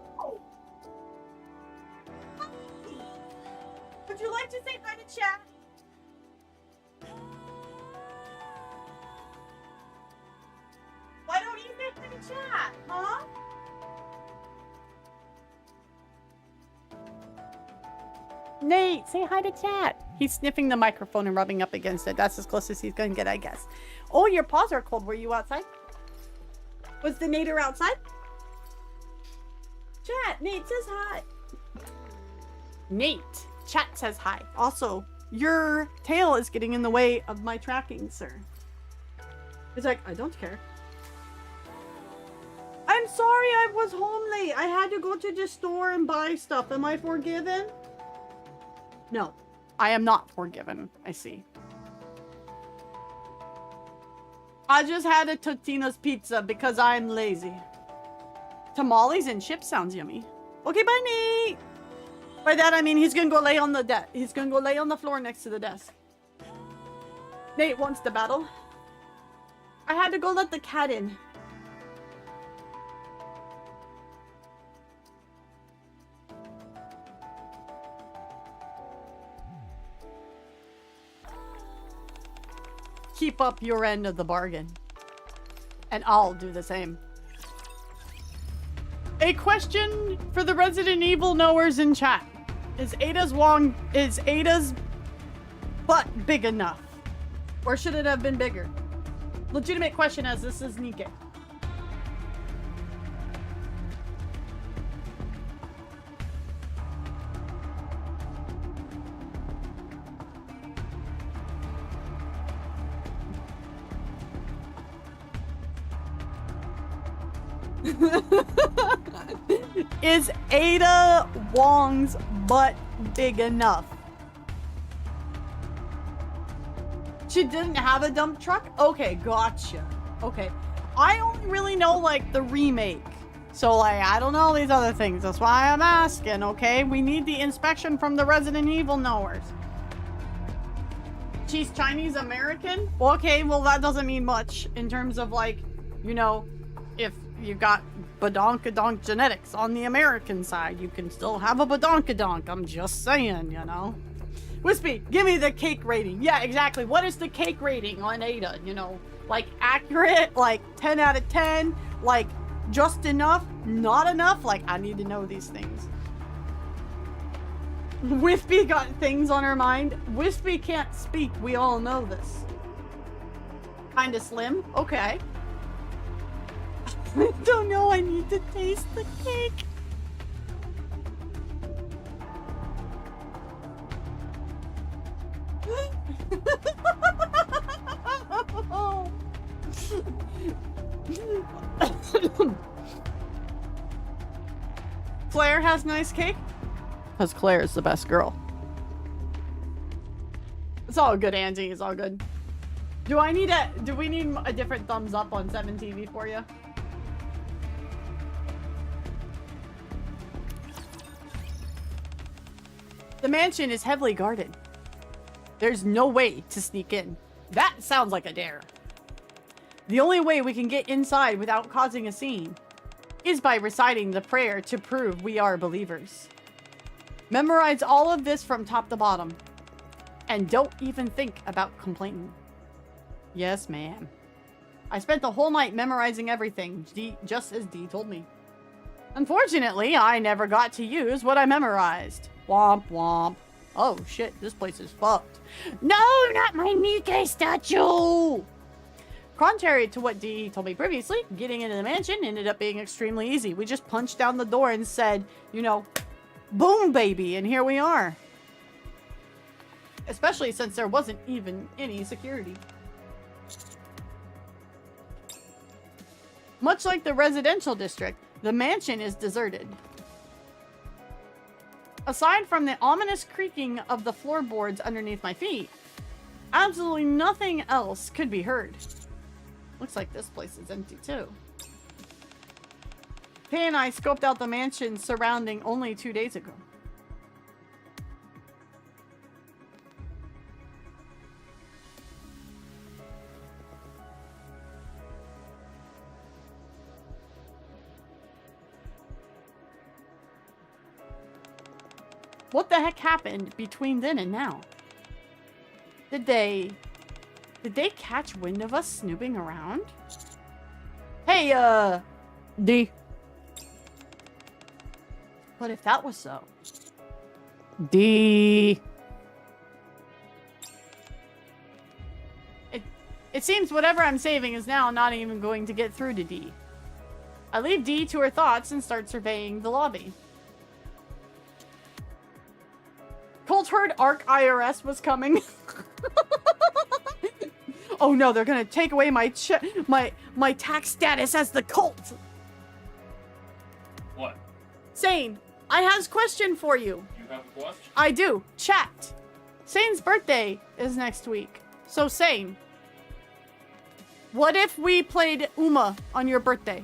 Would you like to say hi to chat? Why don't you say hi to chat, huh? Nate, say hi to chat. He's sniffing the microphone and rubbing up against it. That's as close as he's gonna get, I guess. Oh, your paws are cold. Were you outside? Was the Nader outside? Chat, Nate says hi. Nate, chat says hi. Also, your tail is getting in the way of my tracking, sir. He's like, I don't care. I'm sorry I was home late. I had to go to the store and buy stuff. Am I forgiven? No, I am not forgiven. I see. I just had a Totino's pizza because I'm lazy. Tamales and chips sounds yummy. Okay, bye, Nate. By that I mean he's gonna go lay on the desk. He's gonna go lay on the floor next to the desk. Nate wants to battle. I had to go let the cat in. Keep up your end of the bargain. And I'll do the same. A question for the Resident Evil knowers in chat. Is Ada's butt big enough? Or should it have been bigger? Legitimate question, as this is Nikkei. Is Ada Wong's butt big enough? She didn't have a dump truck? Okay, gotcha. Okay. I only really know, like, the remake. So, like, I don't know these other things. That's why I'm asking, okay? We need the inspection from the Resident Evil knowers. She's Chinese American? Okay, well, that doesn't mean much in terms of, like, you know, if you got badonkadonk genetics on the American side. You can still have a badonkadonk. I'm just saying, you know. Wispy, give me the cake rating. Yeah, exactly. What is the cake rating on Ada? You know, like accurate, like 10 out of 10, like just enough, not enough. Like, I need to know these things. Wispy got things on her mind. Wispy can't speak. We all know this. Kinda slim. Okay. I don't know. I need to taste the cake. Claire has nice cake? Because Claire is the best girl. It's all good, Angie. It's all good. Do we need a different thumbs up on 7TV for you? The mansion is heavily guarded. There's no way to sneak in. That sounds like a dare. The only way we can get inside without causing a scene is by reciting the prayer to prove we are believers. Memorize all of this from top to bottom. And don't even think about complaining. Yes, ma'am. I spent the whole night memorizing everything, just as Dee told me. Unfortunately, I never got to use what I memorized. Womp womp. Oh shit, this place is fucked. No, not my Nikke statue! Contrary to what Dee told me previously, getting into the mansion ended up being extremely easy. We just punched down the door and said, you know, boom baby, and here we are. Especially since there wasn't even any security. Much like the residential district, the mansion is deserted. Aside from the ominous creaking of the floorboards underneath my feet, absolutely nothing else could be heard. Looks like this place is empty too. Kay and I scoped out the mansion surrounding only 2 days ago. What the heck happened between then and now? Did they catch wind of us snooping around? Hey, D. But if that was so... D. It seems whatever I'm saving is now not even going to get through to D. I leave D to her thoughts and start surveying the lobby. Colt heard ARC IRS was coming. Oh no, they're gonna take away my my tax status as the cult. What? Sane, I has a question for you. You have a question? I do. Chat. Sane's birthday is next week. So Sane, what if we played Uma on your birthday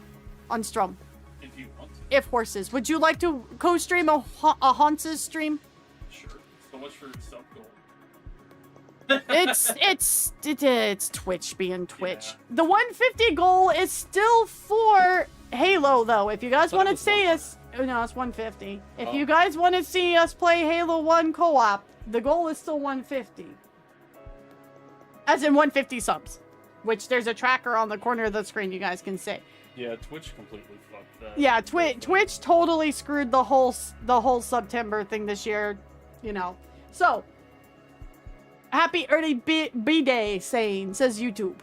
on Strum? If you want to. If horses. Would you like to co-stream a Haunces stream? Sure. So much for sub goal. It's Twitch being Twitch. Yeah. The 150 goal is still for Halo though. If you guys want to see us, oh, no, it's 150. If you guys want to see us play Halo 1 co-op, the goal is still 150. As in 150 subs, which there's a tracker on the corner of the screen you guys can see. Yeah, Twitch completely fucked that. Yeah, Twitch totally screwed the whole September thing this year, you know. So, happy early B-Day, Sane, says YouTube.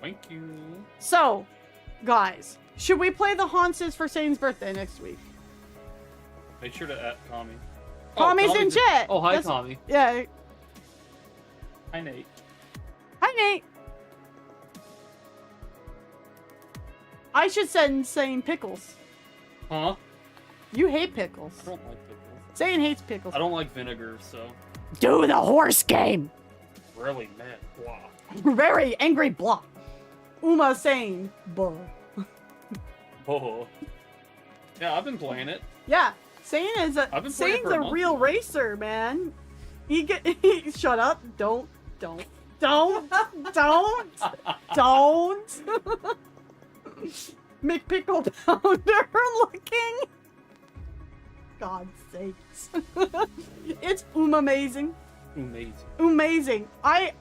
Thank you. So, guys, should we play the Haunces for Sane's birthday next week? Make sure to Tommy. Tommy's in chat. Oh, hi, Tommy. Yeah. Hi, Nate. Hi, Nate. I should send Sane pickles. Huh? You hate pickles. I don't like pickles. Sane hates pickles. I don't like vinegar, so... Do the horse game. Really mad. Wow. Very angry block. Uma Sane. Buh. Oh. Yeah, I've been playing it. Yeah, Sane is I've been playing it Sane's for a a month real now. racer, man. Shut up. Don't. McPickle Pounder looking. God's sakes. It's amazing. Amazing. Amazing. Nate,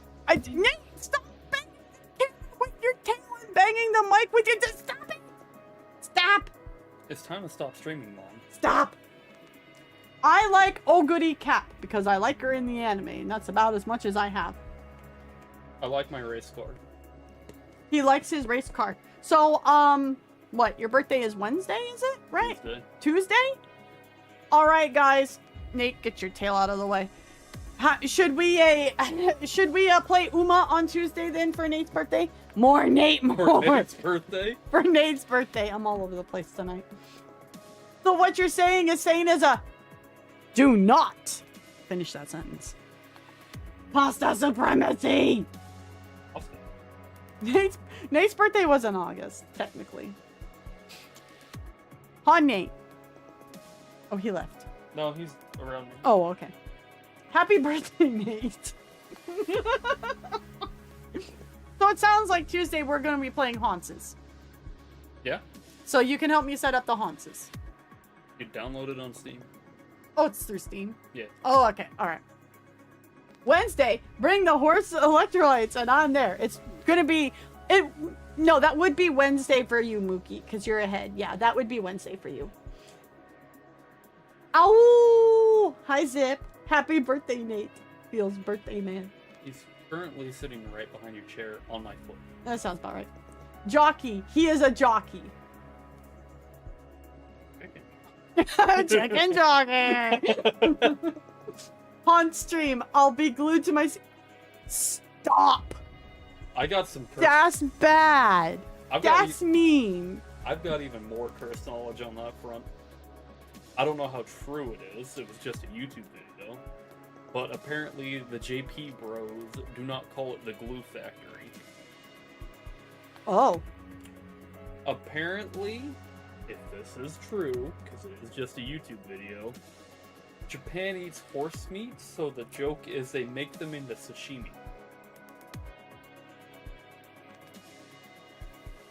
stop banging the camera with your tail and banging the mic with your... Just stop it. Stop. It's time to stop streaming, Mom. Stop. I like Oh Goody Cap because I like her in the anime, and that's about as much as I have. I like my race card. He likes his race car. So, what? Your birthday is Wednesday, is it? Right? Tuesday? All right, guys. Nate, get your tail out of the way. Should we play Uma on Tuesday then for Nate's birthday? More Nate, more. For Nate's birthday? For Nate's birthday. I'm all over the place tonight. So what you're saying is do not finish that sentence. Pasta supremacy. Nate's birthday was in August, technically. Huh, Nate? Oh, he left. No, he's around me. Oh, okay. Happy birthday, Nate. So it sounds like Tuesday we're going to be playing Haunces. Yeah? So you can help me set up the Haunces. You download it on Steam. Oh, it's through Steam? Yeah. Oh, okay. All right. Wednesday, bring the horse electrolytes, and on there. It's going to be... No, that would be Wednesday for you, Mookie, because you're ahead. Yeah, that would be Wednesday for you. Ow! Hi, Zip. Happy birthday, Nate. Feels birthday, man. He's currently sitting right behind your chair on my foot. That sounds about right. Jockey. He is a jockey. Chicken jockey. Haunt stream. I'll be glued to my... Stop. I got some... That's bad. That's mean. I've got even more curse knowledge on that front. I don't know how true it is. It was just a YouTube video. But apparently the JP bros do not call it the glue factory. Oh. Apparently, if this is true, because it is just a YouTube video, Japan eats horse meat, so the joke is they make them into sashimi.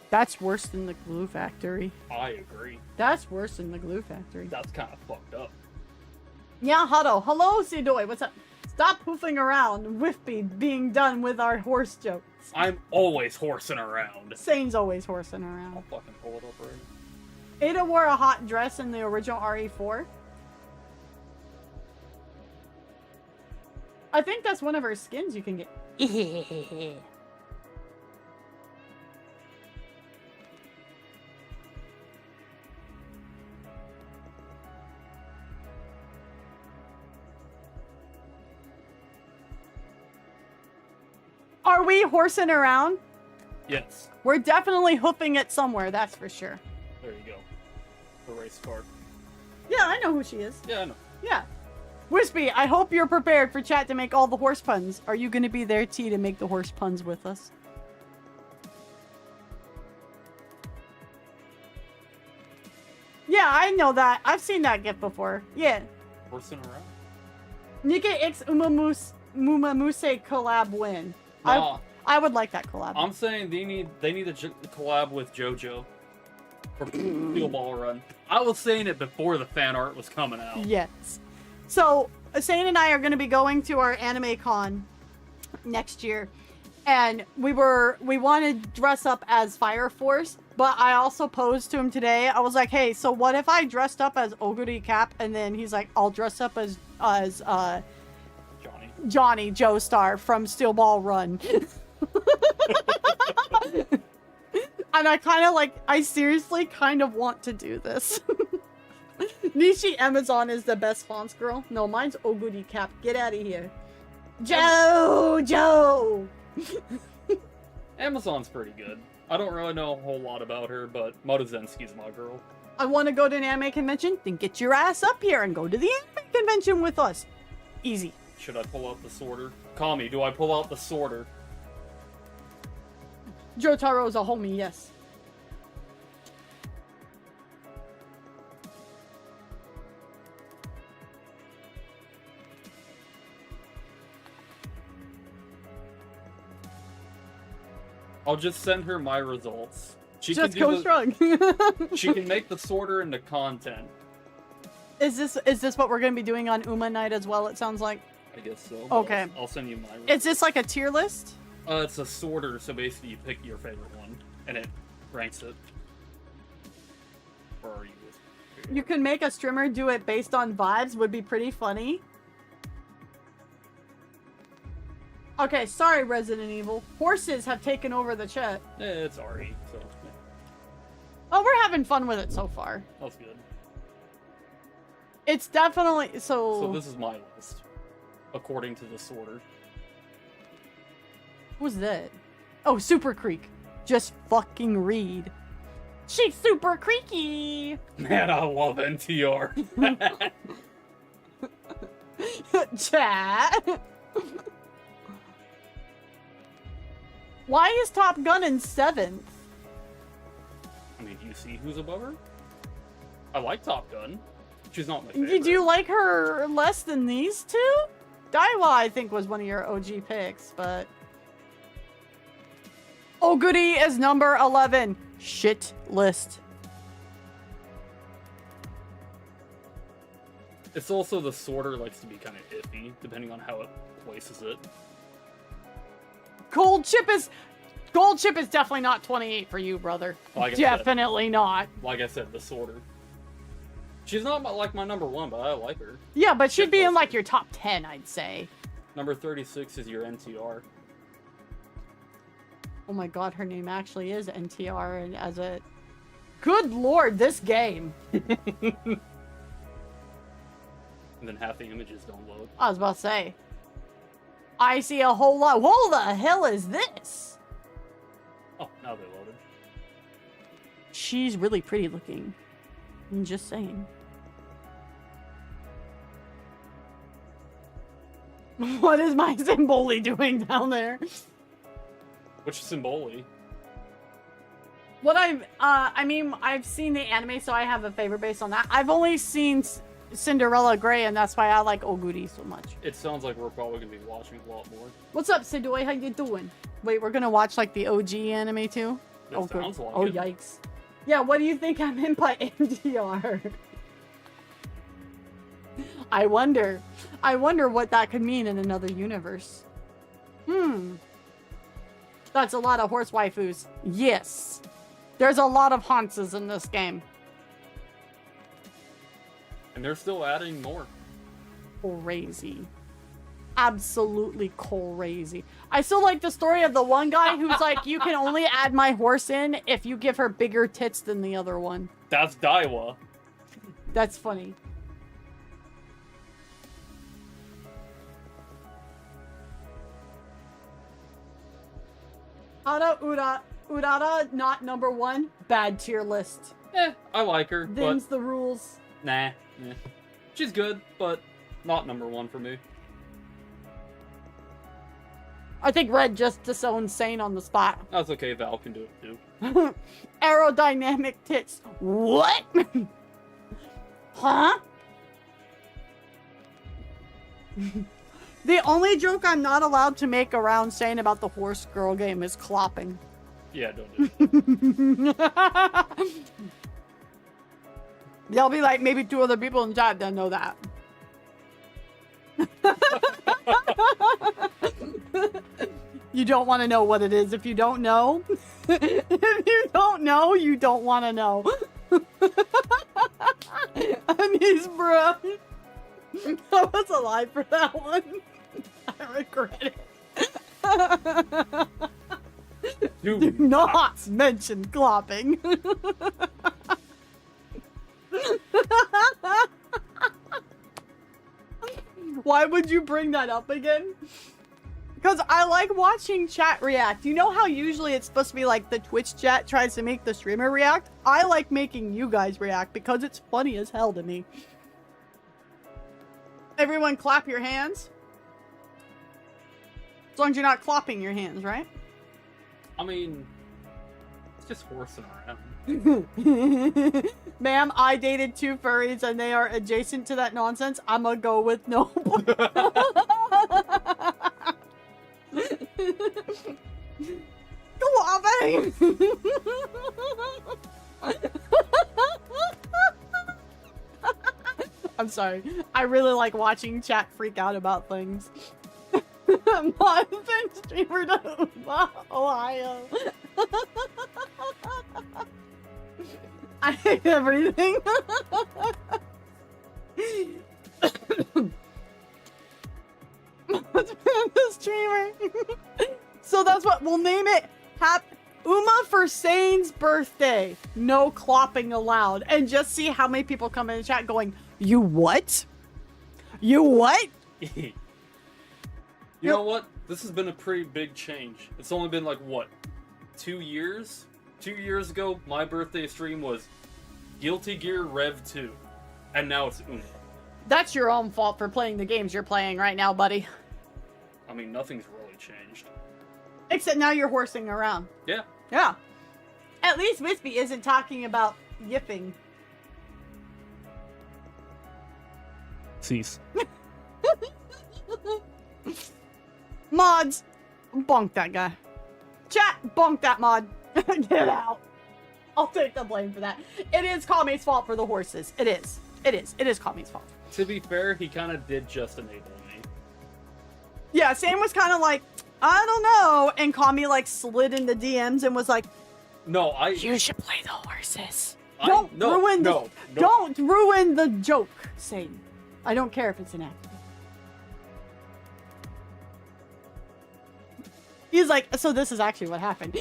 That's worse than the glue factory. I agree. That's worse than the glue factory. That's kind of fucked up. Yeah, Hado. Hello, Sidoy. What's up? Stop poofing around. Whiffy being done with our horse jokes. I'm always horsing around. Sane's always horsing around. I'll fucking pull it up right. Ada wore a hot dress in the original RE4. I think that's one of her skins you can get. Are we horsing around? Yes. We're definitely hoofing it somewhere, that's for sure. There you go. The race card. Yeah, I know who she is. Yeah, I know. Yeah. Whispy, I hope you're prepared for chat to make all the horse puns. Are you going to be there, T, to make the horse puns with us? Yeah, I know that. I've seen that gif before. Yeah. Horsing around. Nikkei X Umamuse collab win. Nah, I would like that collab. I'm saying they need a collab with JoJo for Steel Ball Run. I was saying it before the fan art was coming out. Yes. So, Sane and I are going to be going to our anime con next year. And we want to dress up as Fire Force, but I also posed to him today. I was like, hey, so what if I dressed up as Oguri Cap? And then he's like, I'll dress up as Johnny Joestar from Steel Ball Run. And I seriously kind of want to do this. Nishi Amazon is the best fonts girl. No, mine's Oguri Cap. Get out of here. Joe! Amazon's pretty good. I don't really know a whole lot about her, but Motozenski's my girl. I want to go to an anime convention? Then get your ass up here and go to the anime convention with us. Easy. Should I pull out the sorter? Kami, do I pull out the sorter? Jotaro's a homie, yes. I'll just send her my results. She Just can go do strong. She can make the sorter into content. Is this what we're gonna be doing on Uma Night as well? It sounds like. I guess so. Okay. I'll send you my. Is this like a tier list? It's a sorter, so basically you pick your favorite one, and it ranks it. Or are you? You can make a streamer do it based on vibes. Would be pretty funny. Okay, sorry, Resident Evil. Horses have taken over the chat. It's already so. Yeah. Oh, we're having fun with it so far. That's good. It's definitely So this is my list, according to the sorter. Who's that? Oh, Super Creek. Just fucking read. She's super creaky. Man, I love NTR. Chat. Why is Top Gun in 7th? I mean, do you see who's above her? I like Top Gun. She's not my favorite. Do you like her less than these two? Daiwa, I think, was one of your OG picks, but... Oh, goody is number 11. Shit list. It's also the sorter likes to be kind of iffy, depending on how it places it. Gold chip is definitely not 28 for you, brother. Like Definitely not. Like I said, the sorter. She's not like my number 1, but I like her. Yeah, but she'd be in like your top 10, I'd say. Number 36 is your NTR. Oh my god, her name actually is NTR, and as a... Good lord, this game! And then half the images don't load. I was about to say. I see a whole lot. What the hell is this? Oh, now they loaded. She's really pretty looking. I'm just saying. What is my Symboli doing down there? Which Symboli? What I mean, I've seen the anime, so I have a favorite based on that. I've only seen Cinderella Grey, and that's why I like Oguri so much. It sounds like we're probably going to be watching a lot more. What's up, Sidoi? How you doing? Wait, we're gonna watch like the OG anime too? It Oh, sounds good. like Oh, it. yikes. Yeah, what do you think I meant by MDR? I wonder what that could mean in another universe. That's a lot of horse waifus. Yes. There's a lot of Hanses in this game. And they're still adding more. Crazy. Absolutely crazy. I still like the story of the one guy who's like, you can only add my horse in if you give her bigger tits than the other one. That's Daiwa. That's funny. Urara, not number 1. Bad tier list. I like her, Them's but the rules. nah. She's good, but not number 1 for me. I think Red just disowned Sane on the spot. That's okay, Val can do it too. Aerodynamic tits. What? Huh? The only joke I'm not allowed to make around Sane about the horse girl game is clopping. Yeah, don't do it. There'll be like maybe 2 other people in chat that know that. You don't want to know what it is if you don't know. If you don't know, you don't want to know. Unease, bro. I was alive for that one. I regret it. Do not mention clopping. Why would you bring that up again? Because I like watching chat react. You know how usually it's supposed to be like the Twitch chat tries to make the streamer react? I like making you guys react because it's funny as hell to me. Everyone clap your hands. As long as you're not clopping your hands, right? I mean, it's just horsing around. Ma'am, I dated 2 furries and they are adjacent to that nonsense. I'ma go with no. Clopping! sorry. I really like watching chat freak out about things. Modern streamer to Ohio. I hate everything. The streamer. So that's what we'll name it. Uma for Sane's birthday. No clopping allowed. And just see how many people come in the chat going, you what? You what? You know what? This has been a pretty big change. It's only been like, what, 2 years? 2 years ago, my birthday stream was Guilty Gear Rev 2. And now it's Uma. That's your own fault for playing the games you're playing right now, buddy. I mean, nothing's really changed. Except now you're horsing around. Yeah. Yeah. At least Wispy isn't talking about yipping. Cease. Mods, bonk that guy. Chat, bonk that mod. Get out. I'll take the blame for that. It is Kami's fault for the horses. It is. It is. It is Kami's fault. To be fair, he kind of did just enable me. Yeah, Sam was kind of like, I don't know. And Kami like slid into DMs and was like, No, you should play the horses. Don't ruin the joke, Satan. I don't care if it's an accident. He's like, so this is actually what happened.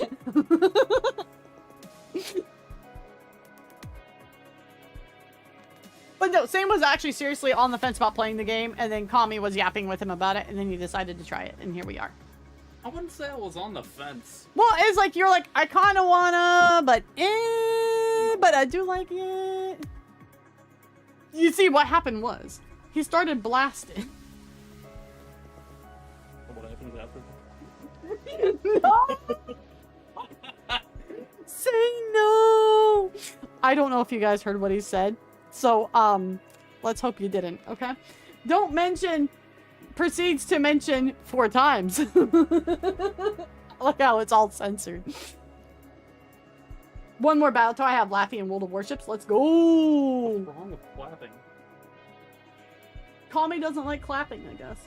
But no, Sam was actually seriously on the fence about playing the game, and then Kami was yapping with him about it, and then he decided to try it, and here we are. I wouldn't say I was on the fence. Well, it's like, you're like, I kind of wanna, but I do like it. You see, what happened was, he started blasting. What happens after? No! Say no! I don't know if you guys heard what he said. So, let's hope you didn't, okay? Don't mention, proceeds to mention 4 times. Look how it's all censored. One more battle till I have Laffy and World of Warships. Let's go! What's wrong with clapping? Kami doesn't like clapping, I guess.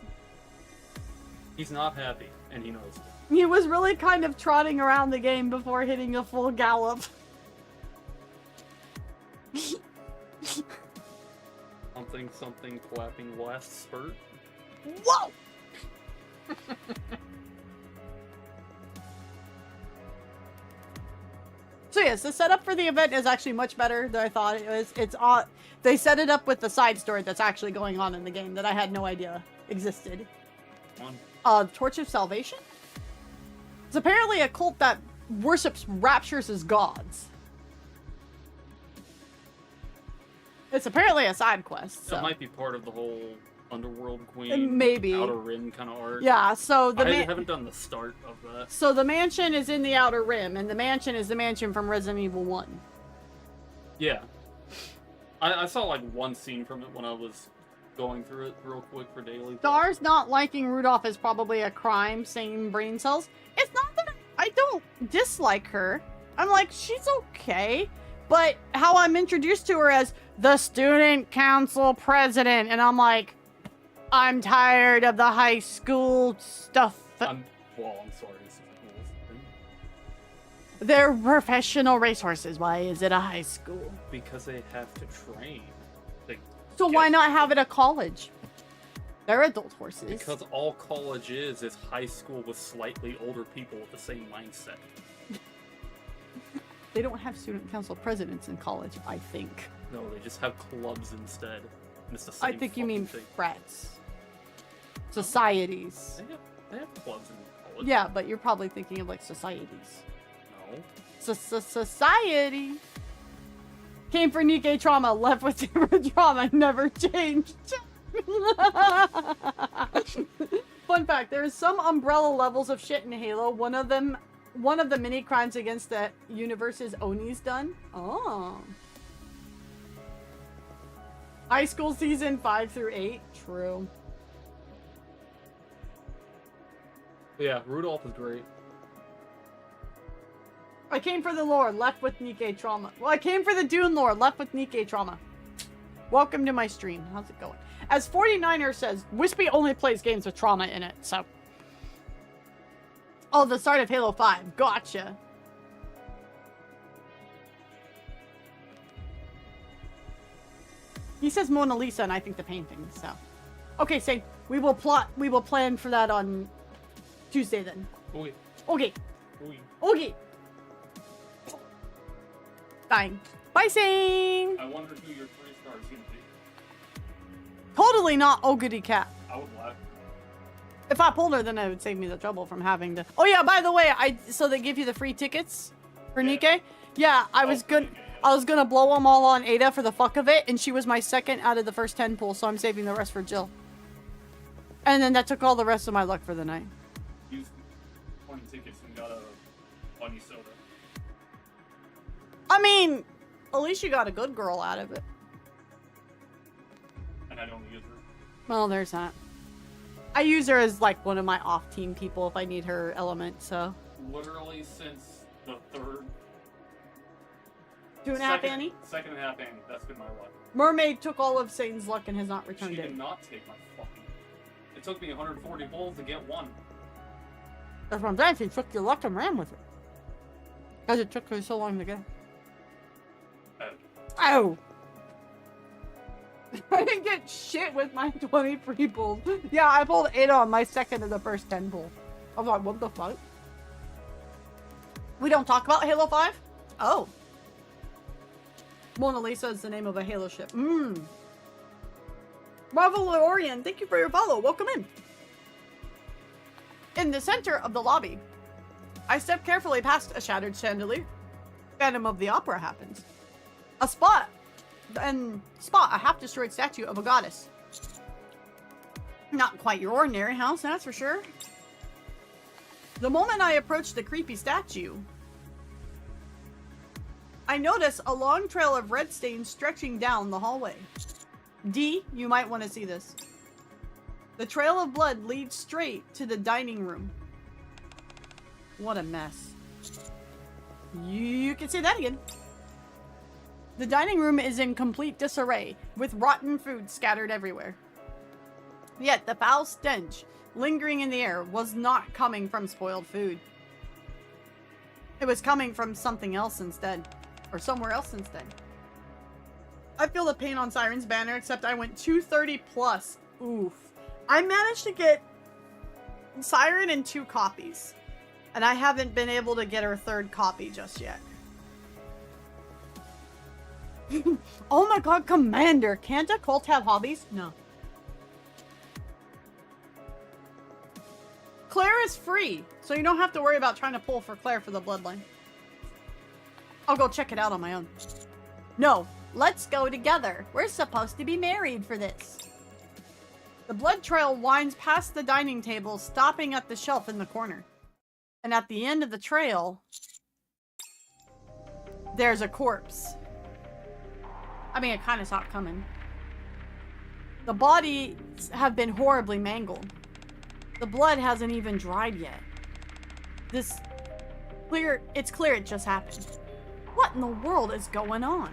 He's not happy, and he knows it. He was really kind of trotting around the game before hitting a full gallop. Something clapping last spurt. Whoa! So yes, the setup for the event is actually much better than I thought it was. They set it up with the side story that's actually going on in the game that I had no idea existed. Torch of Salvation? It's apparently a cult that worships raptures as gods. It's apparently a side quest. So. That might be part of the whole Underworld Queen, maybe Outer Rim kind of art. Yeah, so I haven't done the start of that. So the mansion is in the Outer Rim, and the mansion is the mansion from Resident Evil 1. Yeah. I saw like one scene from it when I was going through it real quick for daily. Stars not liking Rudolph is probably a crime, same brain cells. It's not that I don't dislike her. I'm like, she's okay. But how I'm introduced to her as the student council president, and I'm like, I'm tired of the high school stuff. I'm sorry. They're professional racehorses. Why is it a high school? Because they have to train. So why not have it a college? They're adult horses. Because all college is high school with slightly older people with the same mindset. They don't have student council presidents in college, I think. No, they just have clubs instead. And it's the same I think you mean thing. frats. Societies. They have clubs in college. Yeah, but you're probably thinking of like societies. No. Society. Came for Nikke trauma, left with zero trauma, never changed. Fun fact, there's some umbrella levels of shit in Halo. One of the mini crimes against the universe is Oni's done. Oh. High school season 5 through 8. True. Yeah, Rudolph is great. I came for the lore, left with Nikke trauma. Well, I came for the Dune lore, left with Nikke trauma. Welcome to my stream. How's it going? As 49er says, Wispy only plays games with trauma in it, so. Oh, the start of Halo 5. Gotcha. He says Mona Lisa, and I think the painting, so. Okay, Saint, we will plan for that on Tuesday then. Okay. Okay. Okay. Okay. Dying. Bye, Saint! I wonder who your 3-star is gonna be. Totally not Oh Goody Cat. I would laugh. If I pulled her, then it would save me the trouble from having to. Oh yeah, by the way, so they give you the free tickets for Nikke. Yeah, I was gonna blow them all on Ada for the fuck of it, and she was my second out of the first 10 pool, so I'm saving the rest for Jill. And then that took all the rest of my luck for the night. Used 20 tickets and got a bunny soda. I mean, at least you got a good girl out of it. And I don't use her. Well, there's that. I use her as like one of my off-team people if I need her element, so. Literally since the third. 2.5 Annie? Second and a half Annie. That's been my luck. Mermaid took all of Satan's luck and has not She returned it. did not take my fucking. It took me 140 pulls to get one. That's what I'm saying. She took your luck and ran with it. Because it took her so long to get. Oh! I didn't get shit with my 20 free pulls. Yeah, I pulled 8 on my second of the first 10 pull. I was like, what the fuck? We don't talk about Halo 5? Oh. Mona Lisa is the name of a Halo ship. Marvelorian, thank you for your follow. Welcome in. In the center of the lobby, I step carefully past a shattered chandelier. Phantom of the Opera happens. A spot a half-destroyed statue of a goddess. Not quite your ordinary house, that's for sure. The moment I approach the creepy statue, I notice a long trail of red stains stretching down the hallway. D, you might want to see this. The trail of blood leads straight to the dining room. What a mess. You can say that again. The dining room is in complete disarray, with rotten food scattered everywhere. Yet the foul stench lingering in the air was not coming from spoiled food. It was coming from something else instead. Or somewhere else instead. I feel the pain on Siren's banner, except I went 230 plus. Oof. I managed to get Siren in 2 copies. And I haven't been able to get her 3rd copy just yet. Oh my god, Commander! Can't a cult have hobbies? No. Claire is free, so you don't have to worry about trying to pull for Claire for the bloodline. I'll go check it out on my own. No, let's go together. We're supposed to be married for this. The blood trail winds past the dining table, stopping at the shelf in the corner. And at the end of the trail, there's a corpse. I mean, I kind of saw it coming. The bodies have been horribly mangled. The blood hasn't even dried yet. It's clear it just happened. What in the world is going on?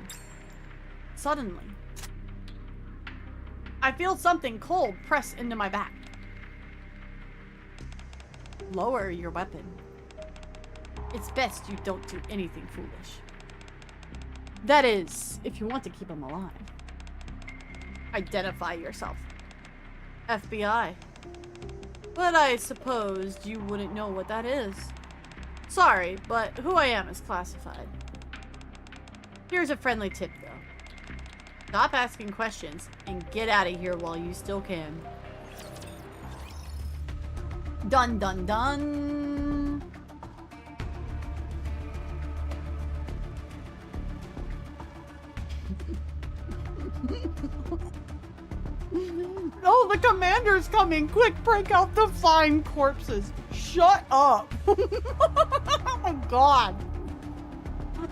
Suddenly, I feel something cold press into my back. Lower your weapon. It's best you don't do anything foolish. That is, if you want to keep him alive. Identify yourself. FBI. But I supposed you wouldn't know what that is. Sorry, but who I am is classified. Here's a friendly tip, though. Stop asking questions and get out of here while you still can. Dun dun dun! Oh, the commander's coming! Quick, break out the fine corpses! Shut up! Oh my god!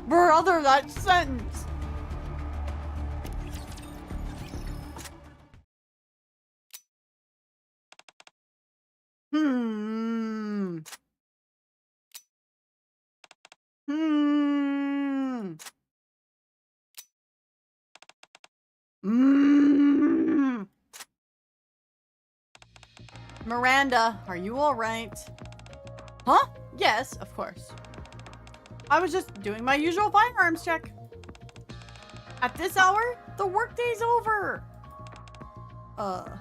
Brother, that sentence! Hmm. Hmm. Hmm. Miranda, are you alright? Huh? Yes, of course. I was just doing my usual firearms check. At this hour, the workday's over. The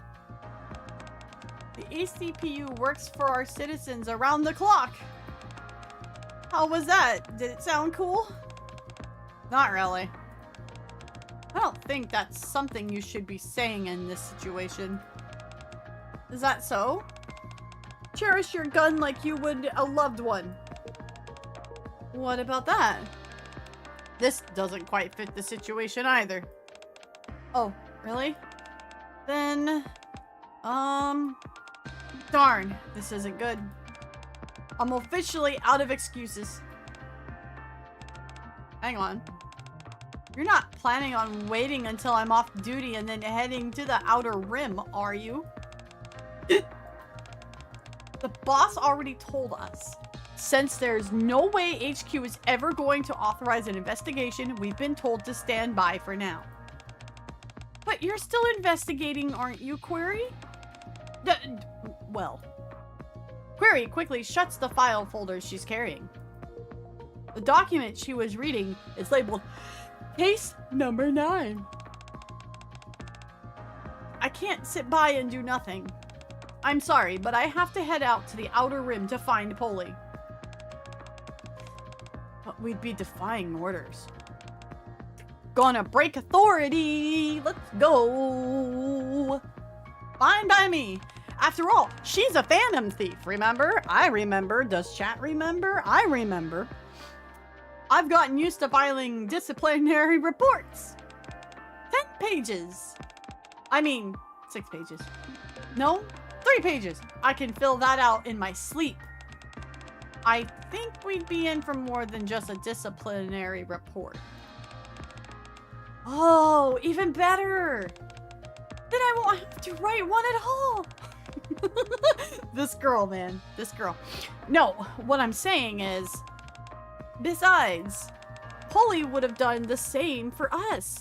ACPU works for our citizens around the clock. How was that? Did it sound cool? Not really. I don't think that's something you should be saying in this situation. Is that so? Cherish your gun like you would a loved one. What about that? This doesn't quite fit the situation either. Oh, really? Then, darn, this isn't good. I'm officially out of excuses. Hang on. You're not planning on waiting until I'm off duty and then heading to the Outer Rim, are you? The boss already told us. Since there's no way HQ is ever going to authorize an investigation, we've been told to stand by for now. But you're still investigating, aren't you, Query? Well. Query quickly shuts the file folder she's carrying. The document she was reading is labeled Case Number 9. I can't sit by and do nothing. I'm sorry, but I have to head out to the Outer Rim to find Polly. But we'd be defying orders. Gonna break authority! Let's go! Fine by me. After all, she's a phantom thief, remember? I remember. Does chat remember? I remember. I've gotten used to filing disciplinary reports. 10 pages. I mean, 6 pages. No, 3 pages. I can fill that out in my sleep. I think we'd be in for more than just a disciplinary report. Oh, even better. Then I won't have to write one at all. This girl, man. This girl. No, what I'm saying is, besides, Polly would have done the same for us.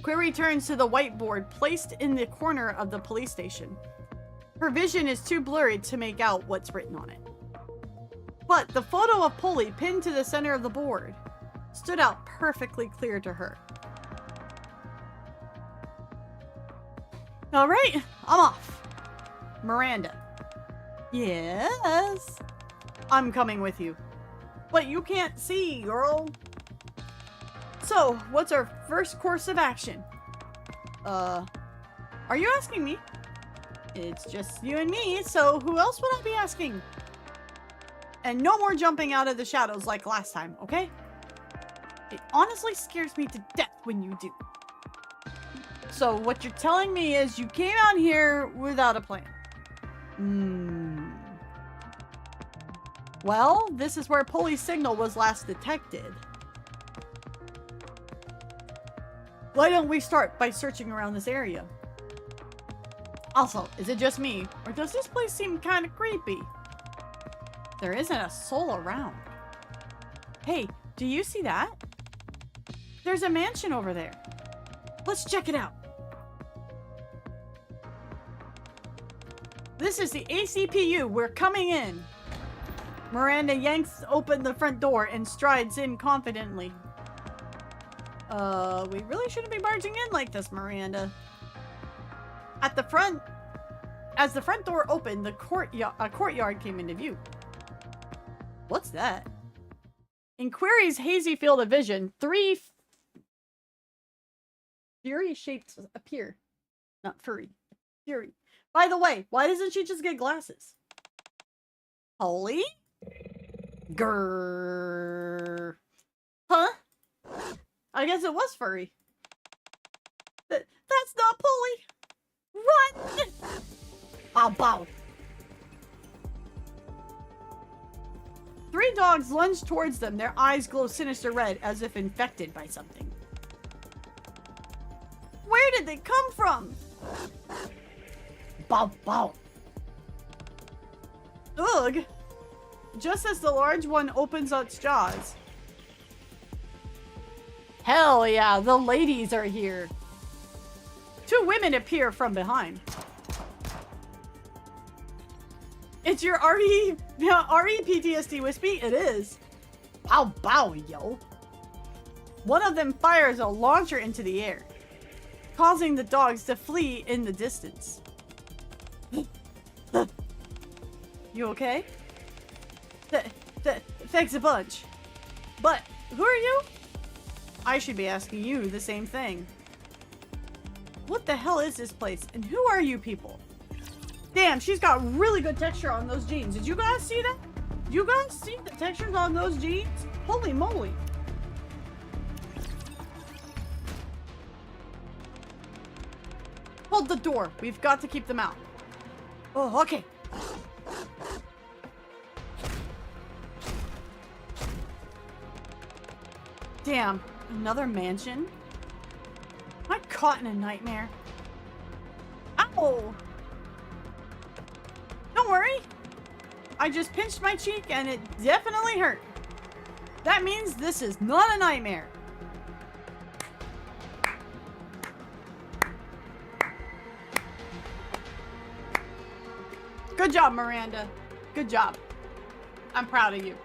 Query turns to the whiteboard placed in the corner of the police station. Her vision is too blurry to make out what's written on it. But the photo of Polly pinned to the center of the board stood out perfectly clear to her. Alright, I'm off. Miranda. Yes? I'm coming with you. But you can't see, girl. So, what's our first course of action? Are you asking me? It's just you and me, so who else would I be asking? And no more jumping out of the shadows like last time, okay? It honestly scares me to death when you do. So what you're telling me is you came out here without a plan. Well, this is where Polly's signal was last detected. Why don't we start by searching around this area? Also, is it just me, or does this place seem kind of creepy? There isn't a soul around. Hey, do you see that? There's a mansion over there. Let's check it out. This is the ACPU. We're coming in. Miranda yanks open the front door and strides in confidently. We really shouldn't be barging in like this, Miranda. At the front, as the front door opened, a courtyard came into view. What's that? In Query's hazy field of vision, 3 fury shapes appear. Not furry. Fury. By the way, why doesn't she just get glasses? Polly? Grrr. Huh? I guess it was furry. That's not Polly! Run! Bow bow. 3 dogs lunge towards them. Their eyes glow sinister red as if infected by something. Where did they come from? Bow bow. Ugh. Just as the large one opens its jaws. Hell yeah, the ladies are here. 2 women appear from behind. It's your RE PTSD, Wispy? It is. Bow bow, yo. One of them fires a launcher into the air, causing the dogs to flee in the distance. You okay? Thanks a bunch. But, who are you? I should be asking you the same thing. What the hell is this place? And who are you people? Damn, she's got really good texture on those jeans. Did you guys see that? Did you guys see the textures on those jeans? Holy moly. Hold the door. We've got to keep them out. Oh, okay. Damn, another mansion? Am I caught in a nightmare? Ow! Don't worry. I just pinched my cheek and it definitely hurt. That means this is not a nightmare. Good job, Miranda. Good job. I'm proud of you.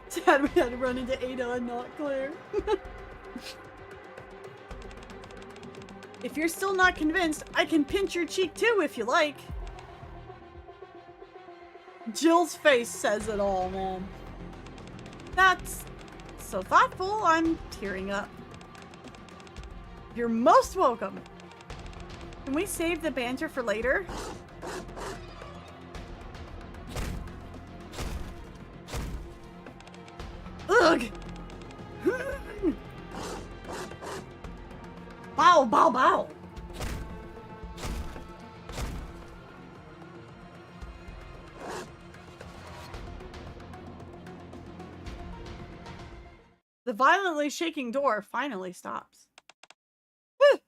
Sad we had to run into Ada and not Claire. If you're still not convinced, I can pinch your cheek too if you like. Jill's face says it all, man. That's so thoughtful, I'm tearing up. You're most welcome. Can we save the banter for later? Ugh! Bow, bow, bow! The violently shaking door finally stops. Whew.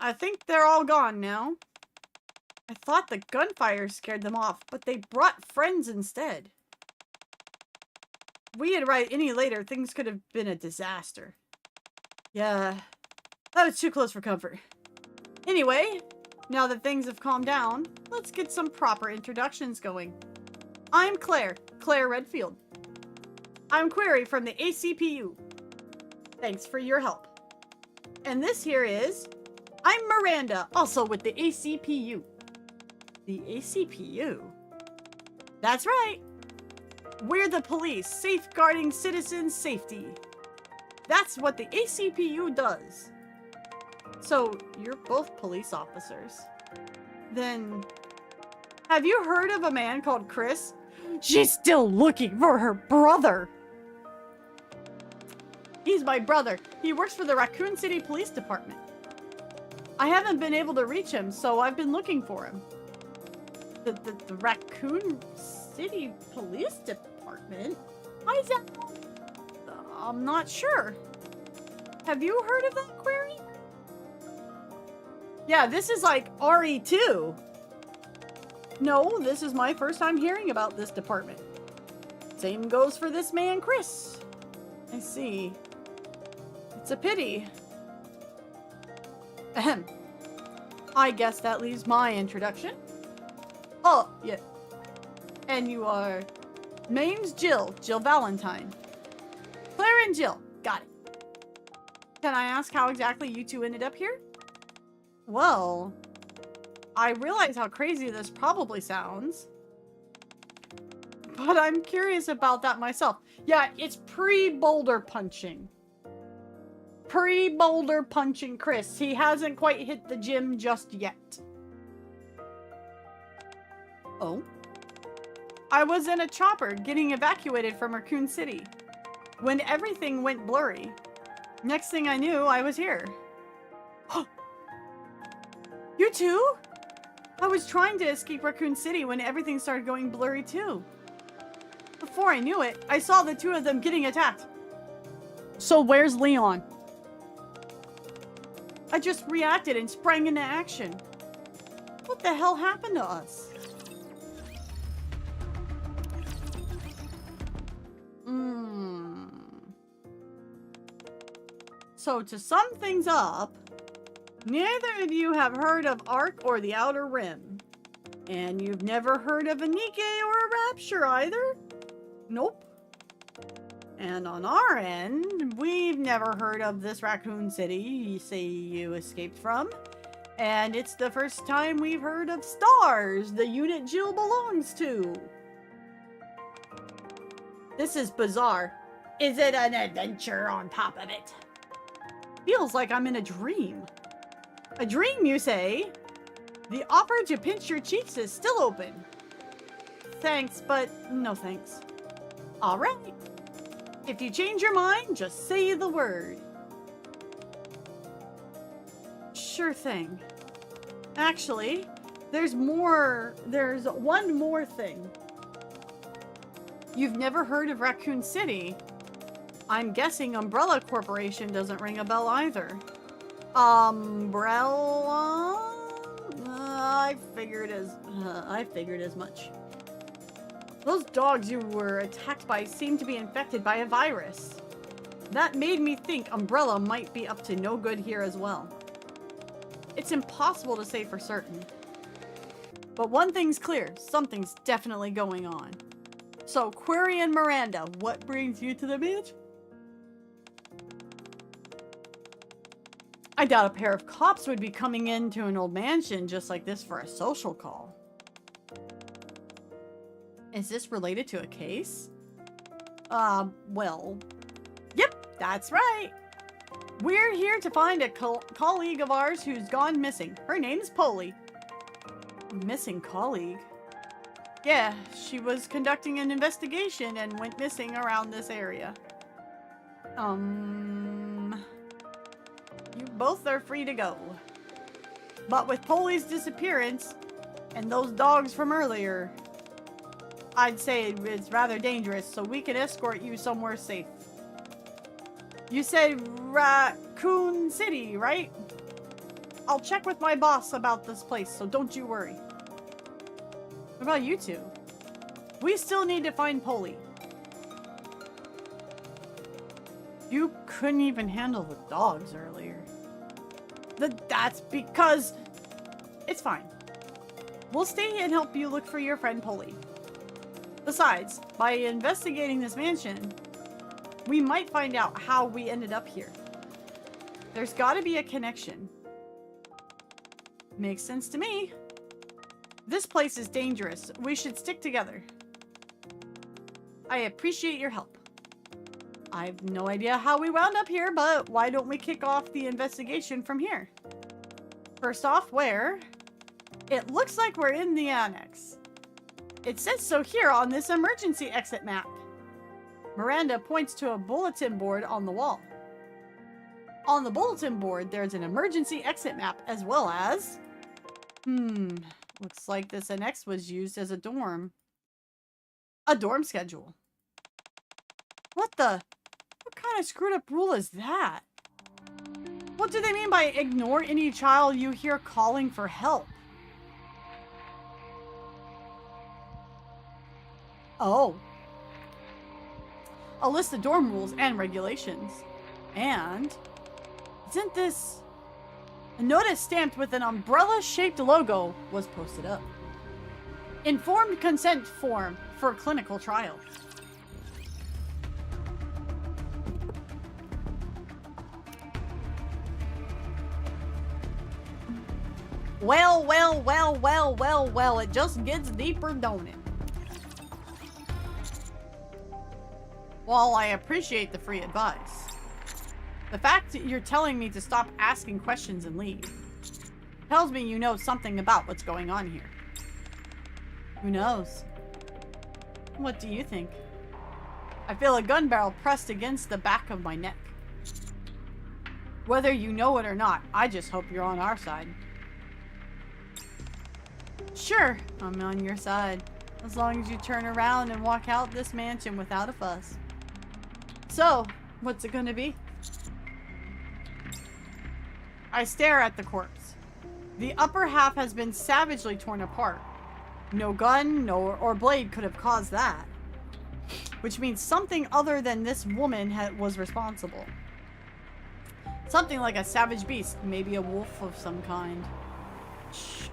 I think they're all gone now. I thought the gunfire scared them off, but they brought friends instead. If we had arrived any later, things could have been a disaster. Yeah, that was too close for comfort. Anyway, now that things have calmed down, let's get some proper introductions going. I'm Claire Redfield. I'm Query from the ACPU. Thanks for your help. And this here is... I'm Miranda, also with the ACPU. The ACPU? That's right. We're the police, safeguarding citizens' safety. That's what the ACPU does. So, you're both police officers. Then, have you heard of a man called Chris? She's still looking for her brother. He's my brother. He works for the Raccoon City Police Department. I haven't been able to reach him, so I've been looking for him. The Raccoon City Police Department? Why is that? I'm not sure. Have you heard of that, Query? Yeah, this is like RE2. No, this is my first time hearing about this department. Same goes for this man, Chris. I see. It's a pity. Ahem. I guess that leaves my introduction. Oh, yeah. And you are... Name's Jill Valentine. Claire and Jill, got it. Can I ask how exactly you two ended up here? Well, I realize how crazy this probably sounds, but I'm curious about that myself. Yeah, it's pre-boulder punching. Pre-boulder punching Chris. He hasn't quite hit the gym just yet. Oh? I was in a chopper getting evacuated from Raccoon City when everything went blurry. Next thing I knew, I was here. You too? I was trying to escape Raccoon City when everything started going blurry too. Before I knew it, I saw the two of them getting attacked. So where's Leon? I just reacted and sprang into action. What the hell happened to us? So to sum things up, neither of you have heard of Ark or the Outer Rim. And you've never heard of a Nikke or a Rapture either? Nope. And on our end, we've never heard of this Raccoon City you say you escaped from. And it's the first time we've heard of Stars, the unit Jill belongs to. This is bizarre. Is it an adventure on top of it? Feels like I'm in a dream. A dream, you say? The offer to pinch your cheeks is still open. Thanks, but no thanks. Alright. If you change your mind, just say the word. Sure thing. Actually, there's one more thing. You've never heard of Raccoon City? I'm guessing Umbrella Corporation doesn't ring a bell either. Umbrella? I figured as much. Those dogs you were attacked by seem to be infected by a virus. That made me think Umbrella might be up to no good here as well. It's impossible to say for certain. But one thing's clear, something's definitely going on. So, Query and Miranda, what brings you to the beach? I doubt a pair of cops would be coming into an old mansion just like this for a social call. Is this related to a case? Well... Yep, that's right! We're here to find a colleague of ours who's gone missing. Her name's Polly. Missing colleague? Yeah, she was conducting an investigation and went missing around this area. You both are free to go. But with Polly's disappearance, and those dogs from earlier, I'd say it's rather dangerous, so we can escort you somewhere safe. You said Raccoon City, right? I'll check with my boss about this place, so don't you worry. What about you two? We still need to find Polly. You couldn't even handle the dogs earlier. That's because... It's fine. We'll stay and help you look for your friend Polly. Besides, by investigating this mansion, we might find out how we ended up here. There's gotta be a connection. Makes sense to me. This place is dangerous. We should stick together. I appreciate your help. I've no idea how we wound up here, but why don't we kick off the investigation from here? First off, where? It looks like we're in the annex. It says so here on this emergency exit map. Miranda points to a bulletin board on the wall. On the bulletin board, there's an emergency exit map as well as... Looks like this annex was used as a dorm. A dorm schedule. What kind of screwed up rule is that? What do they mean by ignore any child you hear calling for help? Oh. A list of dorm rules and regulations. And... Isn't this... A notice stamped with an umbrella-shaped logo was posted up. Informed consent form for clinical trial. Well, it just gets deeper, don't it? While I appreciate the free advice, the fact that you're telling me to stop asking questions and leave tells me you know something about what's going on here. Who knows? What do you think? I feel a gun barrel pressed against the back of my neck. Whether you know it or not, I just hope you're on our side. Sure, I'm on your side. As long as you turn around and walk out this mansion without a fuss. So, what's it gonna be? I stare at the corpse. The upper half has been savagely torn apart. No gun, or blade could have caused that. Which means something other than this woman was responsible. Something like a savage beast, maybe a wolf of some kind. Shh.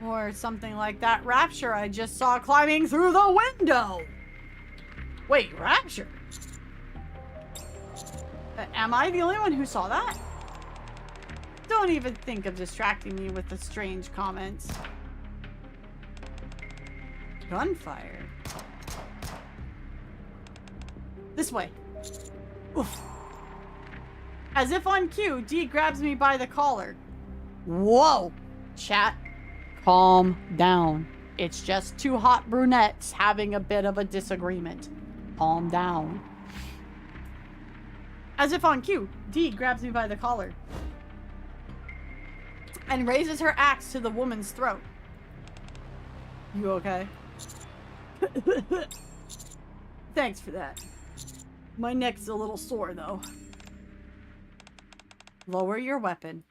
Or something like that Rapture I just saw climbing through the window. Wait, Rapture? Am I the only one who saw that? Don't even think of distracting me with the strange comments. Gunfire. This way. Oof. As if on cue, Dee grabs me by the collar. Whoa! Chat, calm down. It's just two hot brunettes having a bit of a disagreement. Calm down. As if on cue, Dee grabs me by the collar and raises her axe to the woman's throat. You okay? Thanks for that. My neck's a little sore, though. Lower your weapon.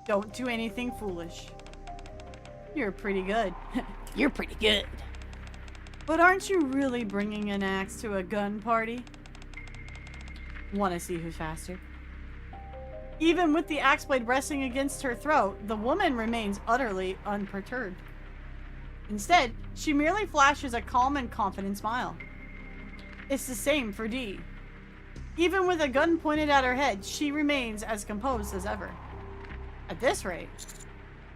Don't do anything foolish. You're pretty good. You're pretty good. But aren't you really bringing an axe to a gun party? Want to see who's faster? Even with the axe blade resting against her throat, the woman remains utterly unperturbed. Instead, she merely flashes a calm and confident smile. It's the same for Dee. Even with a gun pointed at her head, she remains as composed as ever. At this rate...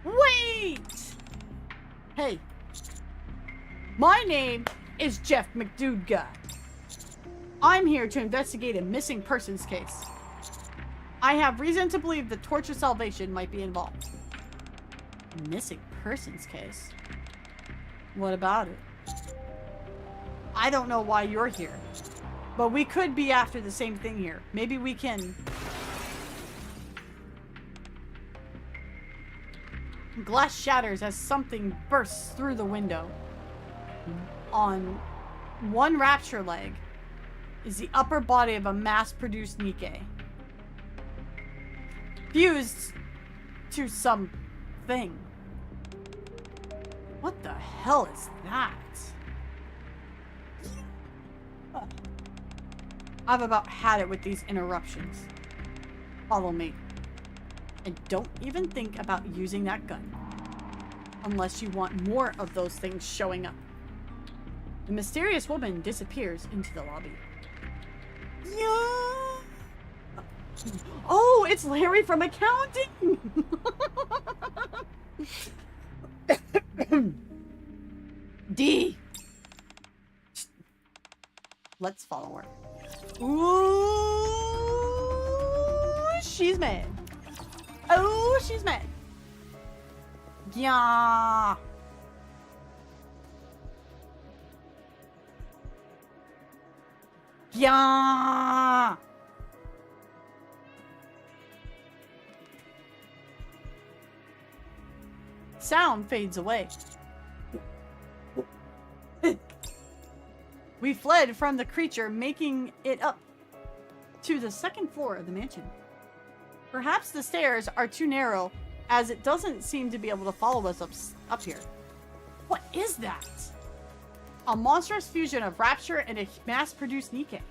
Wait! Hey. My name is Jeff McDoodguy. I'm here to investigate a missing persons case. I have reason to believe the Torch of Salvation might be involved. Missing persons case? What about it? I don't know why you're here, but we could be after the same thing here. Maybe we can... Glass shatters as something bursts through the window. On one Rapture leg is the upper body of a mass-produced Nikke. Fused to something. What the hell is that? I've about had it with these interruptions. Follow me. And don't even think about using that gun. Unless you want more of those things showing up. The mysterious woman disappears into the lobby. Yeah. Oh, it's Larry from accounting! D. Let's follow her. Ooh, she's mad. Oh, she's mad. Yeah. Yeah. Sound fades away. We fled from the creature, making it up to the second floor of the mansion. Perhaps the stairs are too narrow, as it doesn't seem to be able to follow us up here. What is that? A monstrous fusion of Rapture and a mass-produced Nikke.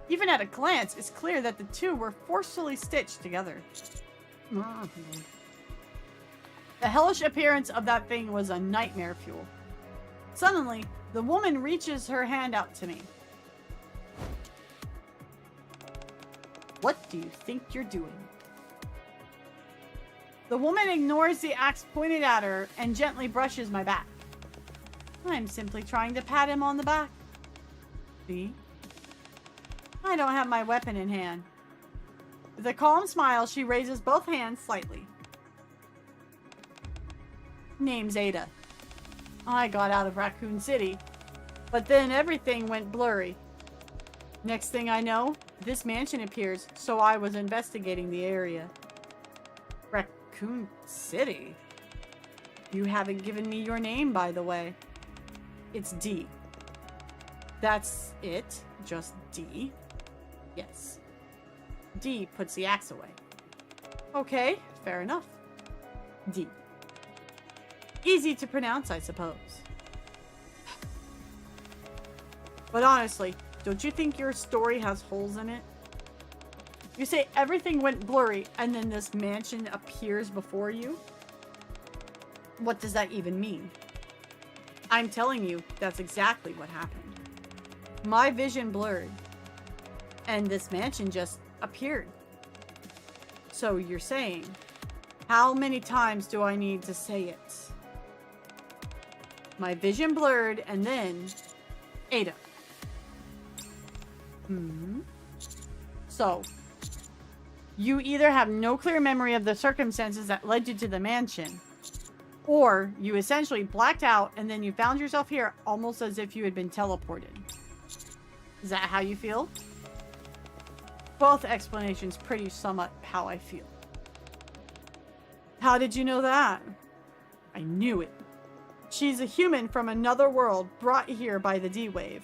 Even at a glance, it's clear that the two were forcefully stitched together. The hellish appearance of that thing was a nightmare fuel. Suddenly, the woman reaches her hand out to me. What do you think you're doing? The woman ignores the axe pointed at her and gently brushes my back. I'm simply trying to pat him on the back. See? I don't have my weapon in hand. With a calm smile, she raises both hands slightly. Name's Ada. I got out of Raccoon City, but then everything went blurry. Next thing I know, this mansion appears, so I was investigating the area. Raccoon City? You haven't given me your name, by the way. It's D. That's it? Just D? Yes. D puts the axe away. Okay, fair enough. D. Easy to pronounce, I suppose. But honestly, don't you think your story has holes in it? You say everything went blurry and then this mansion appears before you? What does that even mean? I'm telling you, that's exactly what happened. My vision blurred, and this mansion just appeared. So you're saying, how many times do I need to say it? My vision blurred, and then Ada. So, you either have no clear memory of the circumstances that led you to the mansion, or you essentially blacked out and then you found yourself here almost as if you had been teleported. Is that how you feel? Both explanations pretty sum up how I feel. How did you know that? I knew it. She's a human from another world brought here by the D-Wave.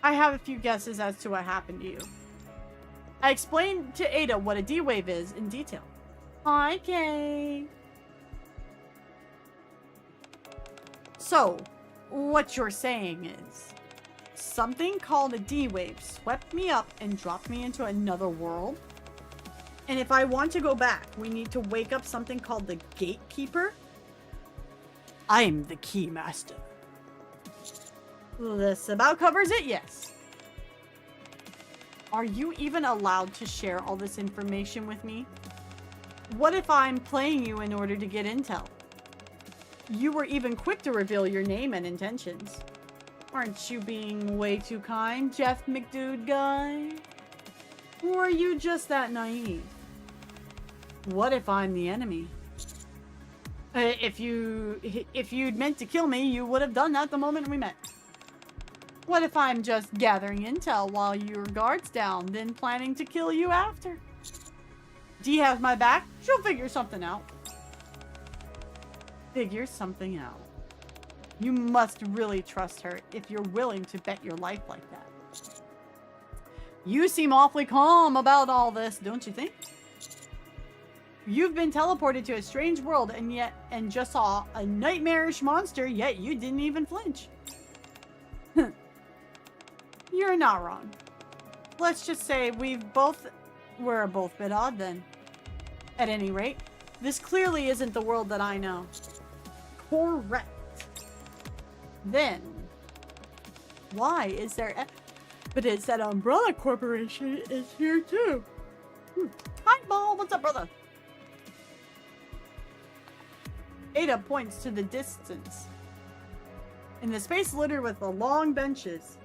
I have a few guesses as to what happened to you. I explained to Ada what a D-Wave is in detail. Hi, Kay. So, what you're saying is, something called a D-Wave swept me up and dropped me into another world? And if I want to go back, we need to wake up something called the Gatekeeper? I'm the Keymaster. This about covers it, yes. Are you even allowed to share all this information with me? What if I'm playing you in order to get intel? You were even quick to reveal your name and intentions. Aren't you being way too kind, Jeff McDude guy? Or are you just that naive? What if I'm the enemy? If you'd meant to kill me, you would have done that the moment we met. What if I'm just gathering intel while your guard's down, then planning to kill you after? Dee has my back. She'll figure something out. Figure something out. You must really trust her if you're willing to bet your life like that. You seem awfully calm about all this, don't you think? You've been teleported to a strange world and just saw a nightmarish monster, yet you didn't even flinch. You're not wrong. Let's just say we're both a bit odd then. At any rate, this clearly isn't the world that I know. Correct. Then, why is there... But it's that Umbrella Corporation is here too. Hi, Ball. What's up, brother? Ada points to the distance. In the space littered with the long benches,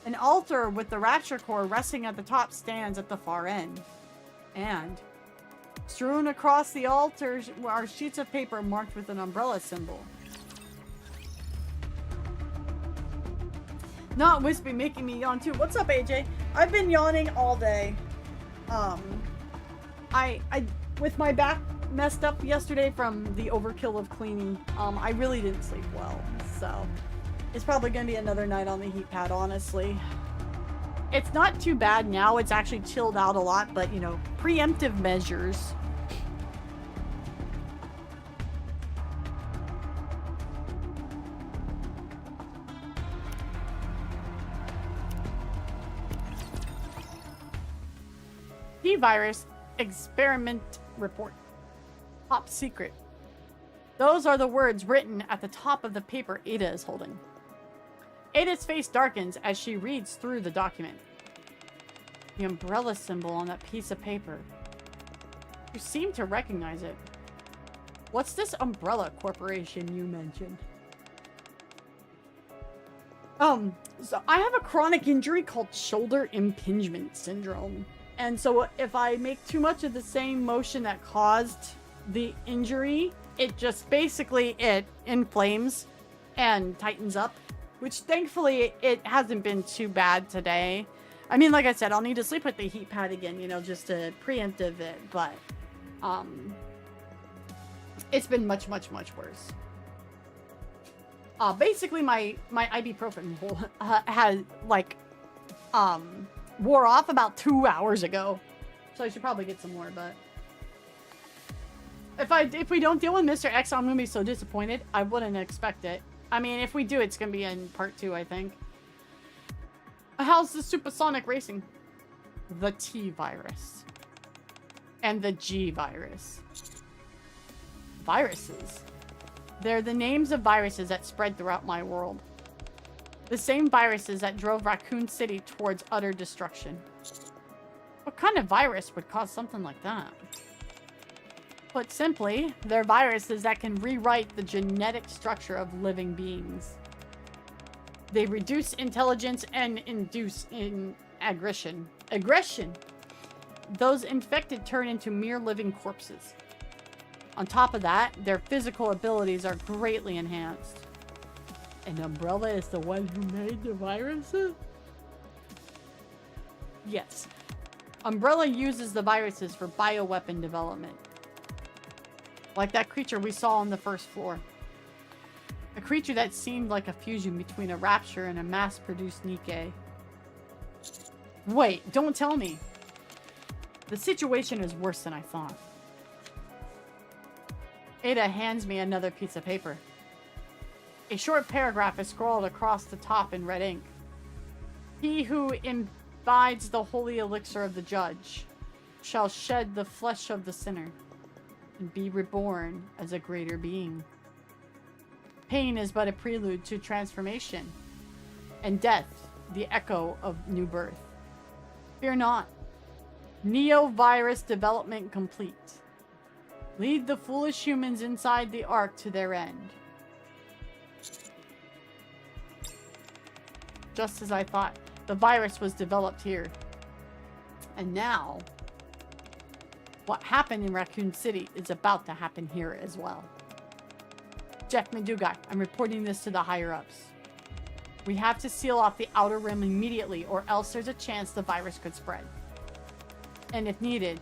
an altar with the Rapture Core resting at the top stands at the far end. And strewn across the altars are sheets of paper marked with an umbrella symbol. Not Wispy making me yawn too. What's up, AJ? I've been yawning all day. I with my back messed up yesterday from the overkill of cleaning. I really didn't sleep well, so it's probably gonna be another night on the heat pad, honestly. It's not too bad now. It's actually chilled out a lot, but you know, preemptive measures. Virus experiment report. Top secret. Those are the words written at the top of the paper Ada is holding. Ada's face darkens as she reads through the document. The umbrella symbol on that piece of paper. You seem to recognize it. What's this Umbrella Corporation you mentioned? So I have a chronic injury called shoulder impingement syndrome. And so if I make too much of the same motion that caused the injury, it just basically, it inflames and tightens up, which thankfully it hasn't been too bad today. I mean, like I said, I'll need to sleep with the heat pad again, you know, just to preemptive it, but it's been much, much, much worse. Basically my ibuprofen had like, wore off about 2 hours ago, so I should probably get some more. But if we don't deal with Mr. X, I'm gonna be so disappointed. I wouldn't expect it. I mean, if we do, it's gonna be in part 2, I think. How's the supersonic racing? The T virus and the G virus. Viruses. They're the names of viruses that spread throughout my world. The same viruses that drove Raccoon City towards utter destruction. What kind of virus would cause something like that? Put simply, they're viruses that can rewrite the genetic structure of living beings. They reduce intelligence and induce aggression. Aggression! Those infected turn into mere living corpses. On top of that, their physical abilities are greatly enhanced. And Umbrella is the one who made the viruses? Yes. Umbrella uses the viruses for bioweapon development. Like that creature we saw on the first floor. A creature that seemed like a fusion between a rapture and a mass-produced Nikke. Wait, don't tell me. The situation is worse than I thought. Ada hands me another piece of paper. A short paragraph is scrawled across the top in red ink. He who imbibes the holy elixir of the judge shall shed the flesh of the sinner and be reborn as a greater being. Pain is but a prelude to transformation, and death the echo of new birth. Fear not. Neo-virus development complete. Lead the foolish humans inside the Ark to their end. Just as I thought, the virus was developed here. And now, what happened in Raccoon City is about to happen here as well. Jeff Medugai, I'm reporting this to the higher-ups. We have to seal off the Outer Rim immediately, or else there's a chance the virus could spread. And if needed,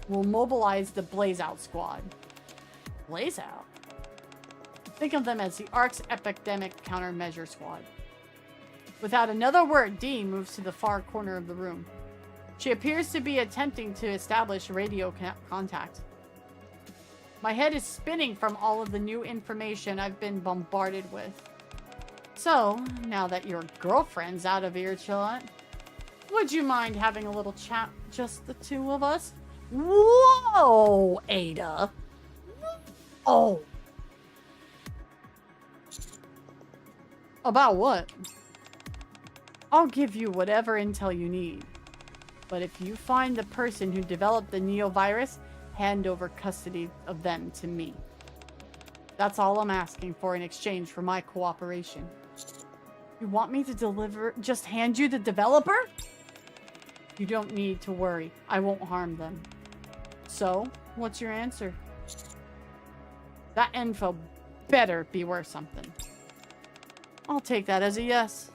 we'll mobilize the Blaze Out Squad. Blaze Out? Think of them as the Ark's Epidemic Countermeasure Squad. Without another word, Dee moves to the far corner of the room. She appears to be attempting to establish radio contact. My head is spinning from all of the new information I've been bombarded with. So, now that your girlfriend's out of earshot, would you mind having a little chat, just the two of us? Whoa, Ada. Oh. About what? I'll give you whatever intel you need. But if you find the person who developed the Neo-virus, hand over custody of them to me. That's all I'm asking for in exchange for my cooperation. You want me to just hand you the developer? You don't need to worry. I won't harm them. So, what's your answer? That info better be worth something. I'll take that as a yes.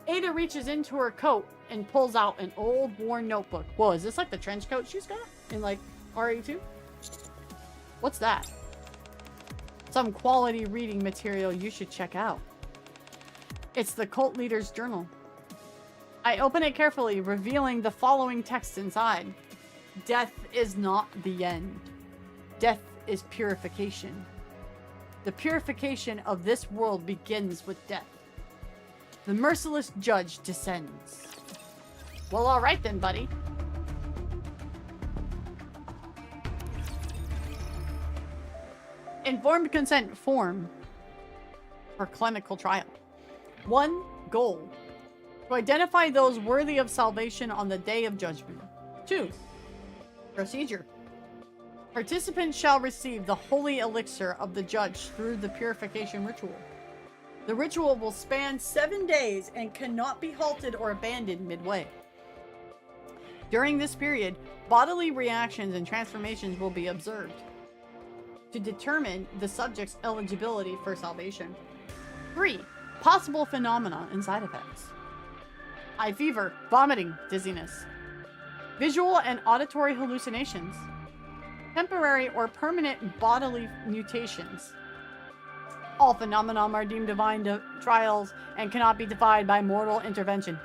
Ada reaches into her coat and pulls out an old worn notebook. Whoa, is this like the trench coat she's got in like RE2? What's that? Some quality reading material you should check out. It's the cult leader's journal. I open it carefully, revealing the following text inside. Death is not the end. Death is purification. The purification of this world begins with death. The merciless judge descends. Well, alright then, buddy. Informed consent form for clinical trial. 1. Goal. To identify those worthy of salvation on the day of judgment. 2. Procedure. Participants shall receive the holy elixir of the judge through the purification ritual. The ritual will span 7 days and cannot be halted or abandoned midway. During this period, bodily reactions and transformations will be observed to determine the subject's eligibility for salvation. 3. Possible phenomena and side effects. High fever, vomiting, dizziness. Visual and auditory hallucinations. Temporary or permanent bodily mutations. All phenomena are deemed divine trials and cannot be defied by mortal intervention.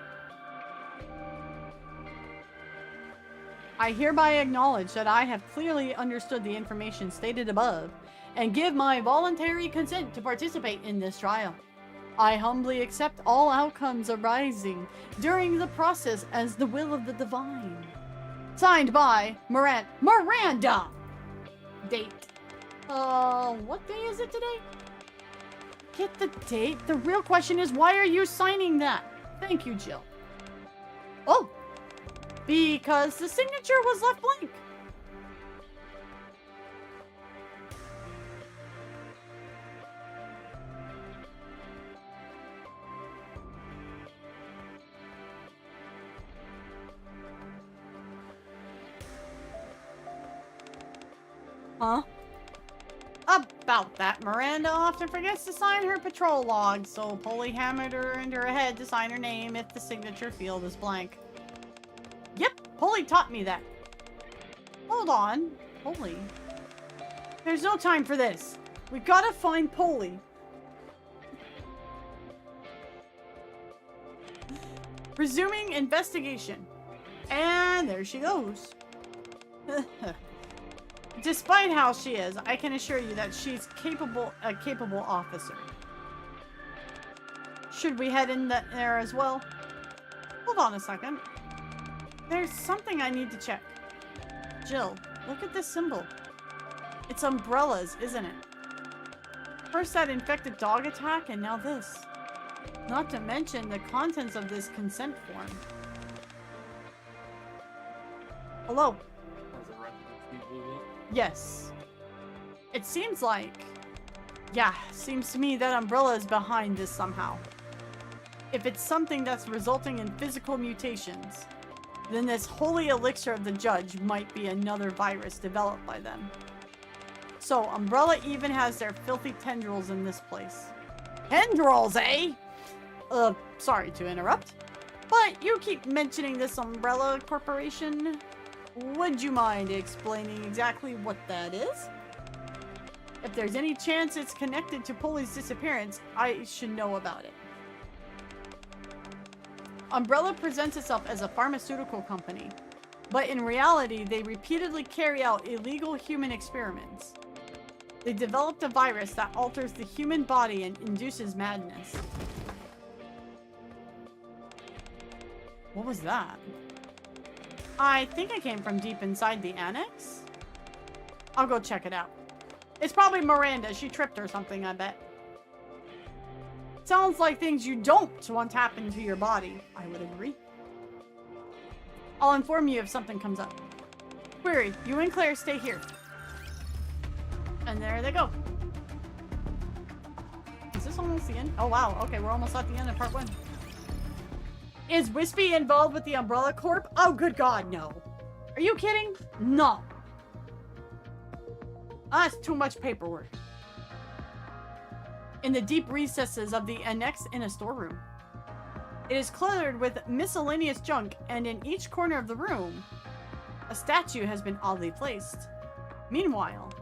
I hereby acknowledge that I have clearly understood the information stated above and give my voluntary consent to participate in this trial. I humbly accept all outcomes arising during the process as the will of the divine. Signed by Miranda. Date What day is it today? Get the date. The real question is, why are you signing that? Thank you, Jill. Oh, because the signature was left blank. Huh? About that, Miranda often forgets to sign her patrol log, so Polly hammered her into her head to sign her name if the signature field is blank. Yep, Polly taught me that. Hold on, Polly. There's no time for this. We gotta find Polly. Resuming investigation. And there she goes. Despite how she is, I can assure you that she's a capable officer. Should we head in there as well? Hold on a second. There's something I need to check. Jill, look at this symbol. It's umbrellas, isn't it? First that infected dog attack, and now this. Not to mention the contents of this consent form. Hello? Yes. It seems like... Yeah, seems to me that umbrella is behind this somehow. If it's something that's resulting in physical mutations, then this holy elixir of the judge might be another virus developed by them. So, Umbrella even has their filthy tendrils in this place. Tendrils, eh? Sorry to interrupt, but you keep mentioning this Umbrella Corporation. Would you mind explaining exactly what that is? If there's any chance it's connected to Polly's disappearance, I should know about it. Umbrella presents itself as a pharmaceutical company, but in reality, they repeatedly carry out illegal human experiments. They developed a virus that alters the human body and induces madness. What was that? I think it came from deep inside the annex. I'll go check it out. It's probably Miranda. She tripped or something, I bet. Sounds like things you don't want happen to your body. I would agree. I'll inform you if something comes up. Query, you and Claire stay here. And there they go. Is this almost the end? Oh wow, okay, we're almost at the end of part 1. Is Wispy involved with the Umbrella Corp? Oh, good God, no. Are you kidding? No. That's too much paperwork. In the deep recesses of the annex in a storeroom. It is cluttered with miscellaneous junk, and in each corner of the room, a statue has been oddly placed. Meanwhile,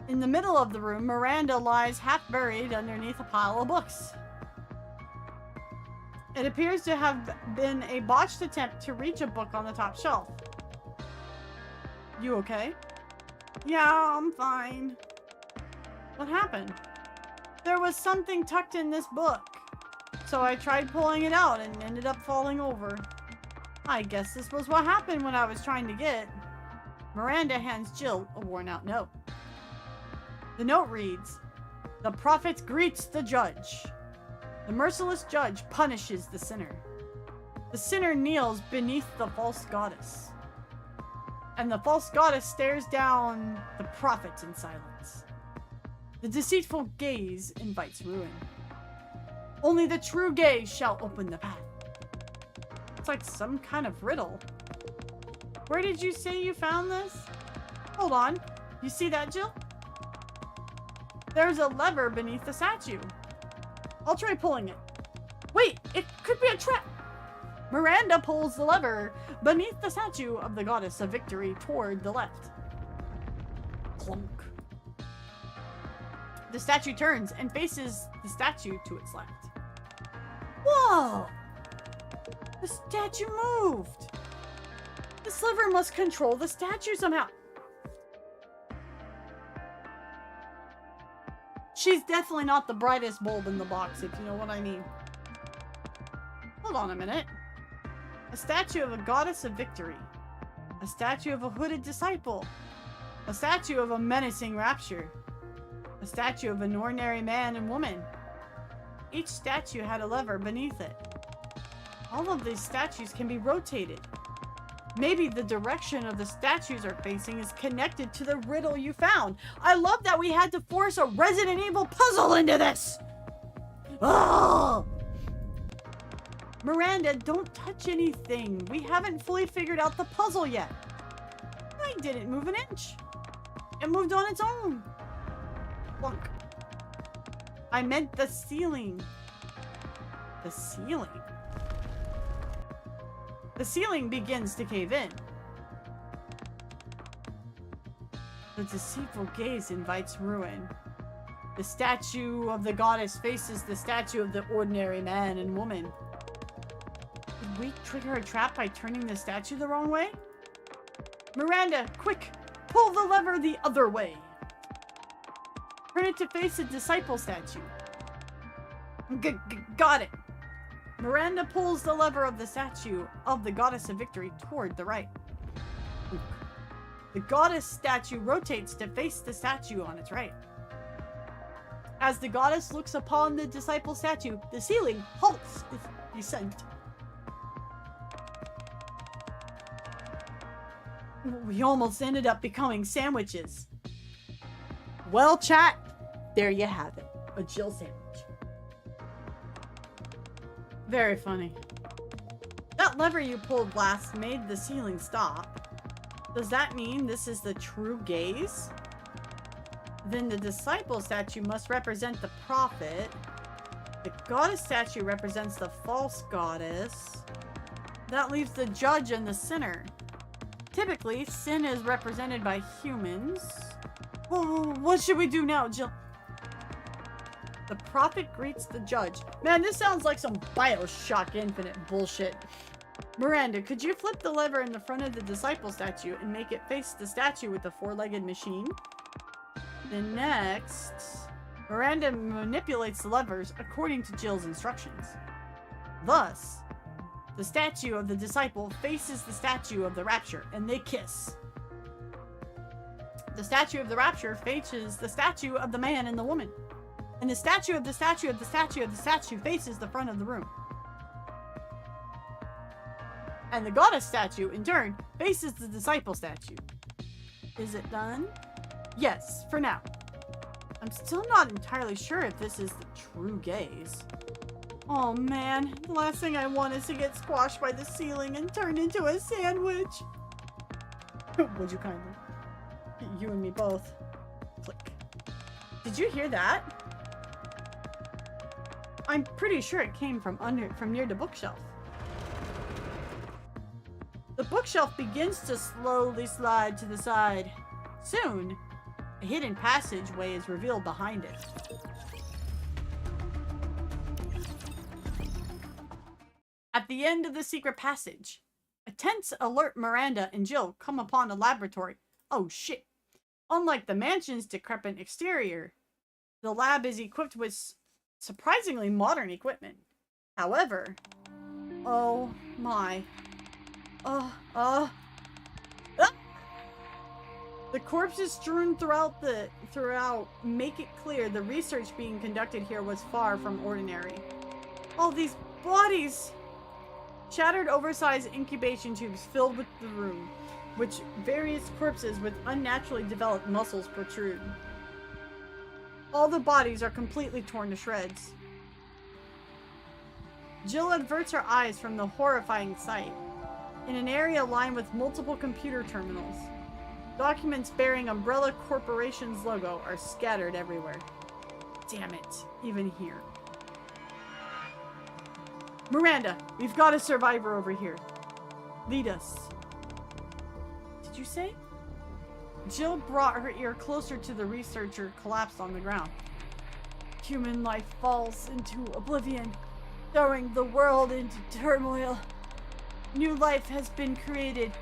in the middle of the room, Miranda lies half buried underneath a pile of books. It appears to have been a botched attempt to reach a book on the top shelf. You okay? Yeah, I'm fine. What happened? There was something tucked in this book. So I tried pulling it out and ended up falling over. I guess this was what happened when I was trying to get it. Miranda hands Jill a worn-out note. The note reads, "The prophet greets the judge. The merciless judge punishes the sinner. The sinner kneels beneath the false goddess. And the false goddess stares down the prophet in silence. The deceitful gaze invites ruin. Only the true gaze shall open the path." It's like some kind of riddle. Where did you say you found this? Hold on. You see that, Jill? There's a lever beneath the statue. I'll try pulling it. Wait, it could be a trap. Miranda pulls the lever beneath the statue of the goddess of victory toward the left. Clunk. The statue turns and faces the statue to its left. Whoa! The statue moved! This lever must control the statue somehow. She's definitely not the brightest bulb in the box, if you know what I mean. Hold on a minute. A statue of a goddess of victory. A statue of a hooded disciple. A statue of a menacing rapture. A statue of an ordinary man and woman. Each statue had a lever beneath it. All of these statues can be rotated. Maybe the direction of the statues are facing is connected to the riddle you found. I love that we had to force a Resident Evil puzzle into this! Oh! Miranda, don't touch anything. We haven't fully figured out the puzzle yet. I didn't move an inch. It moved on its own. Plunk. I meant the ceiling. The ceiling? The ceiling begins to cave in. The deceitful gaze invites ruin. The statue of the goddess faces the statue of the ordinary man and woman. Did we trigger a trap by turning the statue the wrong way? Miranda, quick! Pull the lever the other way! Turn it to face the disciple statue. Got it! Miranda pulls the lever of the statue of the Goddess of Victory toward the right. The goddess statue rotates to face the statue on its right. As the goddess looks upon the disciple statue, the ceiling halts its descent. We almost ended up becoming sandwiches. Well, chat, there you have it. A Jill sandwich. Very funny. That lever you pulled last made the ceiling stop. Does that mean this is the true gaze? Then the disciple statue must represent the prophet. The goddess statue represents the false goddess. That leaves the judge and the sinner. Typically, sin is represented by humans. Oh, what should we do now, Jill? The prophet greets the judge. Man, this sounds like some Bioshock Infinite bullshit. Miranda, could you flip the lever in the front of the disciple statue and make it face the statue with the four-legged machine? Then next, Miranda manipulates the levers according to Jill's instructions. Thus, the statue of the disciple faces the statue of the rapture, and they kiss. The statue of the rapture faces the statue of the man and the woman. And the statue of the statue of the statue of the statue faces the front of the room. And the goddess statue, in turn, faces the disciple statue. Is it done? Yes, for now. I'm still not entirely sure if this is the true gaze. Oh man, the last thing I want is to get squashed by the ceiling and turned into a sandwich. Would you kindly? You and me both. Click. Did you hear that? I'm pretty sure it came from near the bookshelf. The bookshelf begins to slowly slide to the side. Soon, a hidden passageway is revealed behind it. At the end of the secret passage, attempts alert Miranda and Jill come upon a laboratory. Oh shit. Unlike the mansion's decrepit exterior, the lab is equipped with surprisingly modern equipment. However, oh my. The corpses strewn throughout make it clear the research being conducted here was far from ordinary. All these bodies! Shattered oversized incubation tubes filled with the room, which various corpses with unnaturally developed muscles protrude. All the bodies are completely torn to shreds. Jill averts her eyes from the horrifying sight. In an area lined with multiple computer terminals, documents bearing Umbrella Corporation's logo are scattered everywhere. Damn it, even here. Miranda, we've got a survivor over here. Lead us. Did you say? Jill brought her ear closer to the researcher collapsed on the ground. Human life falls into oblivion, throwing the world into turmoil. New life has been created,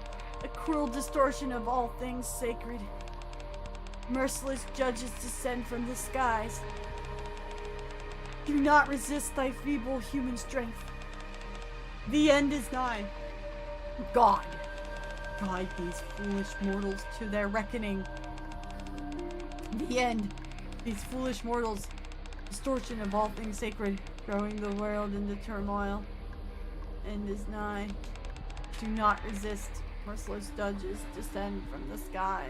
a cruel distortion of all things sacred. Merciless judges descend from the skies. Do not resist thy feeble human strength. The end is nigh. God, guide these foolish mortals to their reckoning. The end. These foolish mortals. Distortion of all things sacred, throwing the world into turmoil. End is nigh. Do not resist. Merciless judges descend from the sky.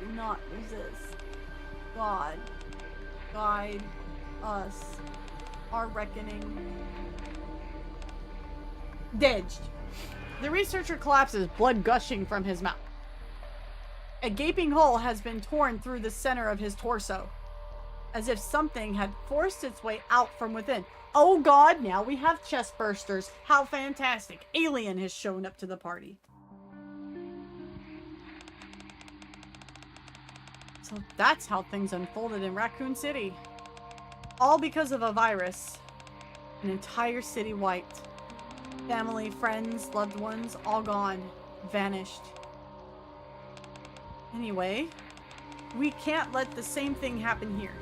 Do not resist. God, guide us. Our reckoning. Dinged. The researcher collapses, blood gushing from his mouth. A gaping hole has been torn through the center of his torso, as if something had forced its way out from within. Oh god, now we have chest bursters. How fantastic. Alien has shown up to the party. So that's how things unfolded in Raccoon City. All because of a virus. An entire city wiped. Family, friends, loved ones, all gone. Vanished. Anyway, we can't let the same thing happen here.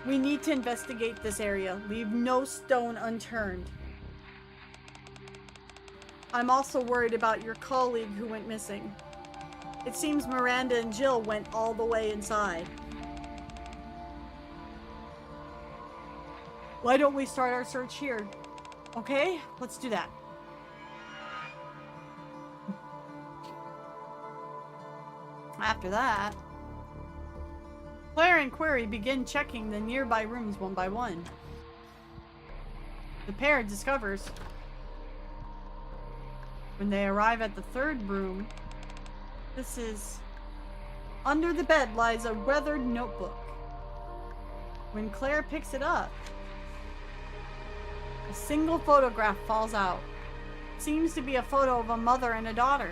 We need to investigate this area. Leave no stone unturned. I'm also worried about your colleague who went missing. It seems Miranda and Jill went all the way inside. Why don't we start our search here? Okay, let's do that. After that, Claire and Query begin checking the nearby rooms one by one. The pair discovers when they arrive at the third room, this is under the bed lies a weathered notebook. When Claire picks it up, a single photograph falls out. Seems to be a photo of a mother and a daughter.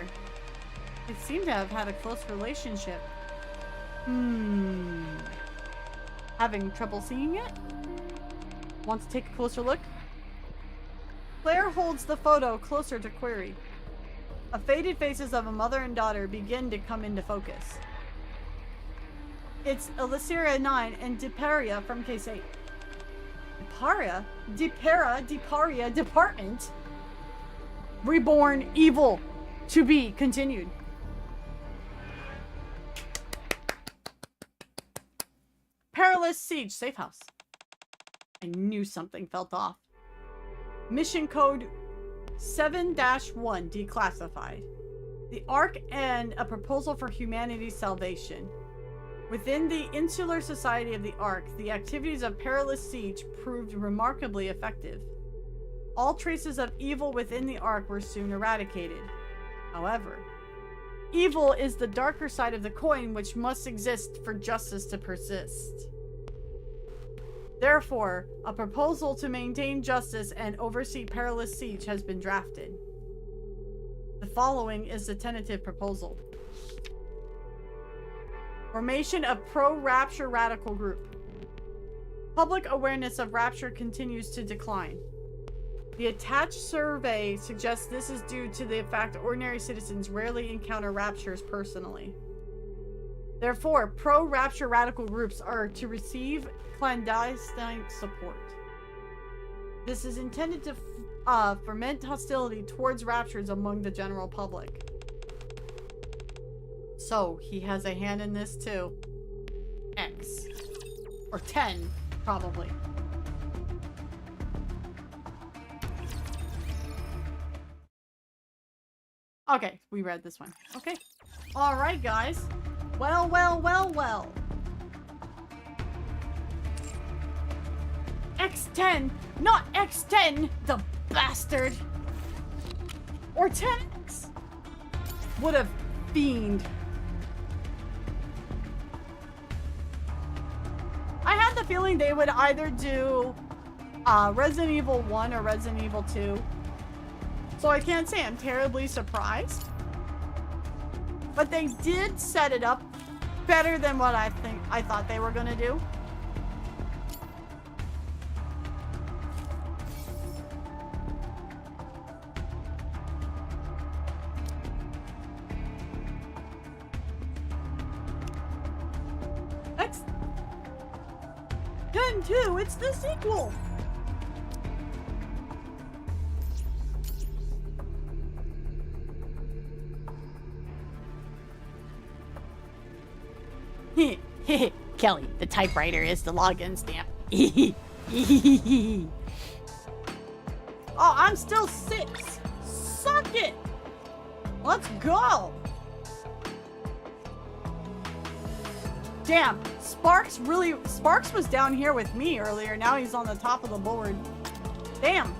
They seem to have had a close relationship. Having trouble seeing it? Want to take a closer look? Claire holds the photo closer to Query. A faded faces of a mother and daughter begin to come into focus. It's Elysiria 9 and Deparia from Case 8. Deparia? Deparia Department? Reborn Evil. To be continued. Perilous Siege. Safe house. I knew something felt off. Mission code 7-1 declassified. The Ark and a proposal for humanity's salvation. Within the Insular Society of the Ark, the activities of Perilous Siege proved remarkably effective. All traces of evil within the Ark were soon eradicated. However, evil is the darker side of the coin which must exist for justice to persist. Therefore, a proposal to maintain justice and oversee Perilous Siege has been drafted. The following is the tentative proposal. Formation of pro-Rapture radical group. Public awareness of Rapture continues to decline. The attached survey suggests this is due to the fact ordinary citizens rarely encounter Raptures personally. Therefore, pro-Rapture radical groups are to receive clandestine support. This is intended to foment hostility towards Raptures among the general public. So, he has a hand in this too. X. Or 10, probably. Okay, we read this one. Okay. Alright, guys. Well. X10! Not X10! The bastard! Or 10X! What a fiend. I had the feeling they would either do Resident Evil 1 or Resident Evil 2. So I can't say I'm terribly surprised. But they did set it up better than what I thought they were gonna do. X-10-2, it's the sequel. Kelly, the typewriter is the login stamp. Oh, I'm still 6. Suck it. Let's go. Damn, Sparks was down here with me earlier. Now he's on the top of the board. Damn.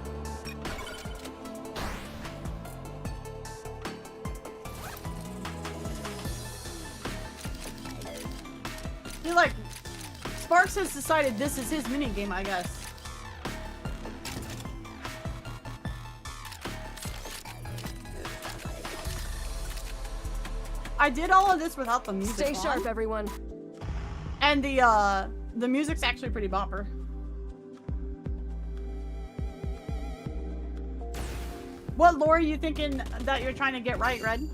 I feel like Sparks has decided this is his minigame, I guess. I did all of this without the music Stay on. sharp, everyone. And the music's actually pretty bopper. What lore are you thinking that you're trying to get right, Red?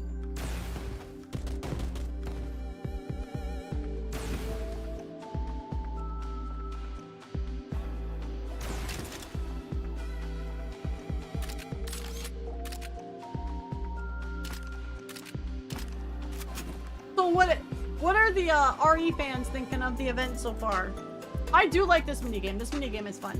So what are the RE fans thinking of the event so far? I do like this minigame. This minigame is fun.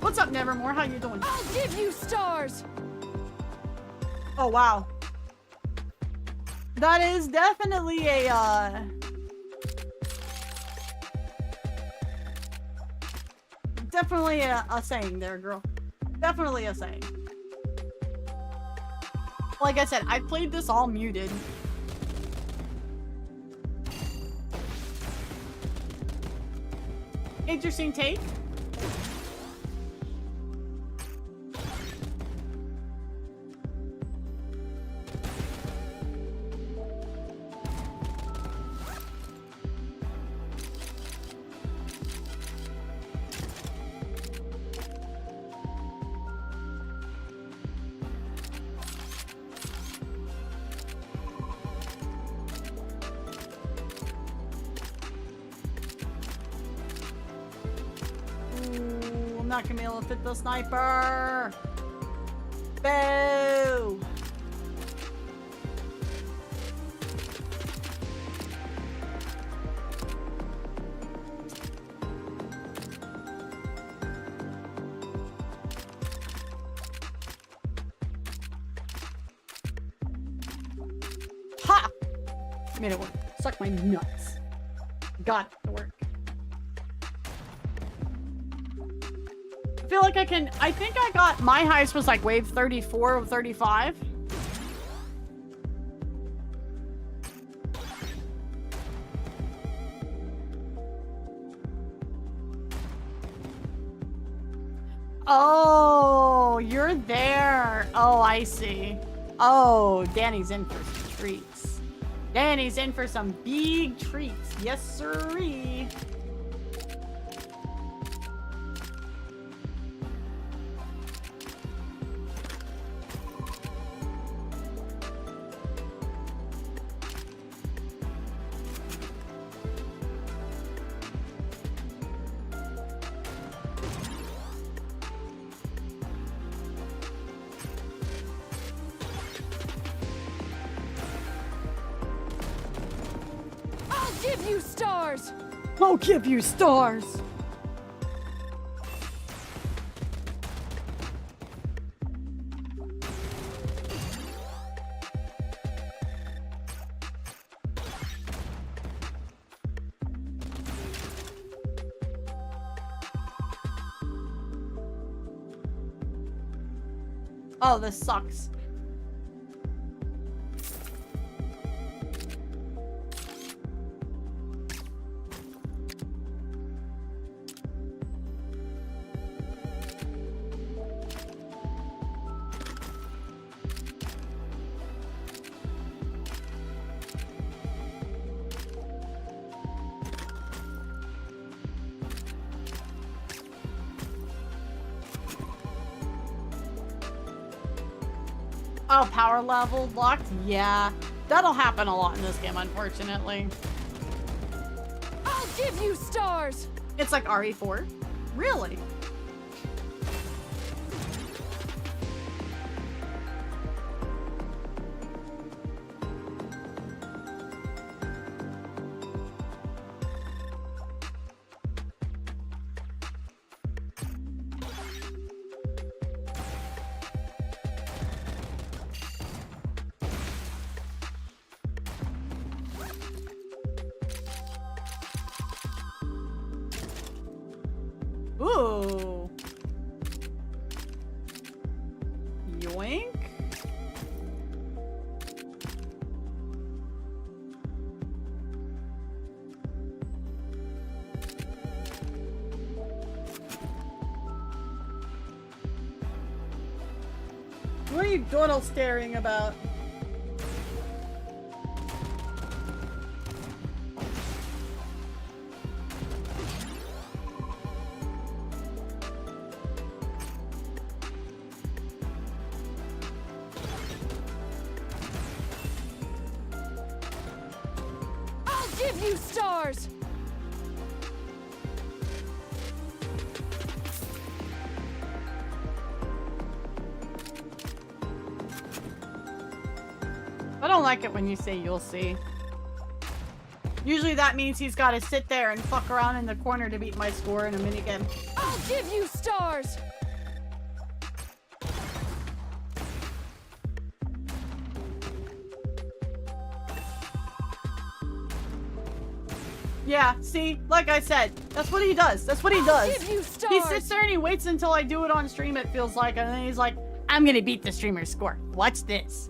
What's up, Nevermore? How you doing? I'll give you stars. Oh, wow. That is definitely a, definitely a saying there, girl. Definitely a saying. Like I said, I played this all muted. Interesting take. I'm not gonna be able to fit the sniper. Boo! Ha! Made it work. Suck my nuts. Got it to work. I feel like I think I got, my highest was like wave 34 or 35. Oh, you're there. Oh, I see. Oh, Danny's in for some treats. Danny's in for some big treats. Yes, sirree. Give you stars. I'll give you stars. Oh, this sucks. Oh, power level locked? Yeah. That'll happen a lot in this game, unfortunately. give you stars! It's like RE4? Really? Ooh. Yoink. What are you doodle staring about? I'll give you stars! I don't like it when you say you'll see. Usually that means he's got to sit there and fuck around in the corner to beat my score in a minigame. I'll give you stars! Yeah, see? Like I said, that's what he does. That's what he does. Give you He stars! sits there and he waits until I do it on stream, it feels like, and then he's like, I'm gonna beat the streamer's score. Watch this.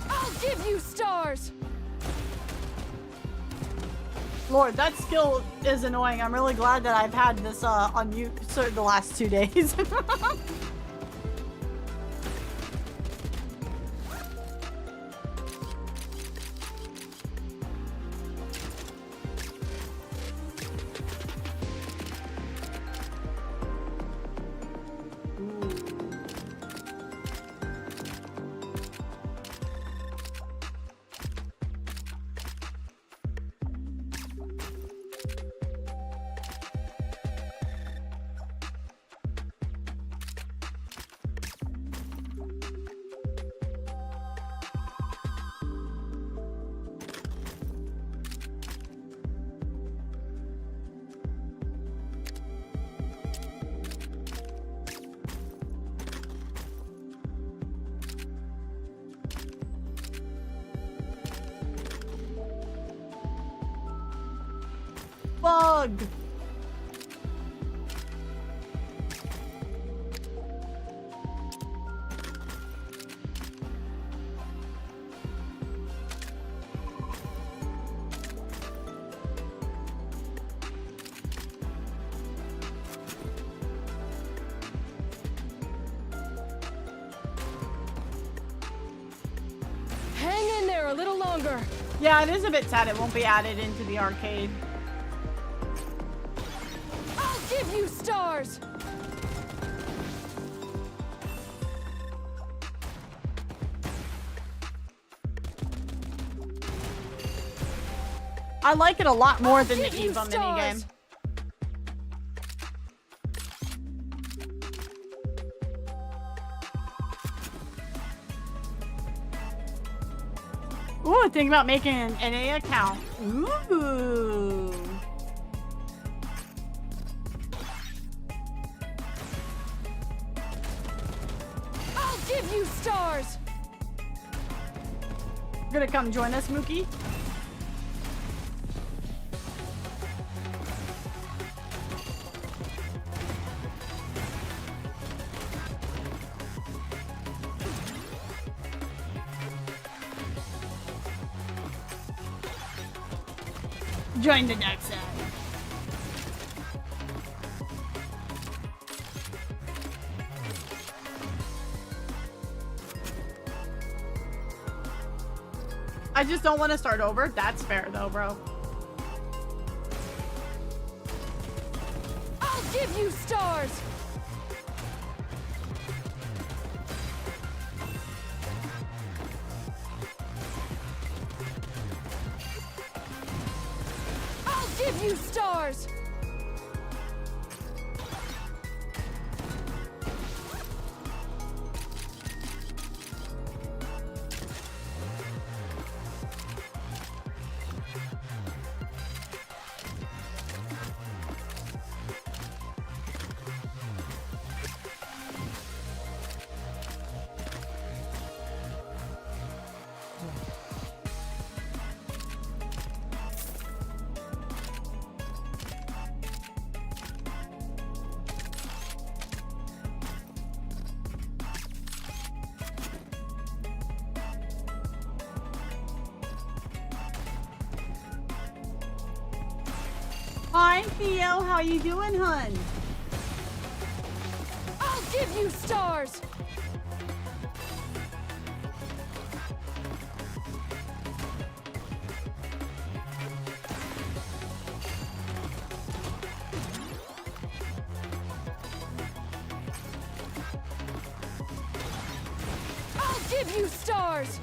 I'll give you stars! Lord, that skill is annoying. I'm really glad that I've had this on mute for the last 2 days. Bug! Hang in there a little longer! Yeah, it is a bit sad it won't be added into the arcade. I'll give you stars! I like it a lot more than the Give you Eva stars! minigame. Ooh, think about making an NA account. Ooh. I'll give you stars! Gonna come join us, Mookie? Join the dark side. I just don't want to start over. That's fair though, bro. give you stars! I'll give you stars! Hi, Theo. How you doing, hun? I'll give you stars! I'll give you stars!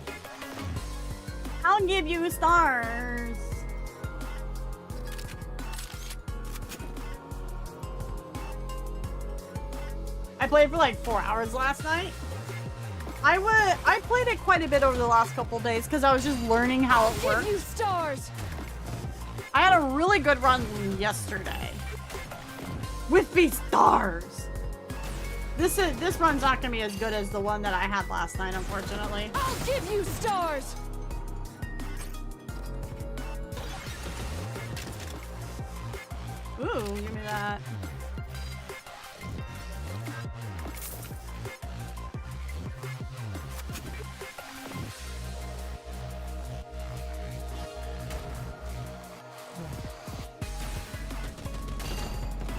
I'll give you stars. I played for like 4 hours last night. I played it quite a bit over the last couple days because I was just learning how it Give works. you stars! I had a really good run yesterday. WhispyStars. This run's not gonna be as good as the one that I had last night, unfortunately. I'll give you stars! Ooh, give me that.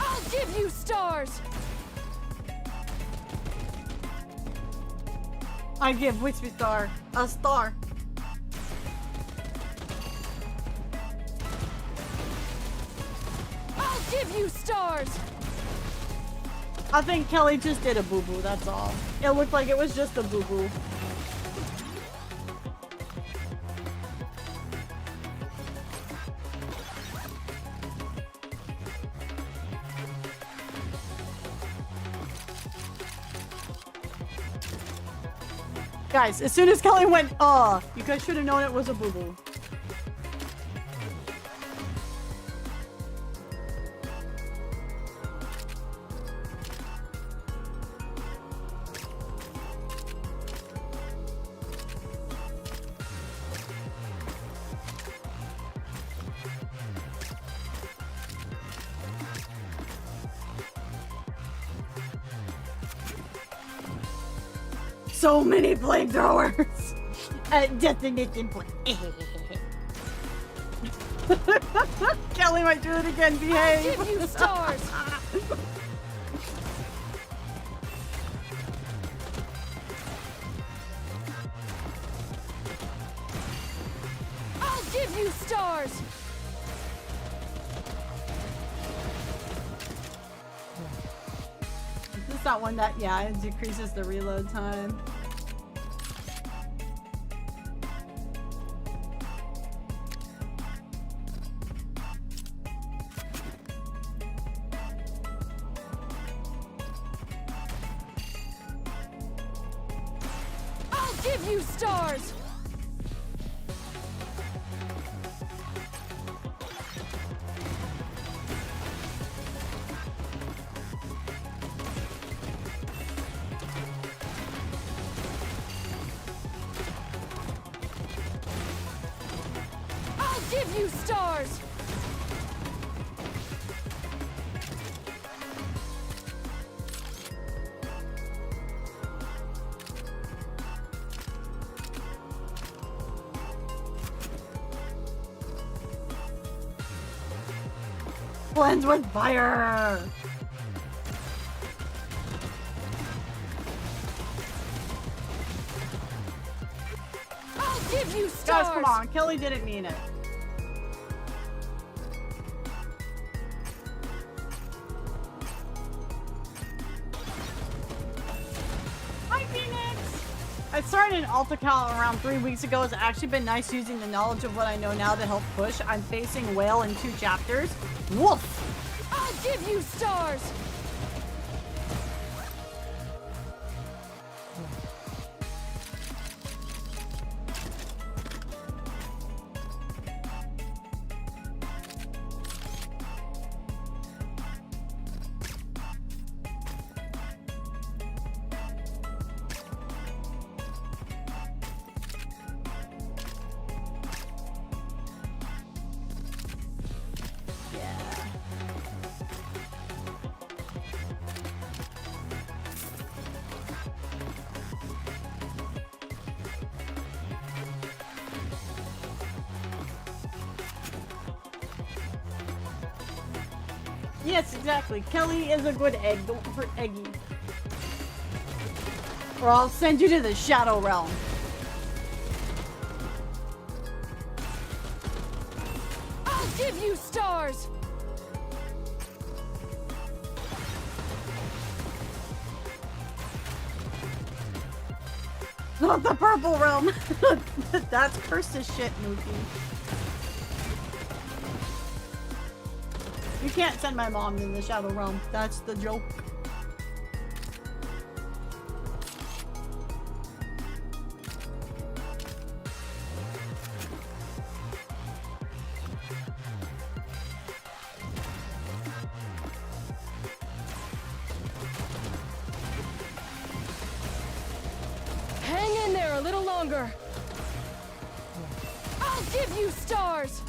I'll give you stars! I give WhispyStar a star. I'll give you stars! I think Kelly just did a boo-boo, that's all. It looked like it was just a boo-boo. Guys, as soon as Kelly went, you guys should have known it was a boo-boo. So many flamethrowers at Destination Point. Kelly might do it again. I'll Behave. give you stars! I'll give you stars! Is this that one that, yeah, it decreases the reload time? I'll give you stars! I'll give you stars! Blends with fire. I'll give you stars! Guys, come on. Kelly didn't mean it. I started an alt account around 3 weeks ago. It's actually been nice using the knowledge of what I know now to help push. I'm facing Whale in 2 chapters. Woof! I'll give you stars! Yes, exactly. Kelly is a good egg. Don't hurt Eggy. Or I'll send you to the Shadow Realm. I'll give you stars! Not the Purple Realm. That's cursed as shit, Mookie. You can't send my mom to the Shadow Realm. That's the joke. Hang in there a little longer! I'll give you stars!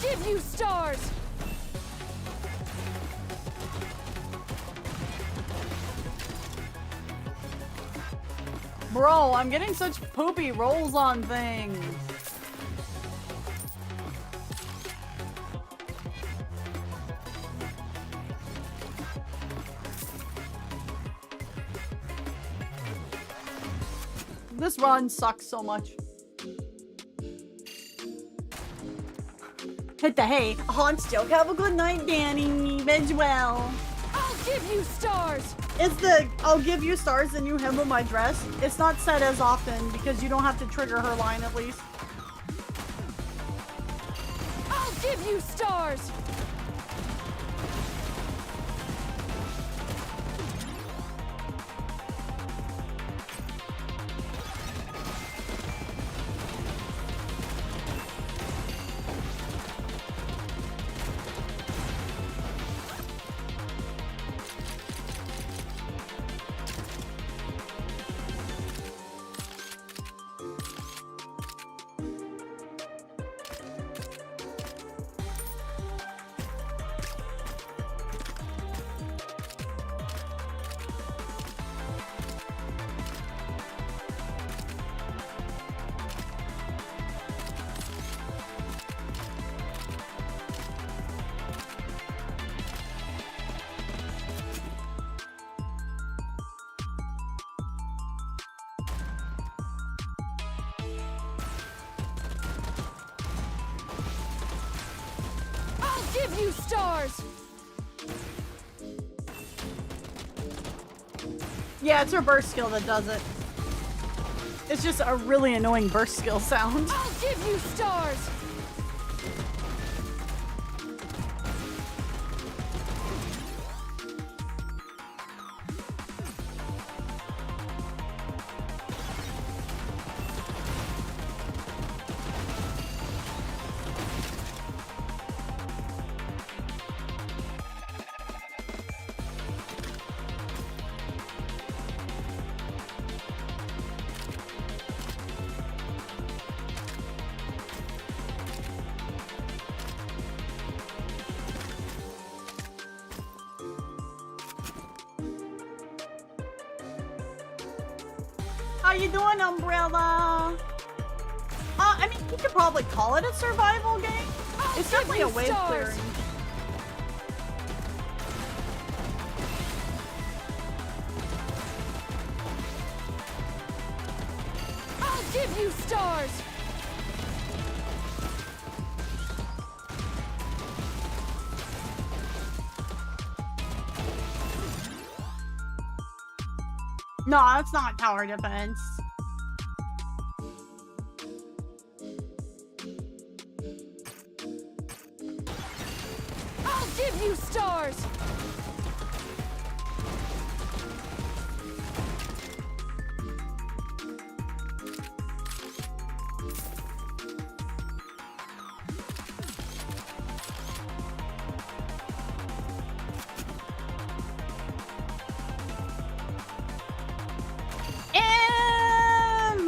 Give you stars! Bro, I'm getting such poopy rolls on things. This run sucks so much. Hit the hay. Haunts joke. Have a good night, Danny. Veg well. I'll give you stars! It's the I'll give you stars and you handle my dress. It's not said as often because you don't have to trigger her line at least. I'll give you stars! Give you stars! Yeah, it's her burst skill that does it. It's just a really annoying burst skill sound. I'll give you stars! How you doing, Umbrella? I mean, you could probably call it a survival game. It's definitely a wave clearing. you stars! No, that's not tower defense. I'll give you stars!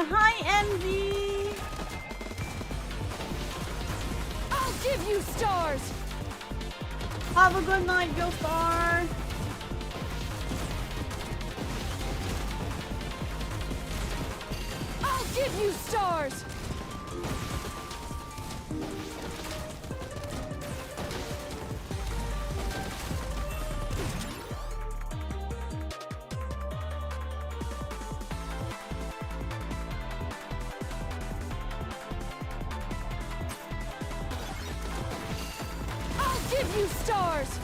Hi, Envy. I'll give you stars! Have a good night, Gilstar. I'll give you stars! I'll give you stars!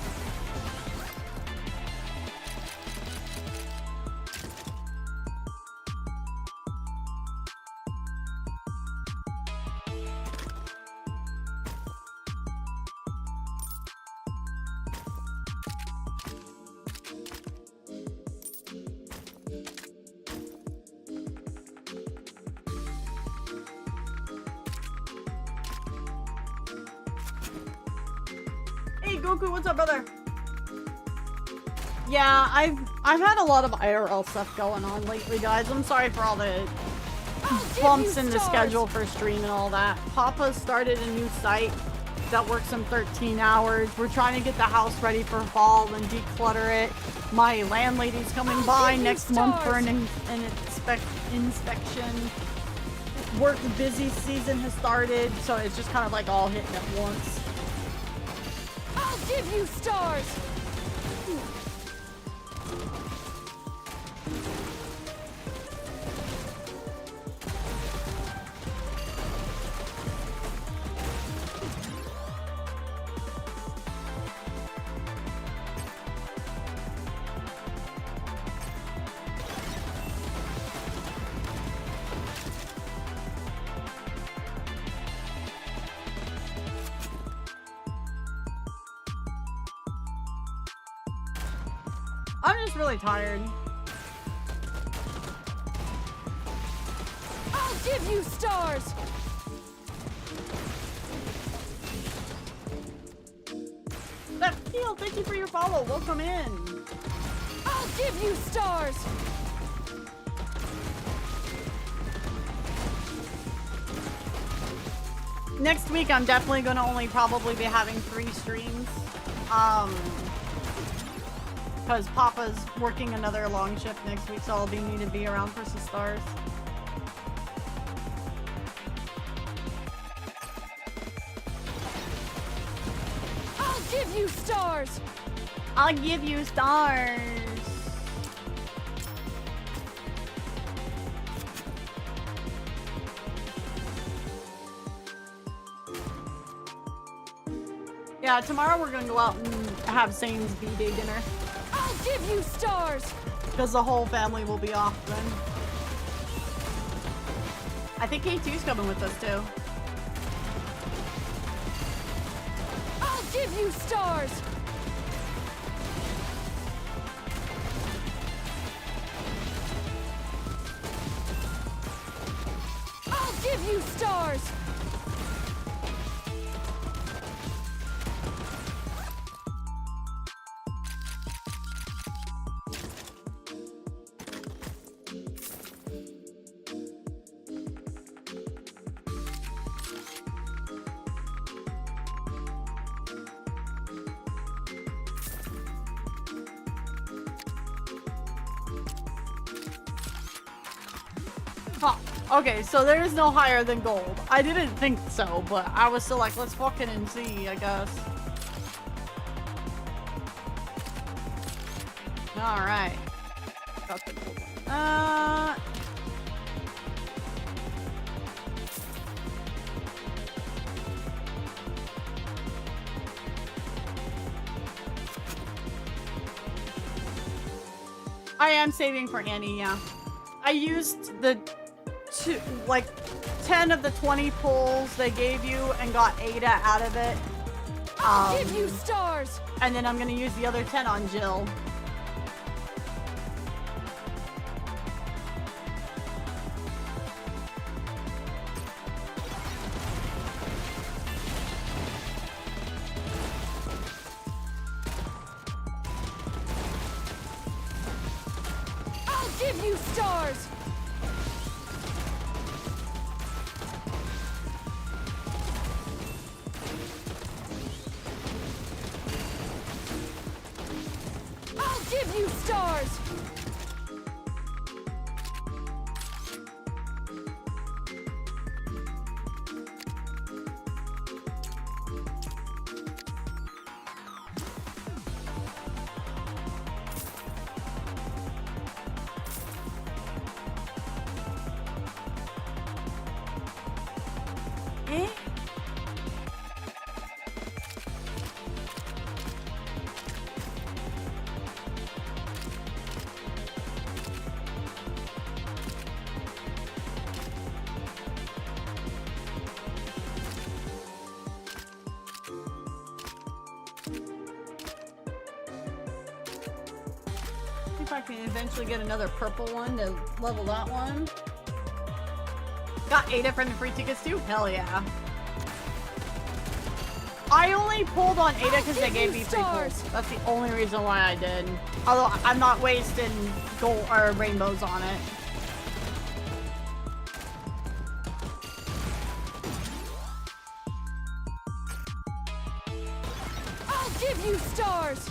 Hey, Goku, what's up, brother? Yeah, I've had a lot of IRL stuff going on lately, guys. I'm sorry for all the bumps in the schedule for stream and all that. Papa started a new site that works in 13 hours. We're trying to get the house ready for fall and declutter it. My landlady's coming by next month for an inspection. Work busy season has started, so it's just kind of like all hitting at once. I'll give you stars! I'm just really tired. I'll give you stars! That Peel, thank you for your follow. Welcome in. I'll give you stars! Next week, I'm definitely going to only probably be having 3 streams. Because Papa's working another long shift next week, so I'll need to be around for some stars. I'll give you stars! I'll give you stars. Yeah, tomorrow we're gonna go out and have Sane's B-Day dinner. I'll give you stars! Because the whole family will be off then. I think K2's coming with us too. I'll give you stars! I'll give you stars! Oh, okay, so there is no higher than gold. I didn't think so, but I was still like, let's fucking and see, I guess. Alright. Got the gold one. I am saving for Annie, yeah. I used the 10 of the 20 pulls they gave you and got Ada out of it. I'll give you stars. And then I'm gonna use the other 10 on Jill. I'll give you stars. I'll give you stars. Eh? See if I can eventually get another purple one to level that one. Got Ada from the free tickets too? Hell yeah. I only pulled on Ada because they gave me free pulls. That's the only reason why I did. Although I'm not wasting gold or rainbows on it. I'll give you stars.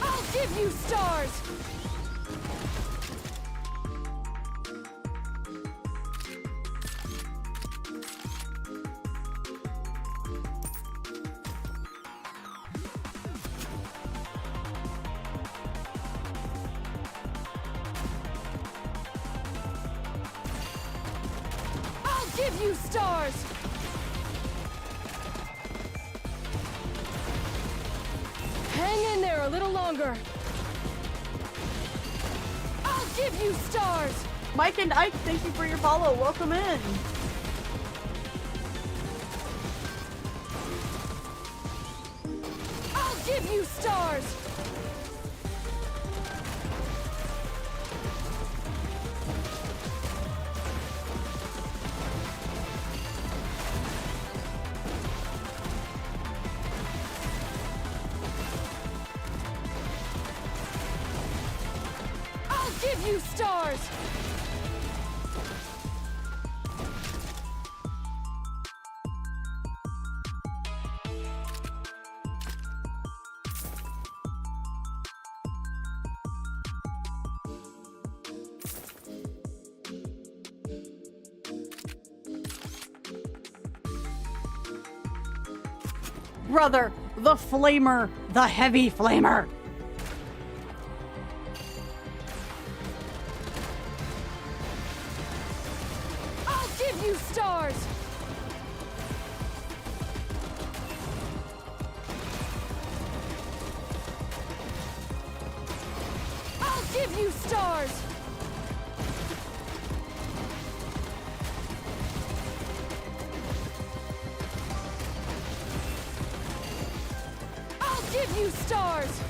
I'll give you stars. I'll give you stars. Hang in there a little longer. I'll give you stars. Mike and Ike, thank you for your follow. Welcome in. I'll give you stars. I'll give you stars. Brother, the flamer, the heavy flamer. I'll give you stars. I'll give you stars. I'll give you stars.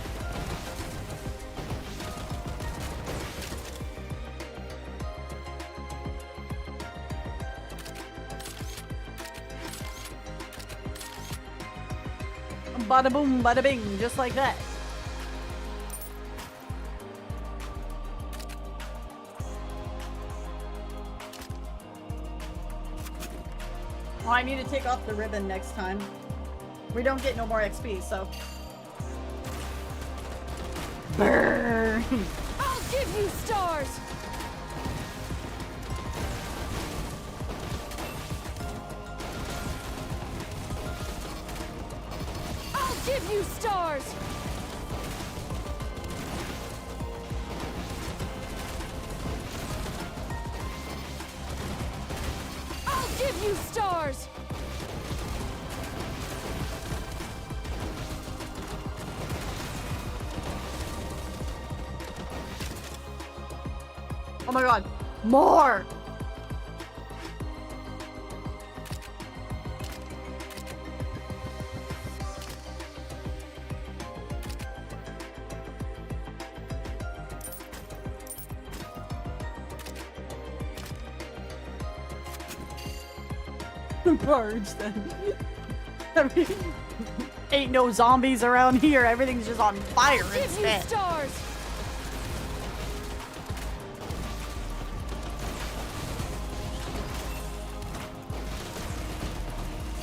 Bada boom, bada bing, just like that. Oh, I need to take off the ribbon next time. We don't get no more XP, so. Burn. I'll give you stars. I'll give you stars. I'll give you you stars! Oh my god. More! Purge then. I mean, ain't no zombies around here. Everything's just on fire I'll give you instead. stars!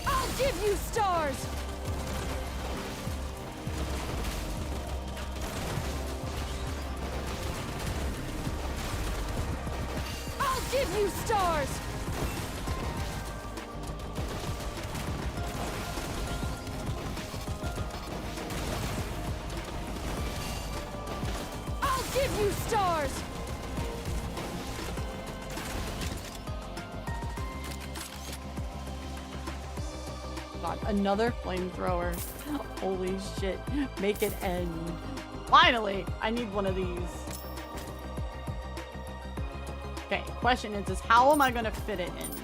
I'll give you stars! I'll give you stars! I'll give you stars! God, another flamethrower. Holy shit. Make it end. Finally! I need one of these. Okay, question is how am I gonna fit it in?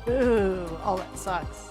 Ooh, oh, that sucks.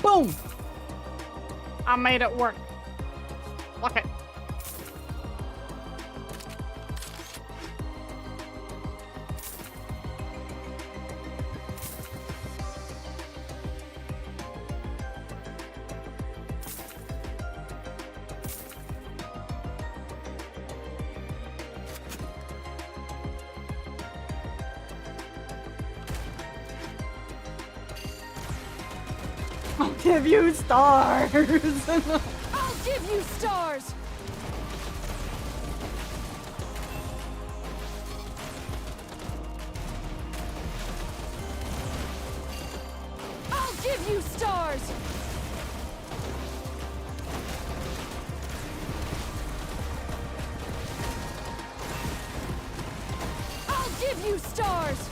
Boom! I made it work. Okay. I'll give you stars. I'll give you stars! I'll give you stars! I'll give you stars!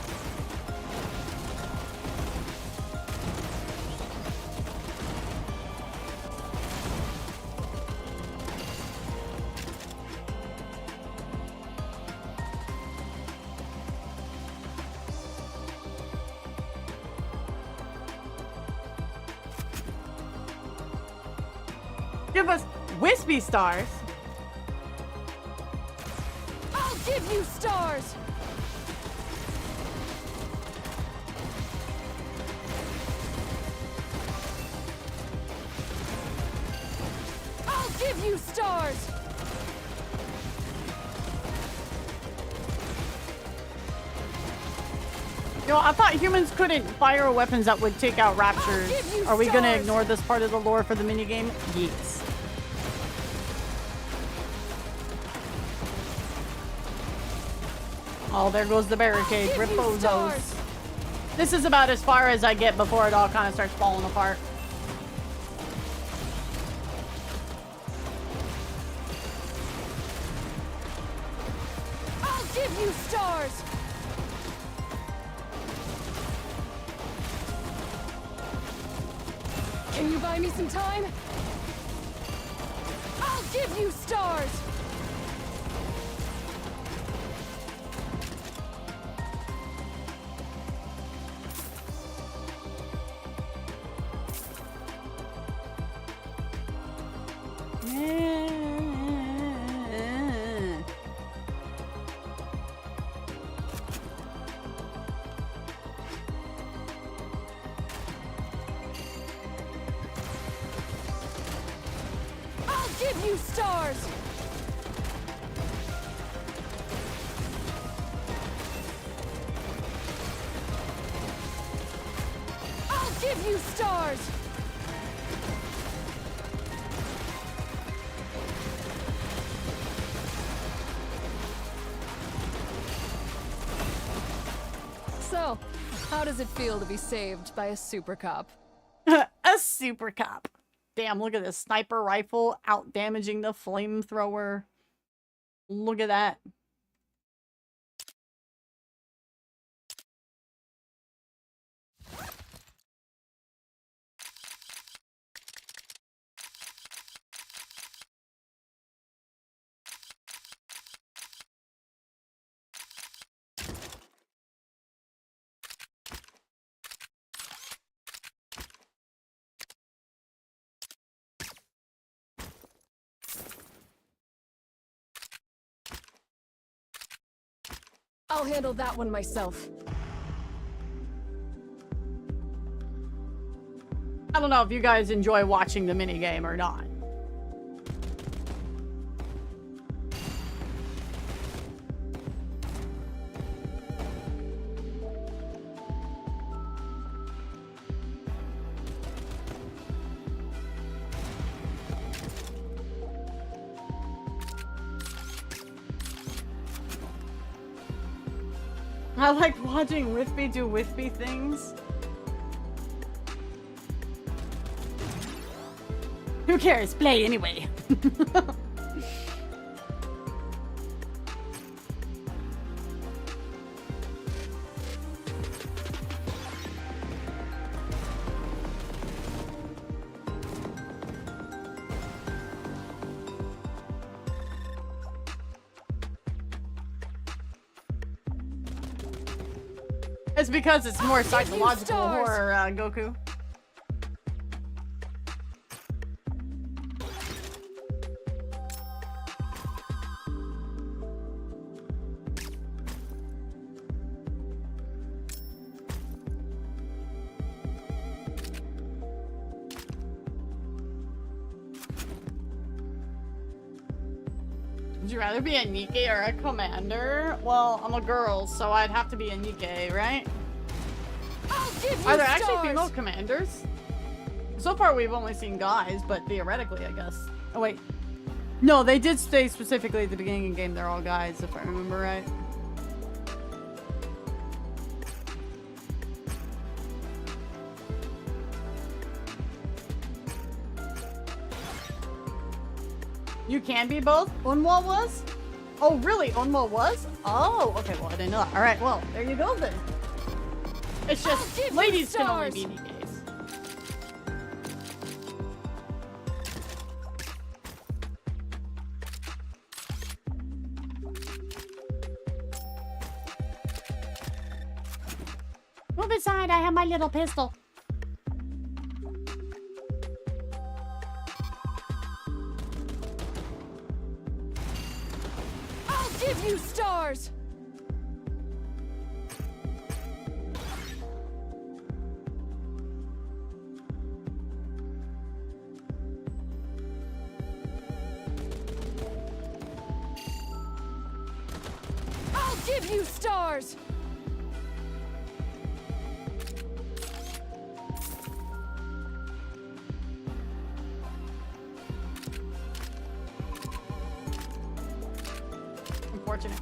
Give us WhispyStars. I'll give you stars. I'll give you stars. Yo, I thought humans couldn't fire weapons that would take out raptures. give you Are we gonna stars. ignore this part of the lore for the minigame? Yes. Oh, there goes the barricade. I'll give you Ripozos. stars. This is about as far as I get before it all kind of starts falling apart. I'll give you stars. Can you buy me some time? I'll give you stars. I'll give you stars. I'll give you stars. So, how does it feel to be saved by a super cop? A super cop. Damn, look at this sniper rifle out damaging the flamethrower. Look at that. I'll handle that one myself. I don't know if you guys enjoy watching the minigame or not. I like watching Whispy do Whispy things. Who cares? Play anyway. It's because it's more psychological stars. horror, Goku. Would you rather be a Nikkei or a commander? Well, I'm a girl, so I'd have to be a Nikkei, right? I'll give you Are there stars. actually female commanders? So far, we've only seen guys, but theoretically, I guess. Oh, wait. No, they did say specifically at the beginning of the game they're all guys, if I remember right. You can be both? Unwa was? Oh, really? Unwa was? Oh, okay, well, I didn't know that. Alright, well, there you go then. It's I'll just, give you ladies can only stars. be Nikkeis. Move aside, I have my little pistol. stars! I'll give you stars! Unfortunate.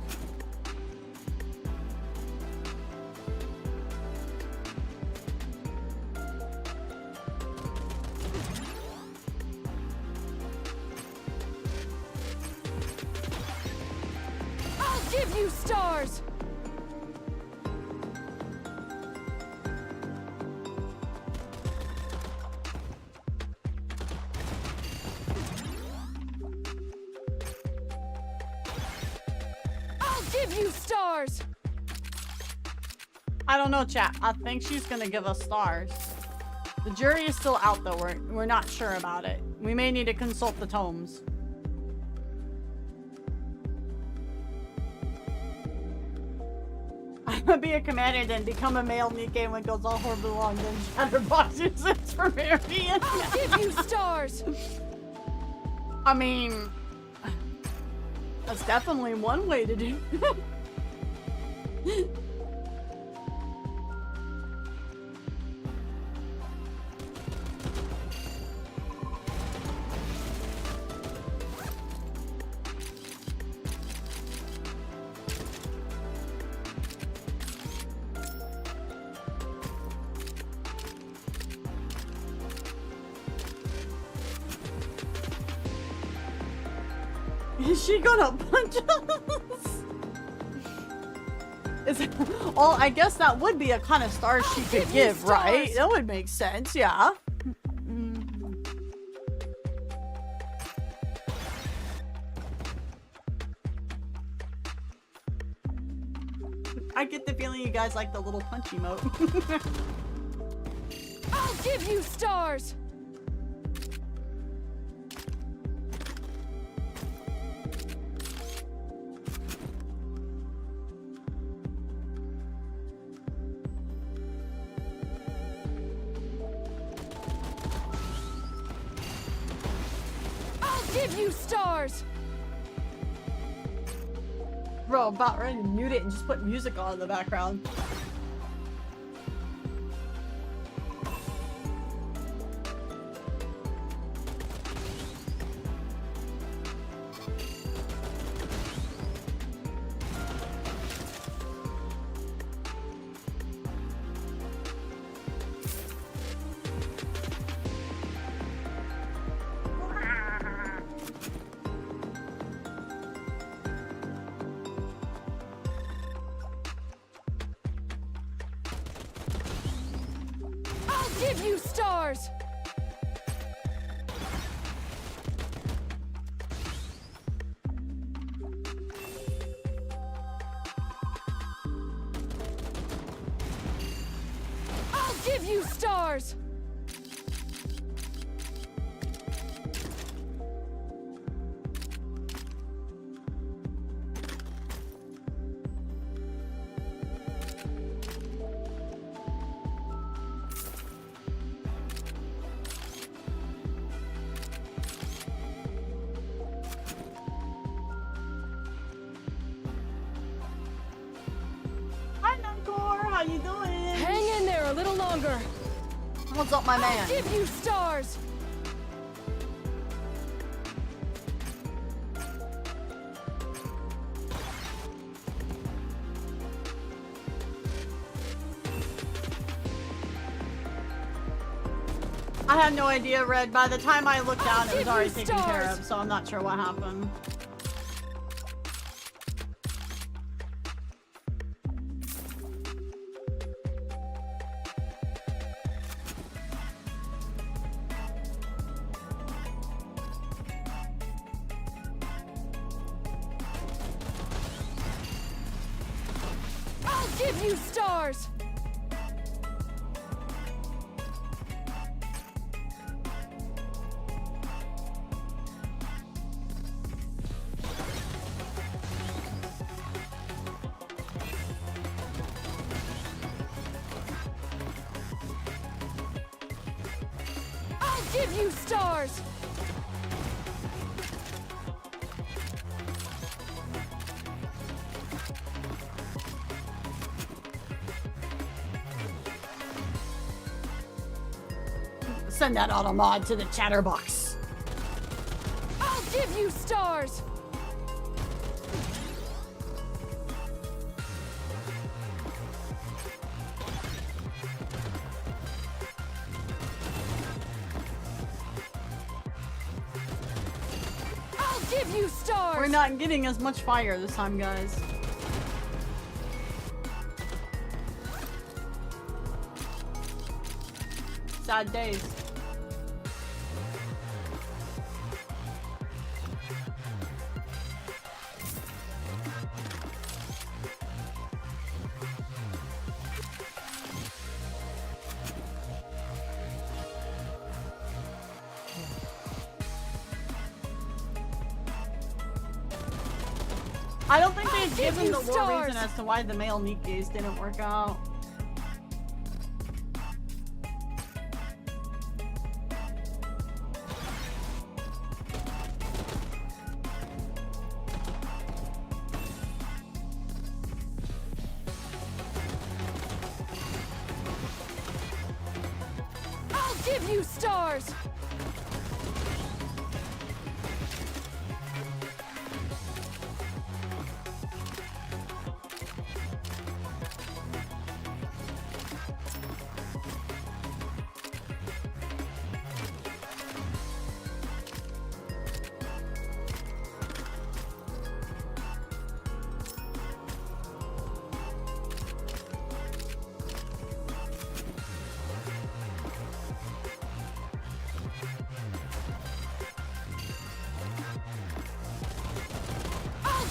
I'll give you stars! I'll give you stars! I don't know, chat. I think she's gonna give us stars. The jury is still out, though. We're not sure about it. We may need to consult the tomes. I'm gonna be a commander, then become a male Nikke when it goes all horribly wrong, then Chatterbox uses for Marion. I'll give you stars! I mean, that's definitely one way to do it. Is she gonna punch us? Is it, well, I guess that would be a kind of star she could give, right? That would make sense, yeah. I get the feeling you guys like the little punch emote. I'll give you stars! I'll give you stars! Bro, about ready to mute it and just put music on in the background. Give you stars! I'll give you stars! How you doing? Hang in there a little longer. What's up, my man? I'll give you stars. I had no idea, Red. By the time I looked down, it was already taken care of, so I'm not sure what happened. I'll give you stars. give you stars! Send that auto mod to the chatterbox. I'll give you stars! I'll give you stars! We're not getting as much fire this time, guys. Sad days. I don't think they've given the real reason as to why the male Nikkes didn't work out. I'll give you stars!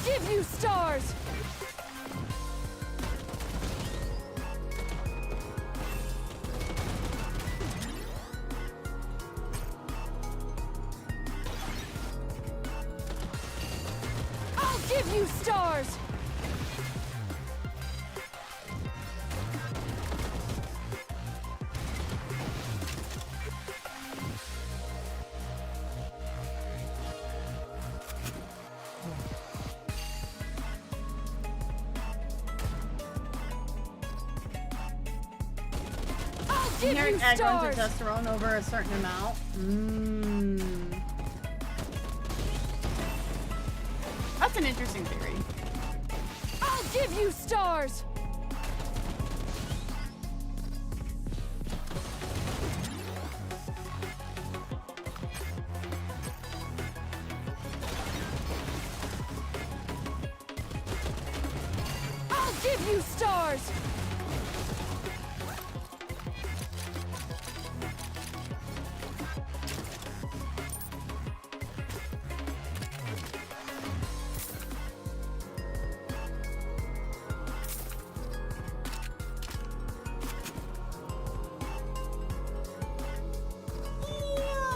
Give you stars! I'll give you stars! Give you Generic egg runs stars! a testosterone over a certain amount. That's an interesting theory. I'll give you stars! I'll give you stars!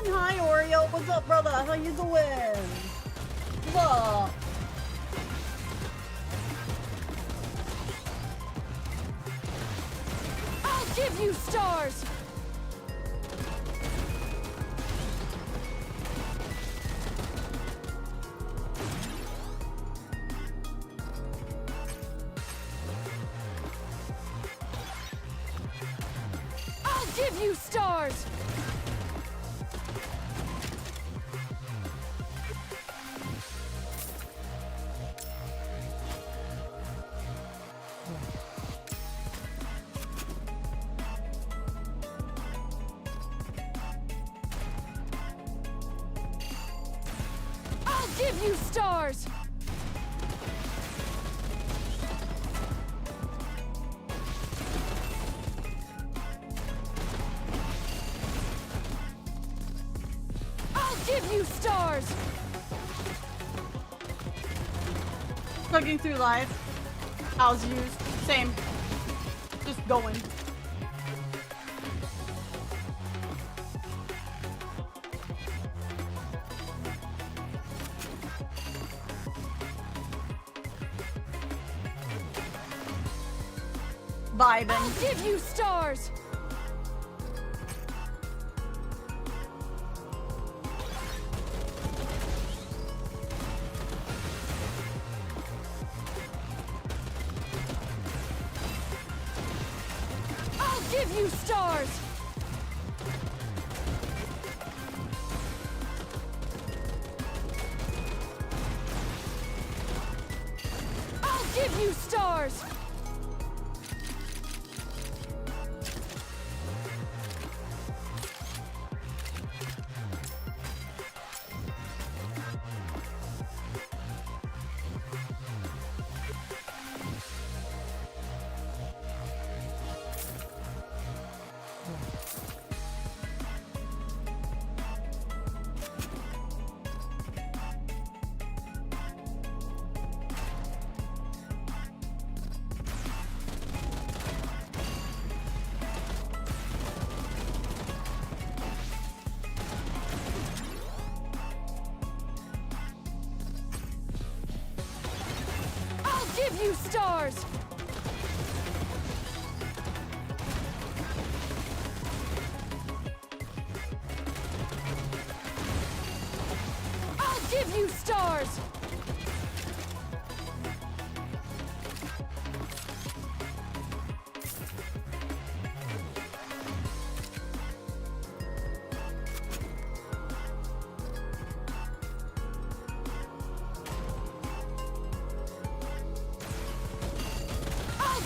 Hi Oreo, what's up, brother? How you doing? Look. I'll give you stars! I'll give you stars! I'll give you stars! I'll give you stars! Plugging through live. How's used. Same. Just going. Vibing. I'll give you stars! give you stars! I'll give you stars! Give you stars! I'll give you stars!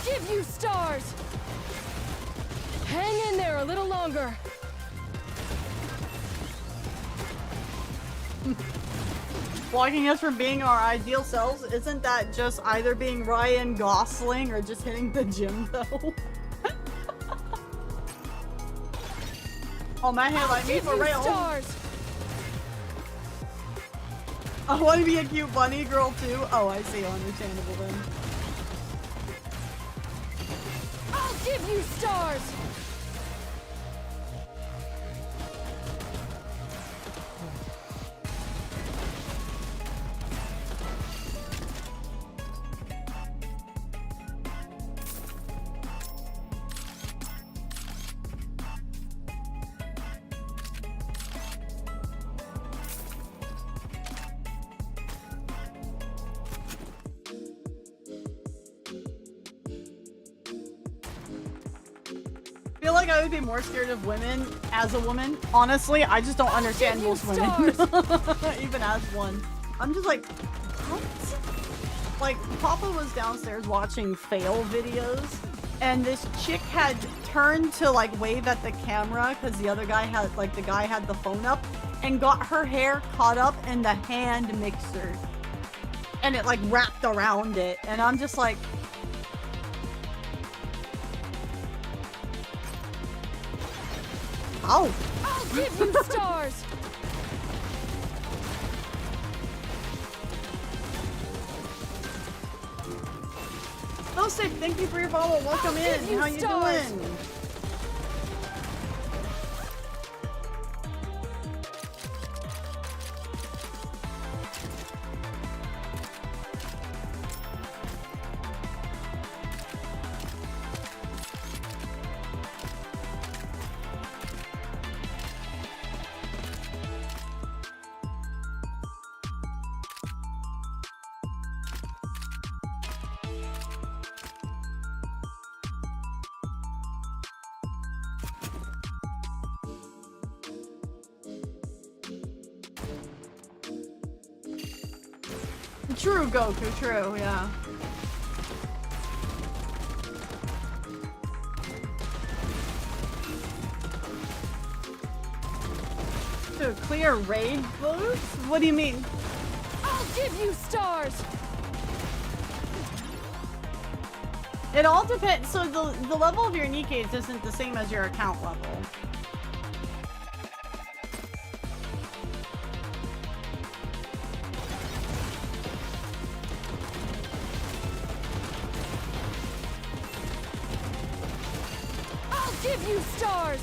Give you stars! Hang in there a little longer. Blocking us from being our ideal selves, isn't that just either being Ryan Gosling or just hitting the gym though? Oh my hand like me for real. Stars. I want to be a cute bunny girl too. Oh, I see. Understandable then. I'll give you stars. I feel like I would be more scared of women as a woman. Honestly, I just don't understand most women. Even as one. I'm just like, what? Like, Papa was downstairs watching fail videos, and this chick had turned to like wave at the camera because the other guy had, like, the guy had the phone up, and got her hair caught up in the hand mixer. And it like wrapped around it, and I'm just like, oh! I'll give you stars! Oh, Safe, thank you for your follow. Welcome in. How you doing? True, Goku, true, yeah. To clear raid boosts? What do you mean? I'll give you stars! It all depends. So the level of your Nikke's isn't the same as your account level. Give you stars!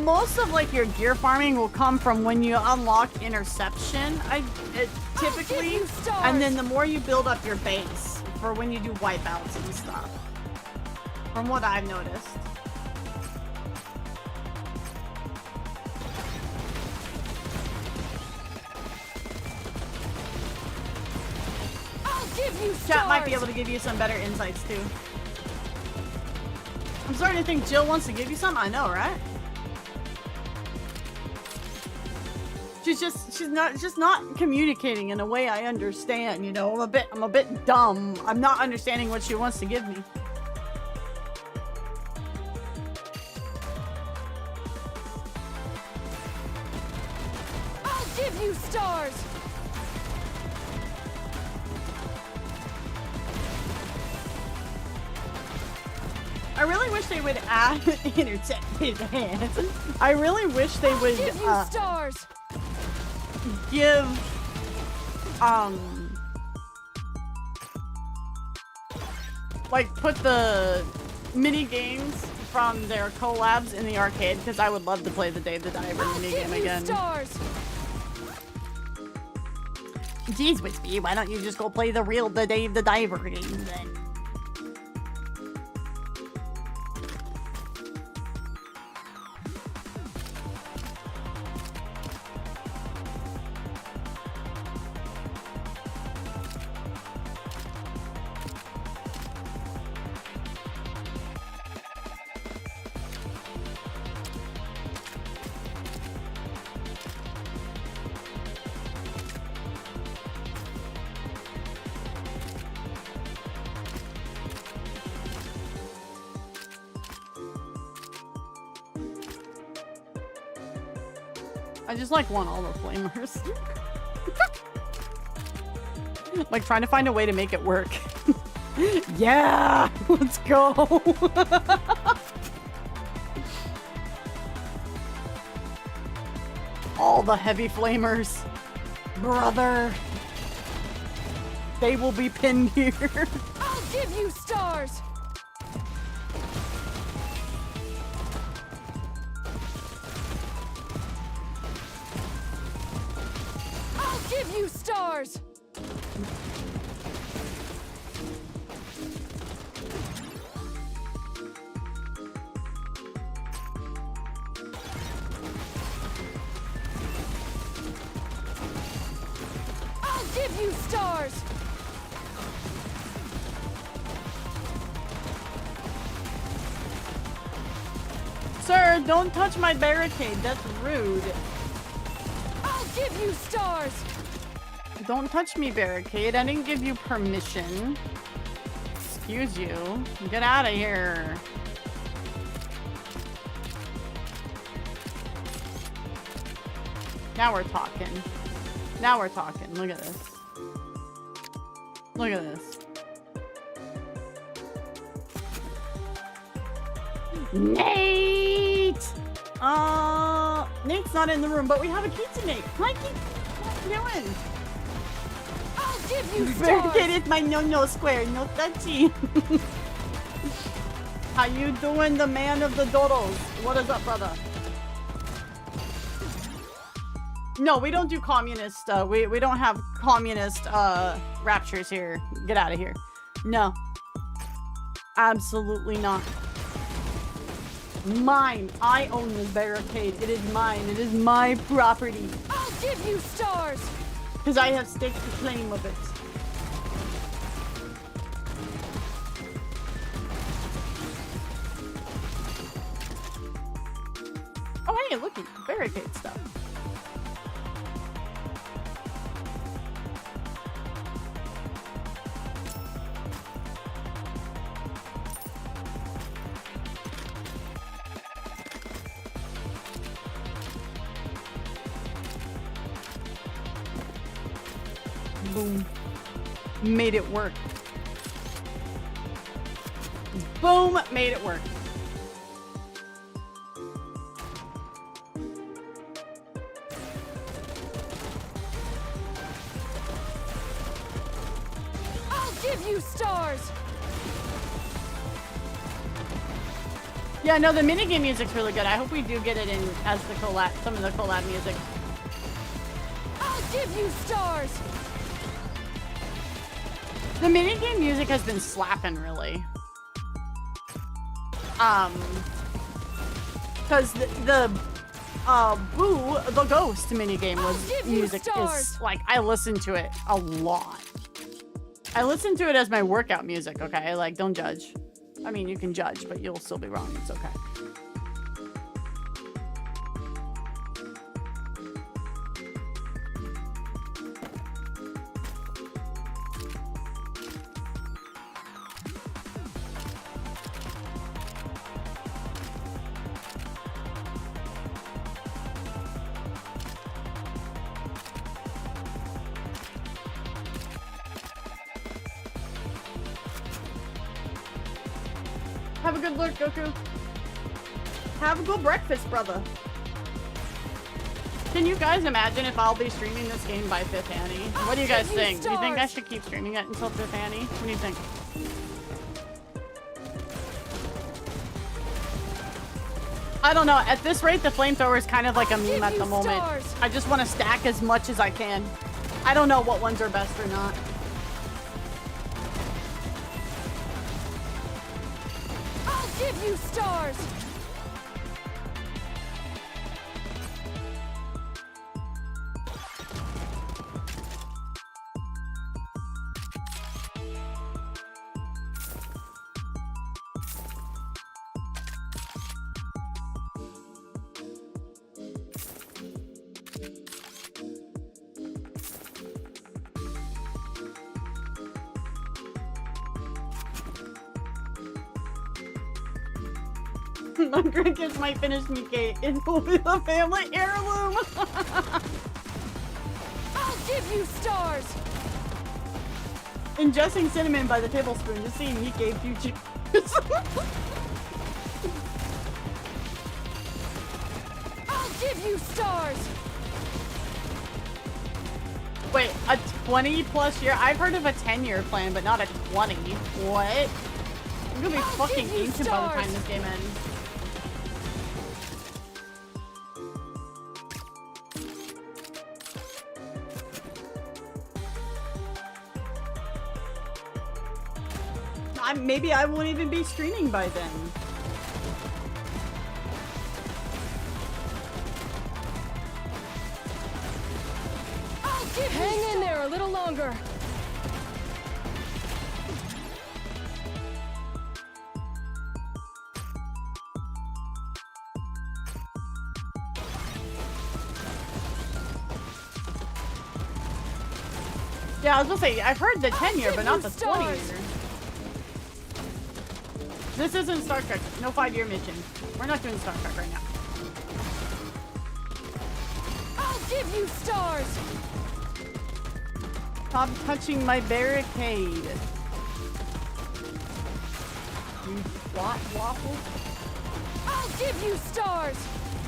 Most of like your gear farming will come from when you unlock interception. Typically, and then the more you build up your base for when you do wipeouts and stuff. From what I've noticed. I'll give you stars. Chat might be able to give you some better insights too. I'm starting to think Jill wants to give you some. I know, right? She's not communicating in a way I understand, you know. I'm a bit dumb. I'm not understanding what she wants to give me. I'll give you stars. I really wish they would add intercepted hands. I really wish they would Give you stars. give like put the mini games from their collabs in the arcade, because I would love to play the Dave the Diver mini game again. Stars. Jeez, Wispy, why don't you just go play the Dave the Diver game then? I just like want all the flamers. Like trying to find a way to make it work. Yeah, let's go. All the heavy flamers, brother. They will be pinned here. I'll give you stars. Give you stars! I'll give you stars! Sir, don't touch my barricade. That's rude. I'll give you stars! Don't touch me, barricade. I didn't give you permission. Excuse you. Get out of here. Now we're talking. Now we're talking. Look at this. Look at this. Nate! Nate's not in the room, but we have a key to Nate. Hi, Key. What are you doing? I'll give you stars! Barricade is my no-no square. No touchy. How you doing, the man of the dodos? What is up, brother? No, we don't do communist, we don't have communist, raptures here. Get out of here. No. Absolutely not. Mine. I own this barricade. It is mine. It is my property. I'll give you stars! Because I have staked the claim of it. Oh, hey, look, barricade stuff. Boom. Made it work. Boom, made it work. I'll give you stars! Yeah, no, the minigame music's really good. I hope we do get it in as the collab, some of the collab music. I'll give you stars. The minigame music has been slapping, really. Because the ghost minigame was music is like, I listen to it a lot. I listen to it as my workout music, okay? Like, don't judge. I mean, you can judge, but you'll still be wrong. It's okay. Have a good look, Goku. Have a good breakfast, brother. Can you guys imagine if I'll be streaming this game by 5th Annie? What do you guys think? Do you think I should keep streaming it until 5th Annie? What do you think? I don't know. At this rate, the flamethrower is kind of like a meme at the moment. I just want to stack as much as I can. I don't know what ones are best or not. Give you stars! My grandkids might finish Nikkei. It will be the family heirloom. I'll give you stars. Ingesting cinnamon by the tablespoon, just seeing Nikkei future. I'll give you stars. Wait, a 20+ year? I've heard of a 10-year plan, but not a 20. What? I'm gonna be fucking ancient by the time this game ends. Maybe I won't even be streaming by then. Hang in there a little longer. Yeah, I was gonna say, I've heard the 10-year, but not the 20-year. This isn't Star Trek. No 5-year mission. We're not doing Star Trek right now. I'll give you stars. Stop touching my barricade. You twat waffle. I'll give you stars.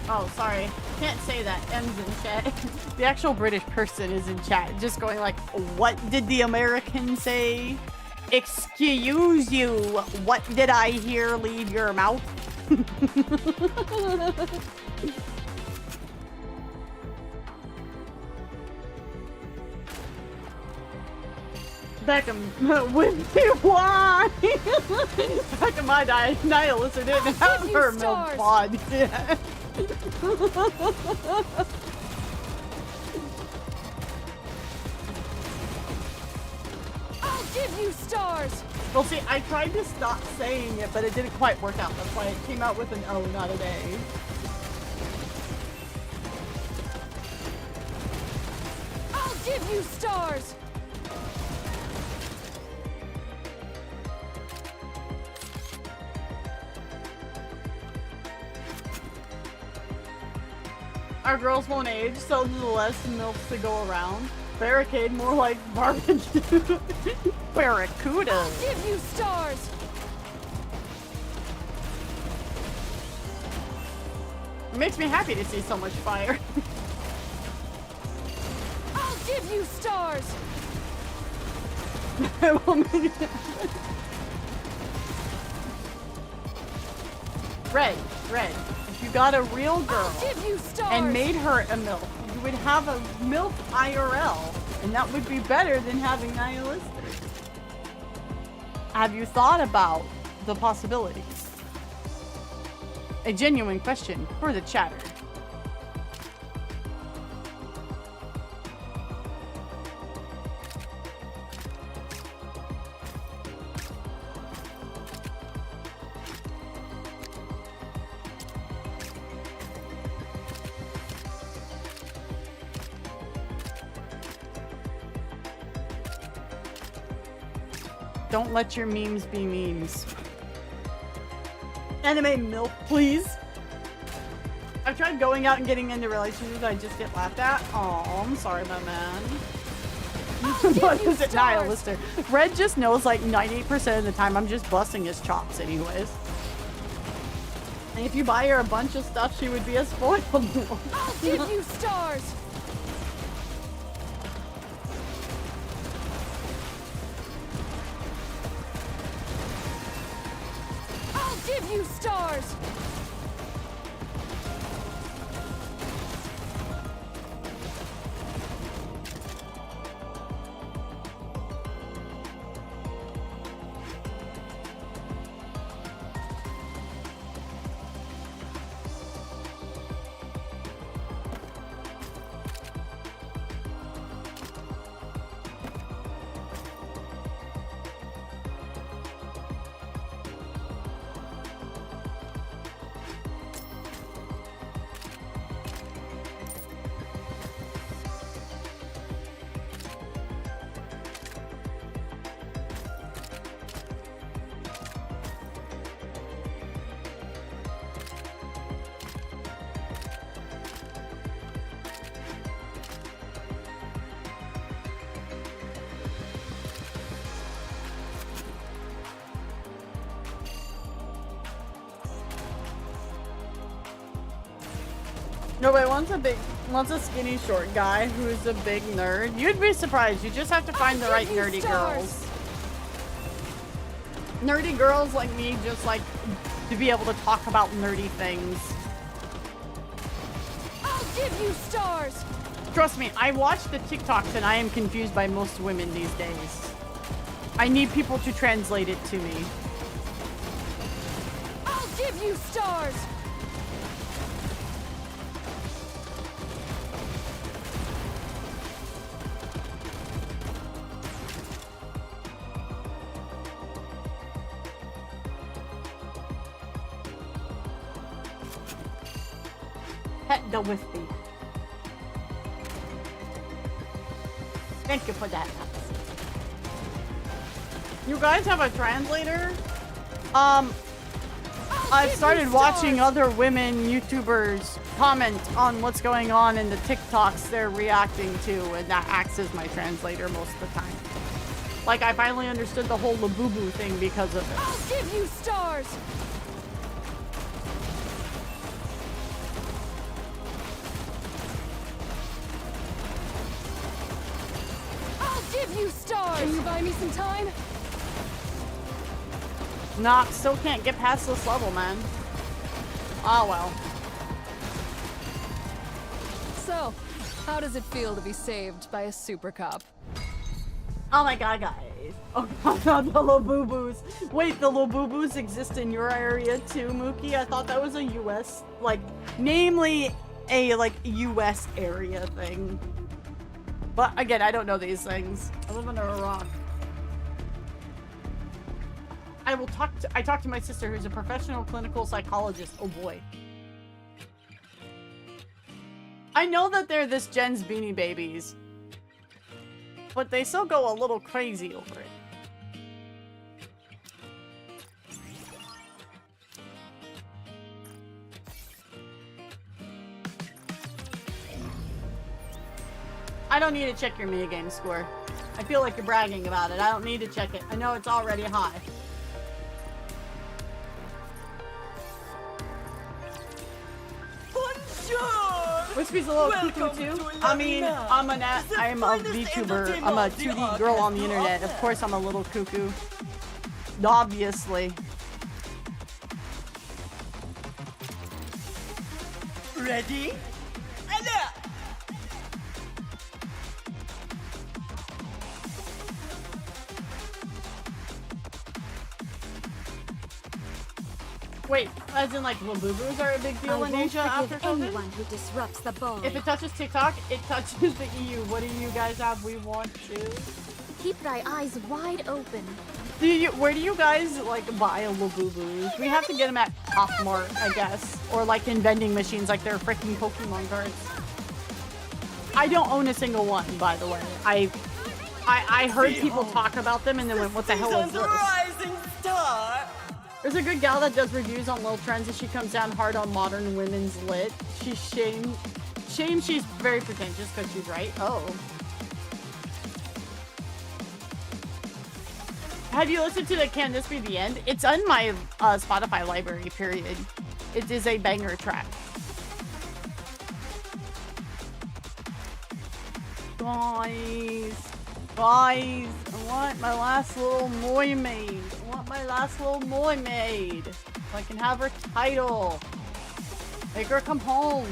Oh, sorry. Can't say that. M's in chat. The actual British person is in chat, just going like, what did the American say? Excuse you, what did I hear leave your mouth? Beckham, with me, why? Back in my day, Nihilist didn't have her milk pod yet. I'll give you stars. Well, see, I tried to stop saying it, but it didn't quite work out. That's why it came out with an O, not an A. I'll give you stars. Our girls won't age, so there's less milk to go around. Barricade, more like barbecue. Barracuda. I'll give you stars. It makes me happy to see so much fire. I'll give you stars. Red, if you got a real girl Give you stars. and made her a MILF, you would have a MILF IRL, and that would be better than having Nihilistic. Have you thought about the possibilities? A genuine question for the chatter. Don't let your memes be memes. Anime MILF, please. I've tried going out and getting into relationships, I just get laughed at. Oh, I'm sorry, my man. What is it? Nihilistic. Red just knows like 98% of the time I'm just busting his chops anyways. And if you buy her a bunch of stuff, she would be a spoiled one. I'll give you stars. I'll give you stars. Nobody wants a skinny short guy who's a big nerd. You'd be surprised. You just have to find the right nerdy girls. Nerdy girls like me just like to be able to talk about nerdy things. I'll give you stars. Trust me, I watch the TikToks and I am confused by most women these days. I need people to translate it to me. I'll give you stars. Pet the Wispy. Thank you for that. You guys have a translator? I've started watching other women YouTubers comment on what's going on in the TikToks they're reacting to, and that acts as my translator most of the time. Like, I finally understood the whole Labubu thing because of it. I'll give you stars. I'll give you stars. Can you buy me some time? Nah, still can't get past this level, man. Oh well. So, how does it feel to be saved by a super cop? Oh my god, guys. Oh god, the Labubus. Wait, the Labubus exist in your area too, Mookie? I thought that was a US, like, namely a, like, US area thing. But again, I don't know these things. I live under a rock. I talked to my sister who's a professional clinical psychologist. Oh boy. I know that they're this gen's Beanie Babies, but they still go a little crazy over it. I don't need to check your minigame score. I feel like you're bragging about it. I don't need to check it. I know it's already high. Wispy's a little cuckoo too. I mean, I'm a VTuber. I'm a 2D girl on the internet. Of course I'm a little cuckoo. Obviously. Ready? And Wait, as in like Labubus are a big I deal in won't Asia after forgive COVID? anyone who disrupts the ball. If it touches TikTok, it touches the EU. What do you guys have? We want to. Keep thy eyes wide open. Where do you guys like buy Labubus? We have to get them at Pop Mart, I guess, or like in vending machines, like they're freaking Pokemon cards. I don't own a single one, by the way. I heard people talk about them and then went, "What the hell is this?" rising star. There's a good gal that does reviews on Lil Trends and she comes down hard on modern women's lit. She's shame she's very pretentious because she's right. Oh. Have you listened to the Can This Be the End? It's on my Spotify library, period. It is a banger track. Guys, I want my last little mermaid. I want my last little mermaid. So I can have her title. Make her come home,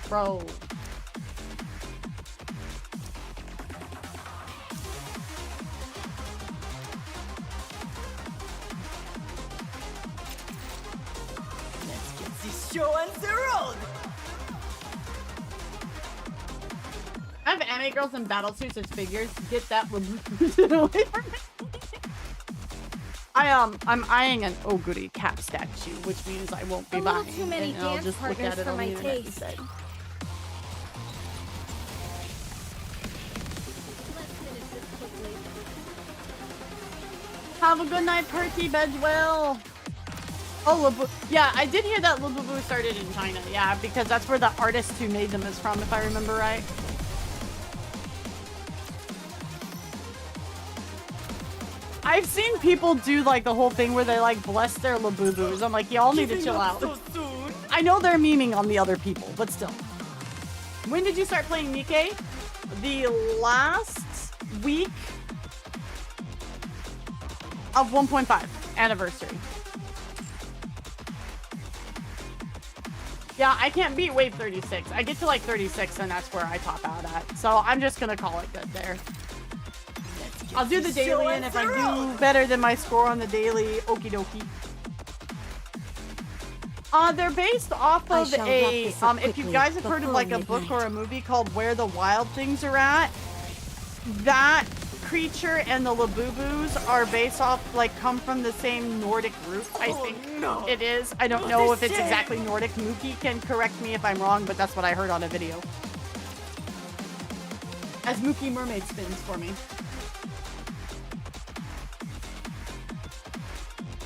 bro. Let's get this show on the road. I have anime girls in battle suits as figures. Get that away from me. I'm eyeing an oh goody cap statue, which means I won't be A little buying. too many and I'll dance just look partners at it for on the my internet taste. instead. Have a good night, Perky Bedwell. Oh, Labu yeah, I did hear that Labubu started in China. Yeah, because that's where the artist who made them is from, if I remember right. I've seen people do like the whole thing where they like bless their Labubus. I'm like, y'all need to chill out. So soon. I know they're memeing on the other people, but still. When did you start playing Nikke? The last week of 1.5 anniversary. Yeah, I can't beat wave 36. I get to like 36 and that's where I top out at. So I'm just gonna call it good there. I'll do the daily, and if I do better than my score on the daily, okie dokie. They're based off of a, if you guys have heard of like a book or a movie called Where the Wild Things Are At, that creature and the Labubus are based off, like, come from the same Nordic root, I think it is. I don't know if it's exactly Nordic. Mookie can correct me if I'm wrong, but that's what I heard on a video. As Mookie Mermaid spins for me.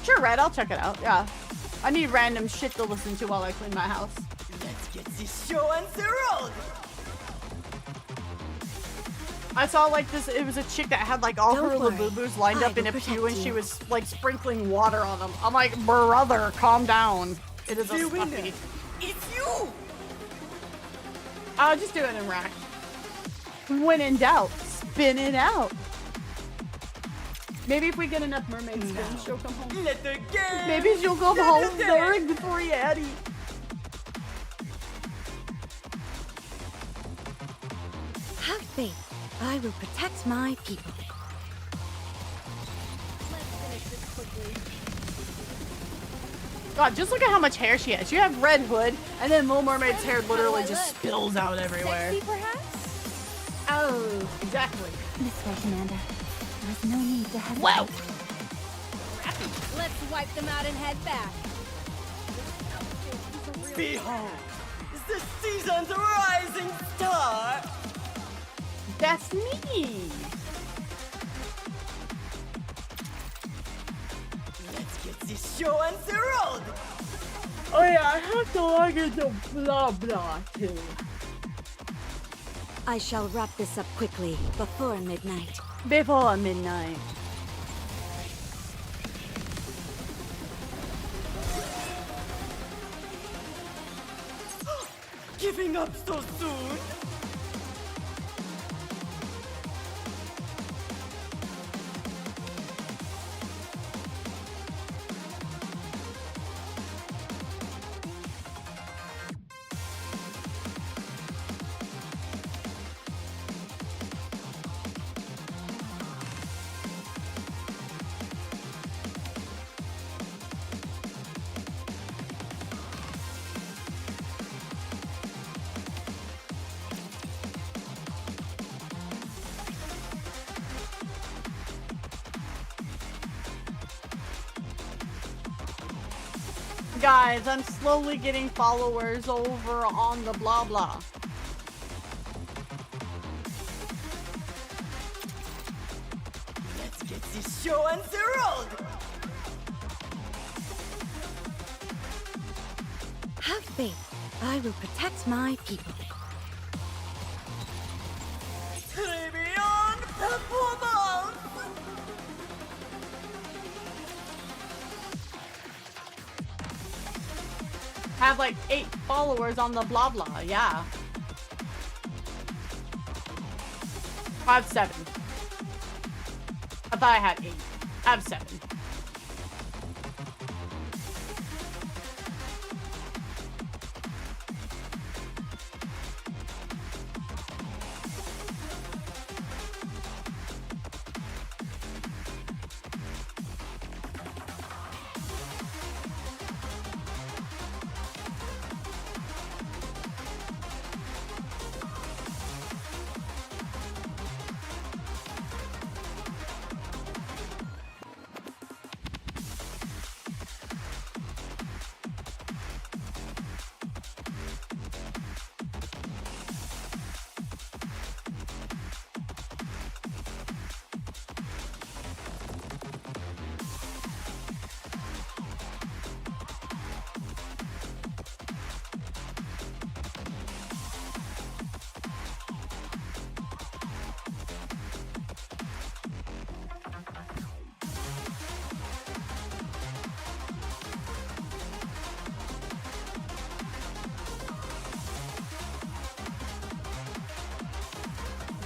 Sure, Red, I'll check it out, yeah. I need random shit to listen to while I clean my house. Let's get this show on the road. I saw like this, it was a chick that had like all Don't her worry. Labubus lined I up in a will pew protect and she you. was like sprinkling water on them. I'm like, brother, calm down. It is a The winner. stuffy. It's you. I'll just do it in rack. When in doubt, spin it out. Maybe if we get enough mermaid spins, she'll come home. Let the game. Maybe she'll come home during Victoria Eddie. Have faith. I will protect my people. God, just look at how much hair she has. You have Red Hood, and then Little Mermaid's hair literally just spills out everywhere. Sexy, perhaps? Oh, exactly. This way, Commander. There's no need to hesitate. Wow. Let's wipe them out and head back. Behold, the season's rising star. That's me. Let's get this show on the road. Oh yeah, I have to log into blah blah too. I shall wrap this up quickly before midnight. Before midnight. Giving up so soon? Guys, I'm slowly getting followers over on the blah blah. Let's get this show on the road. Have faith. I will protect my people. Reborn performance. Have like 8 followers on the blah blah, yeah. I have 7. I thought I had 8. I have 7.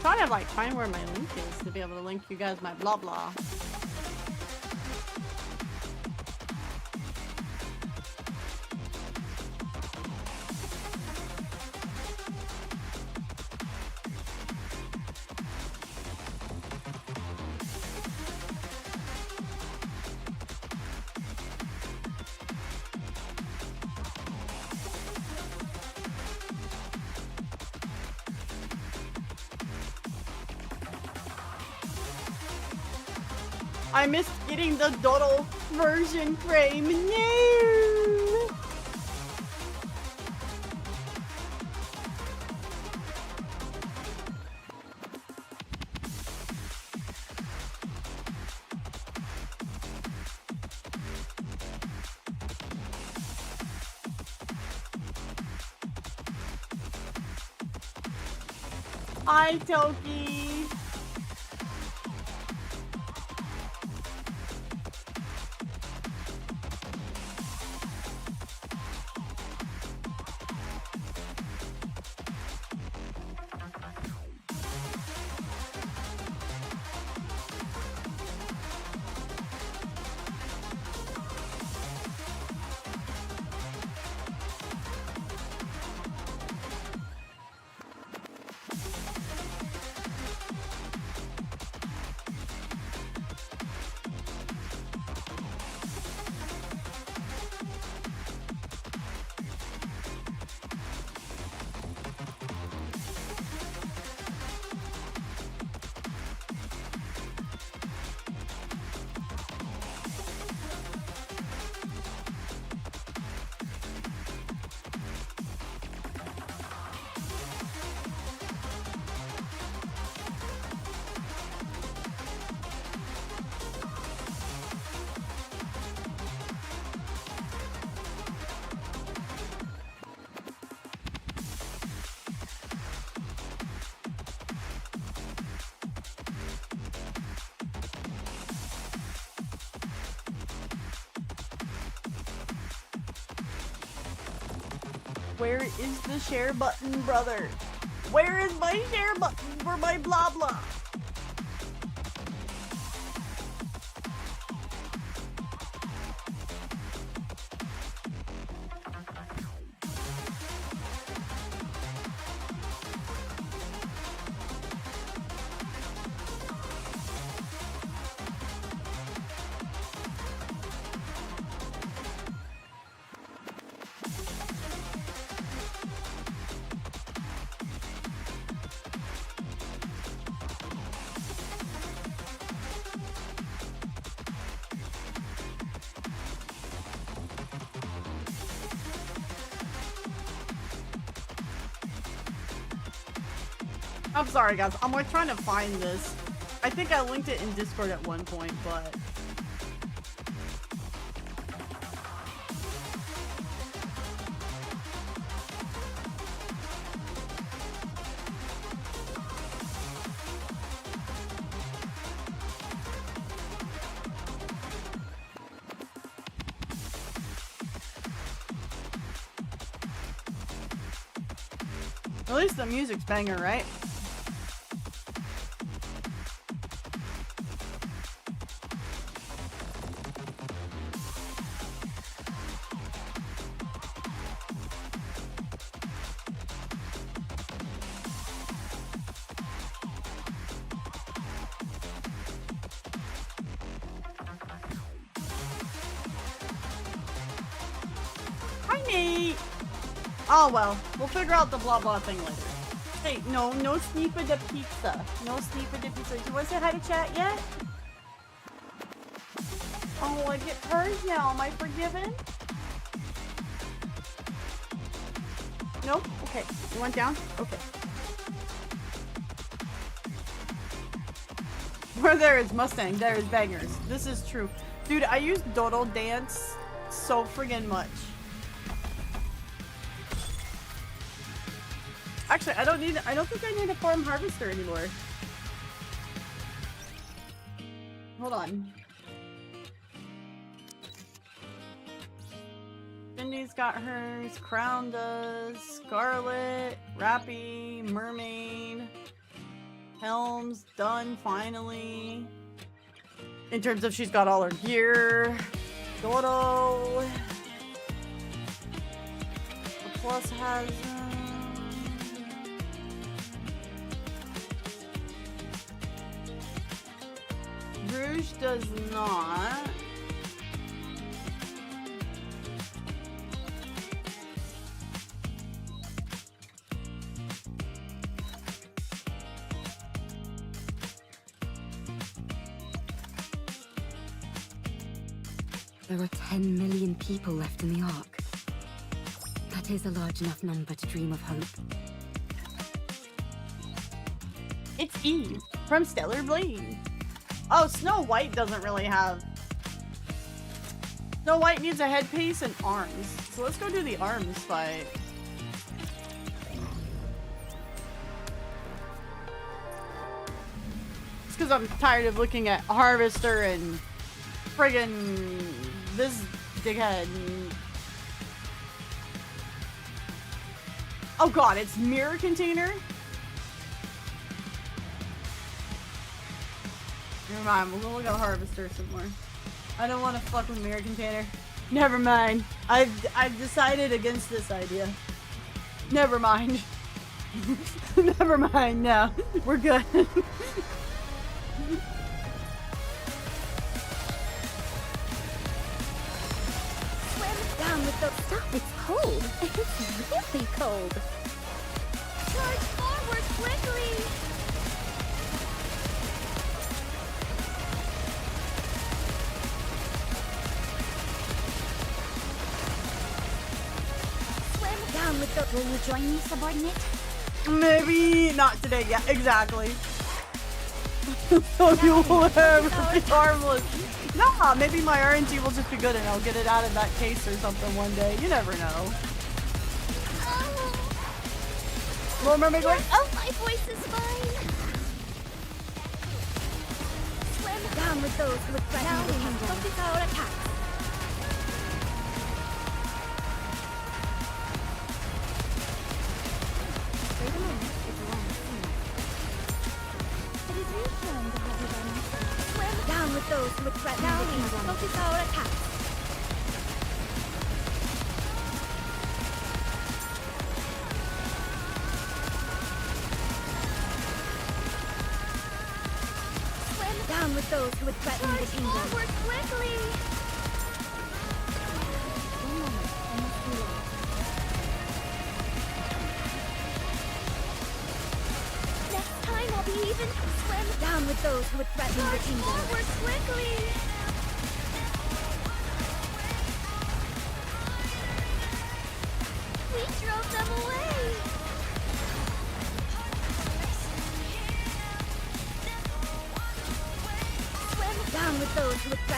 Trying to like find where my link is to be able to link you guys my blah blah. I missed getting the Doddle version frame. No! Hi, Toki. Where is the share button, brother? Where is my share button for my blah blah? I'm sorry, guys. I'm like trying to find this. I think I linked it in Discord at one point, but. At least the music's banger, right? Hi, Nate! Oh well, we'll figure out the blah blah thing later. Hey, no sneeper the pizza. No sneeper the pizza. Do you want to say hi to chat yet? Oh, I get hers now. Am I forgiven? Nope. Okay. You went down? Okay. Where there is Mustang, there is bangers. This is true. Dude, I use Doodle Dance so friggin' much. Actually, I don't think I need a farm harvester anymore. Hold on. Cindy's got hers, Crown does, Scarlet, Rappy, Mermaid, Helms, done finally. In terms of she's got all her gear. Dodo. The Plus has Rouge does not. There are 10 million people left in the Ark. That is a large enough number to dream of hope. It's Eve from Stellar Blade. Oh, Snow White doesn't really have... Snow White needs a headpiece and arms. So let's go do the arms fight. It's because I'm tired of looking at Harvester and friggin' this dickhead. Oh god, it's Mirror Container? Never mind, we'll go look at Harvester somewhere. I don't want to fuck with Mirror Container. Never mind. I've decided against this idea. Never mind. Never mind, no. We're good. Down with the stuff. It's cold. It's really cold. Charge forward quickly. Swim down with the. Will you join me, subordinate? Maybe not today. Yeah, exactly. So you will ever be harmless. Nah, maybe my RNG will just be good and I'll get it out of that case or something one day. You never know. Little Mermaid going, Oh, my voice is fine. Swim down with those who would threaten the kingdom. Focus our attacks. Wait a moment, it's a long scene. It is reassuring to have you by my side. Swim down with those who would threaten the kingdom. Focus our attacks. Down with those who would threaten the kingdom. Forward quickly! One moment, I must reload. Next time I'll be even. Swim down with those who would threaten the kingdom. Forward quickly! We drove them away!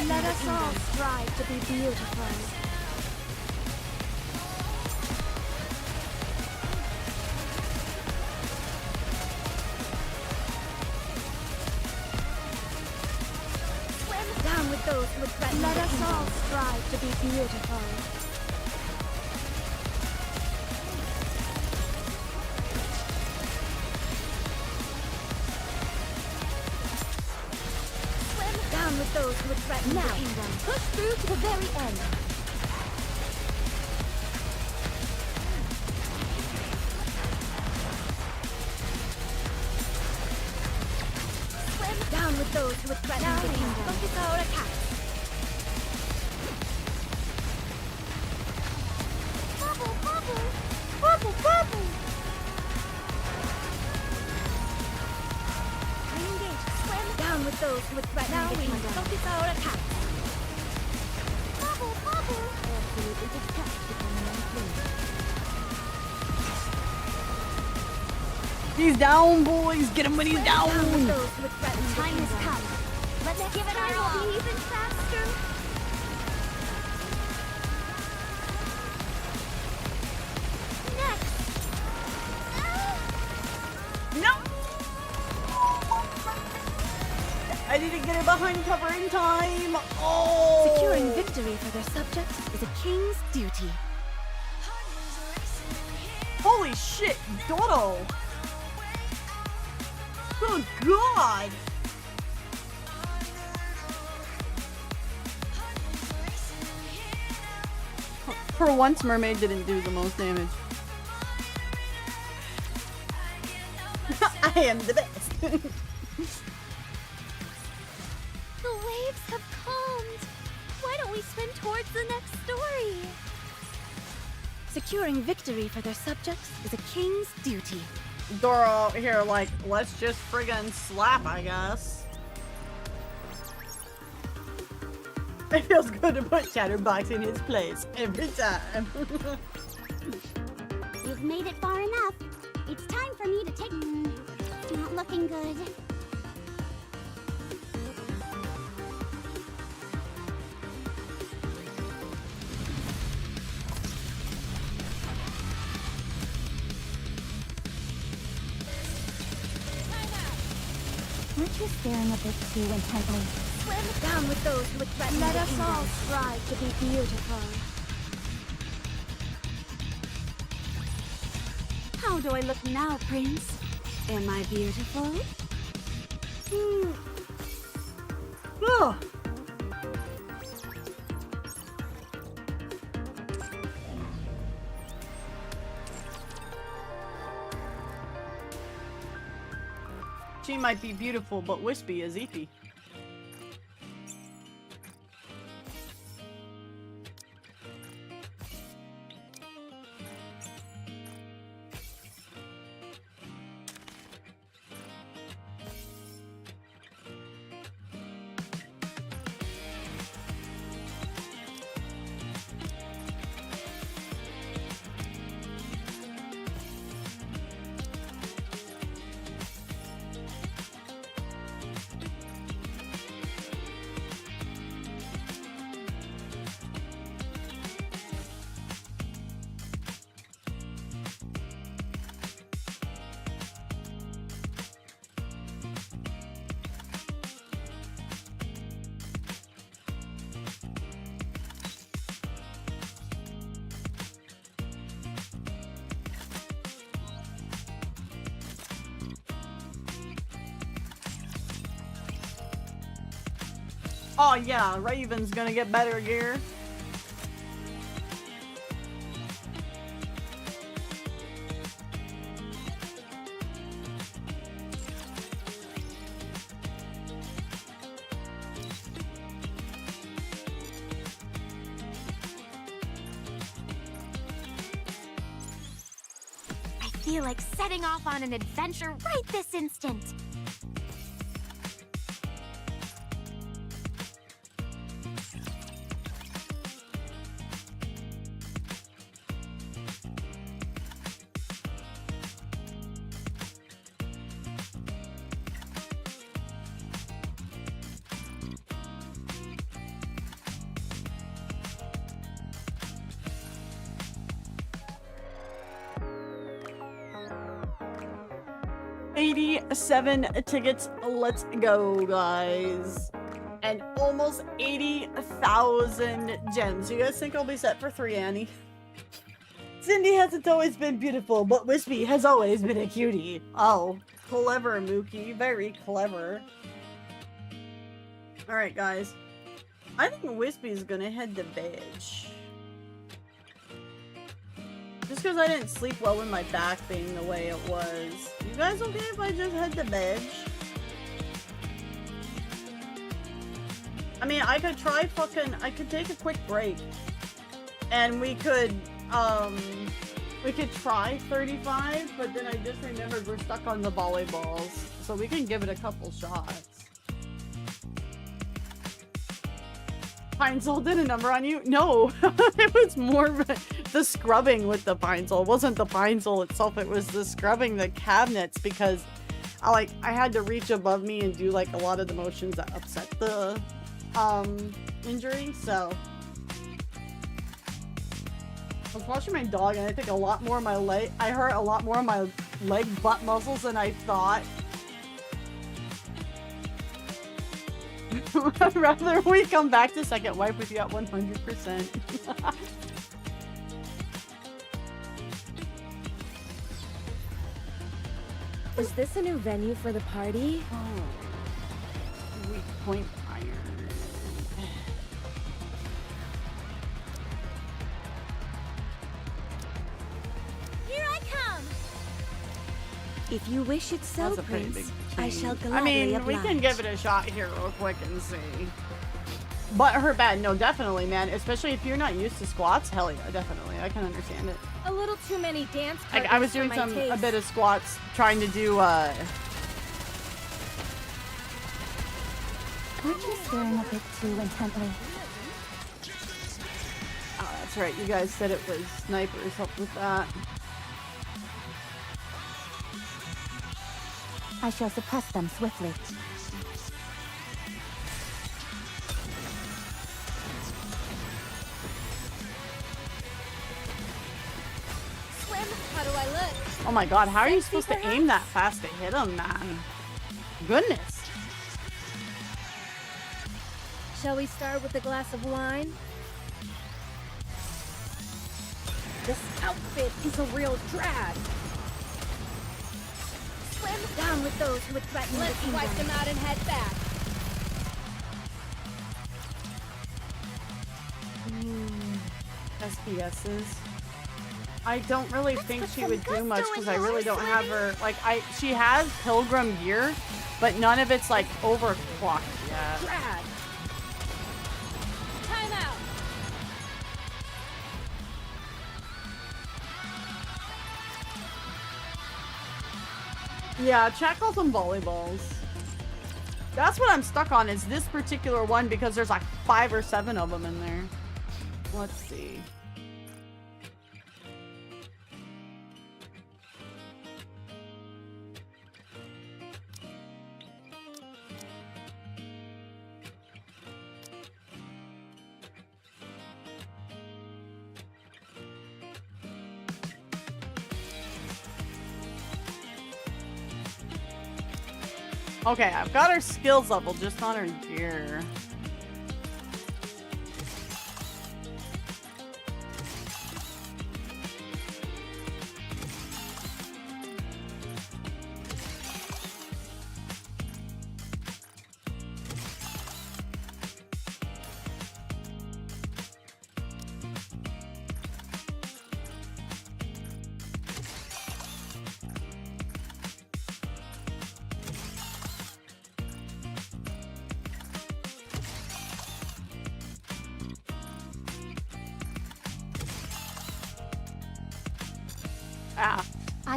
threaten Let us all strive to be beautiful. Down with those who would threaten Let us all strive to be beautiful. Swim down with those who would threaten now. The kingdom. Push through to the very end. Swim down with those who would threaten the kingdom. Focus our attack. Bubble, bubble, bubble, bubble. Engage. Swim down with those who would threaten the kingdom. Focus our attack. Bubble, bubble. Absolutely detect becoming unclean. He's down, boys. Get him when he's down. Down with those who would threaten the time has come. Let's give it our all. Be even faster. Next. No. I didn't get it behind cover in time. Oh. Securing victory for their subjects is a king's duty. Holy shit, Dodo. Good God. For once, Mermaid didn't do the most damage. I am the best. The waves have calmed. Why don't we swim towards the next story? Securing victory for their subjects is a king's duty. Doro here, like, let's just friggin' slap, I guess. It feels good to put Chatterbox in his place every time. You've made it far enough. It's time for me to take... Not looking good. Aren't you staring a bit too intently? Swim down with those who would threaten Let us all strive to be beautiful. How do I look now, Prince? Am I beautiful? Ugh. She might be beautiful, but wispy is eepy. Oh yeah, Raven's gonna get better gear. I feel like setting off on an adventure right this instant. 87 tickets. Let's go, guys. And almost 80,000 gems. You guys think I'll be set for 3, Annie? Cindy hasn't always been beautiful, but Wispy has always been a cutie. Oh, clever, Mookie. Very clever. Alright, guys. I think Wispy's gonna head to bed. Just because I didn't sleep well with my back being the way it was. You guys okay if I just head to bed? I mean, I could try I could take a quick break. And we could try 35, but then I just remembered we're stuck on the volleyballs. So we can give it a couple shots. Pine Sol did a number on you? No, it was more the scrubbing with the Pine Sol. It wasn't the Pine Sol itself, it was the scrubbing the cabinets because I had to reach above me and do like a lot of the motions that upset the injury, so I was watching my dog and I think a lot more of my leg, I hurt a lot more of my leg butt muscles than I thought. I'd rather we come back to Second Wife with you at 100%. Is this a new venue for the party? Oh. Weak point iron. Here I come! If you wish it so, That's a pretty Prince, big I shall change. gladly I mean, we can give it a shot here real quick and see. But her bad, no, definitely, man. Especially if you're not used to squats, hell yeah, definitely. I can understand it. A little too many dance Like, I was doing a bit of squats, trying to do, Aren't you staring a bit too intently? Oh, that's right. You guys said it was snipers helped with that. I shall suppress them swiftly. Swim, how do I look? Oh my god, how are you supposed to aim that fast to hit him, man? Goodness. Shall we start with a glass of wine? This outfit is a real drag. Swim down with those who would threaten the kingdom. Let's wipe them out and head back. SPSs. I don't really think she would do much because I really don't have her. Like, she has Pilgrim gear, but none of it's like overclocked yet. Drag. Time out. Yeah, chat calls them volleyballs. That's what I'm stuck on, is this particular one because there's like 5 or 7 of them in there. Let's see. Okay, I've got her skills level just on her gear.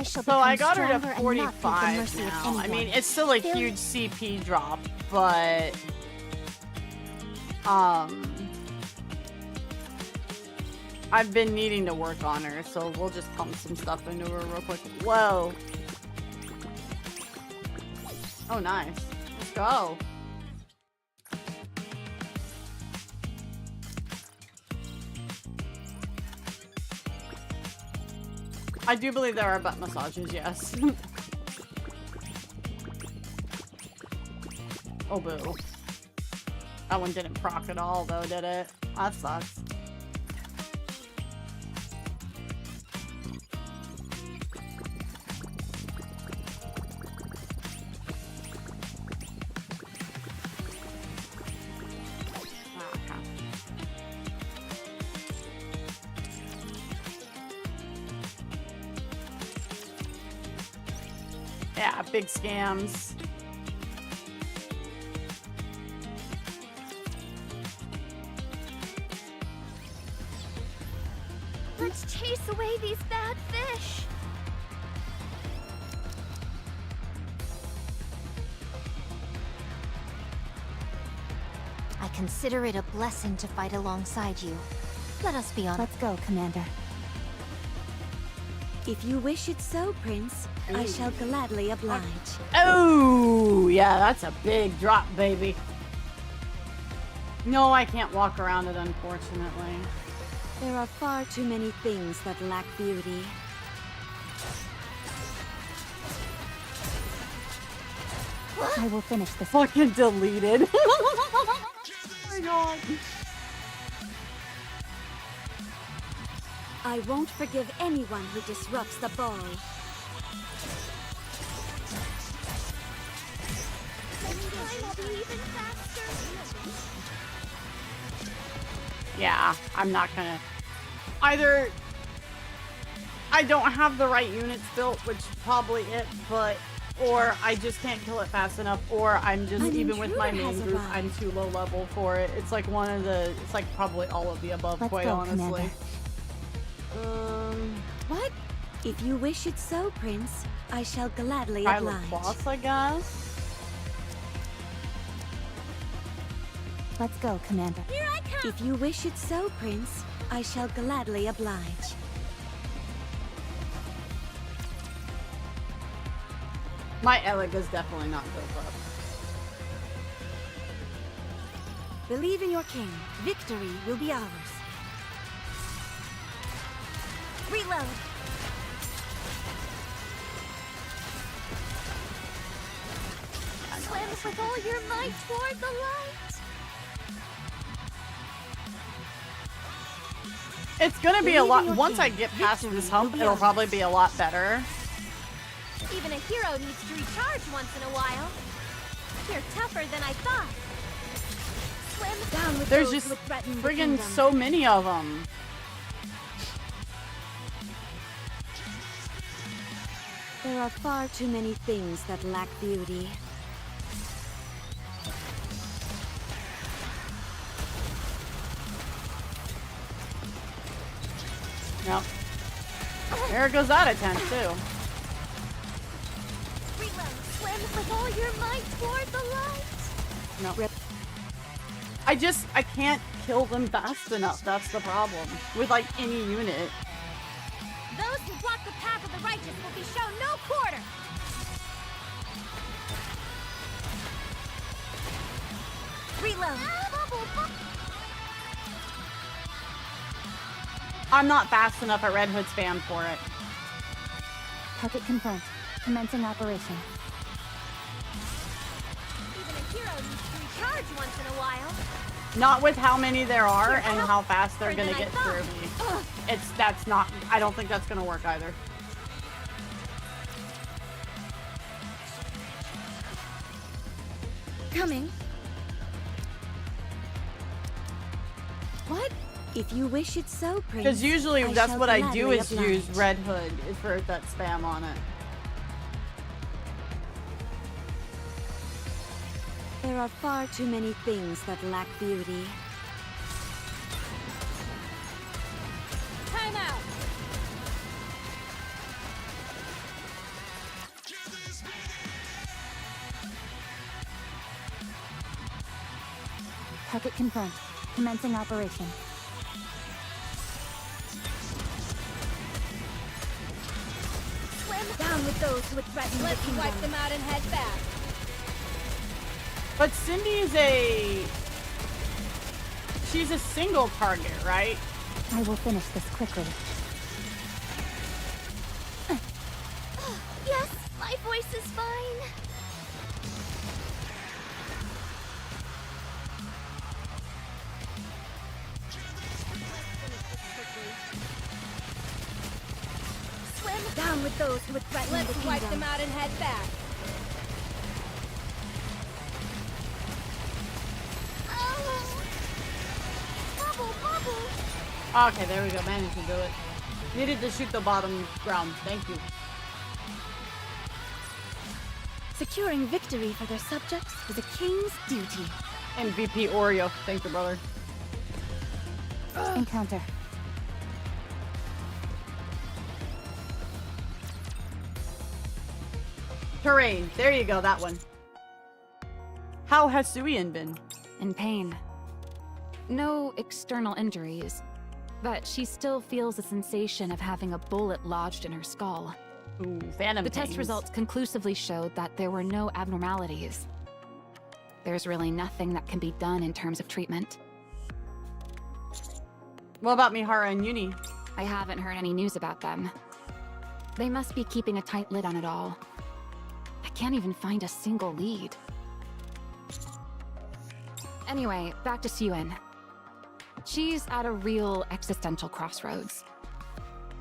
So I got her to 45 now. I mean, it's still a huge CP drop, but I've been needing to work on her, so we'll just pump some stuff into her real quick. Whoa. Oh, nice. Let's go. I do believe there are butt massages, yes. Oh, boo. That one didn't proc at all, though, did it? That sucks. Yeah, big scams. Let's chase away these bad fish. I consider it a blessing to fight alongside you. Let us be honest. Let's go, Commander. If you wish it so, Prince, I shall gladly oblige. Oh, yeah, that's a big drop, baby. No, I can't walk around it, unfortunately. There are far too many things that lack beauty. I will finish this. Fucking deleted. Oh my god. I won't forgive anyone who disrupts the ball. I'll be even faster. Yeah, I'm not gonna. Either I don't have the right units built, which is probably it, or I just can't kill it fast enough, or I'm just, even with my main group, I'm too low level for it. It's like one of the, it's like probably all of the above, Let's quite go, honestly. Commander. What? If you wish it so, Prince, I shall gladly Try oblige. boss, I guess. Let's go, Commander. Here I come. If you wish it so, Prince, I shall gladly oblige. My Eleg is definitely not built up. Believe in your king. Victory will be ours. Reload. Swim with all your might toward the light. It's gonna be a lot, once I get past this hump, it'll probably be a lot better. Even a hero needs to recharge once in a while. You're tougher than I thought. Swim Down with There's those just who threaten the friggin' kingdom. so many of them. There are far too many things that lack beauty. Yep. There goes that attempt too. Reload. Swim with all your might toward the light. No. I can't kill them fast enough. That's the problem. With like any unit. Those who block the path of the righteous will be shown no quarter. Reload. I'm not fast enough at Red Hood spam for it. Target confirmed. Commencing operation. Even a hero needs to recharge once in a while. Not with how many there are and how fast they're gonna get through me. That's not, I don't think that's gonna work either. Coming. What? If you wish it so, Prince. Because usually I that's shall what I do gladly is oblige. use Red Hood is for that spam on it. There are far too many things that lack beauty. Time out. Target confirmed. Commencing operation. Swim down with those who would threaten the kingdom. Let's wipe them out and head back. But Cindy's she's a single target, right? I will finish this quickly. Yes, my voice is fine. Down with those who would threaten the kingdom. Let's wipe them out and head back. Bubble, bubble. Okay, there we go. Managed to do it. Needed to shoot the bottom ground. Thank you. Securing victory for their subjects is a king's duty. MVP Oreo. Thank you, brother. Encounter. Terrain. There you go. That one. How has Suian been? In pain. No external injuries, but she still feels the sensation of having a bullet lodged in her skull. Ooh, phantom The test pains. results conclusively showed that there were no abnormalities. There's really nothing that can be done in terms of treatment. What about Mihara and Uni? I haven't heard any news about them. They must be keeping a tight lid on it all. I can't even find a single lead. Anyway, back to Suen. She's at a real existential crossroads.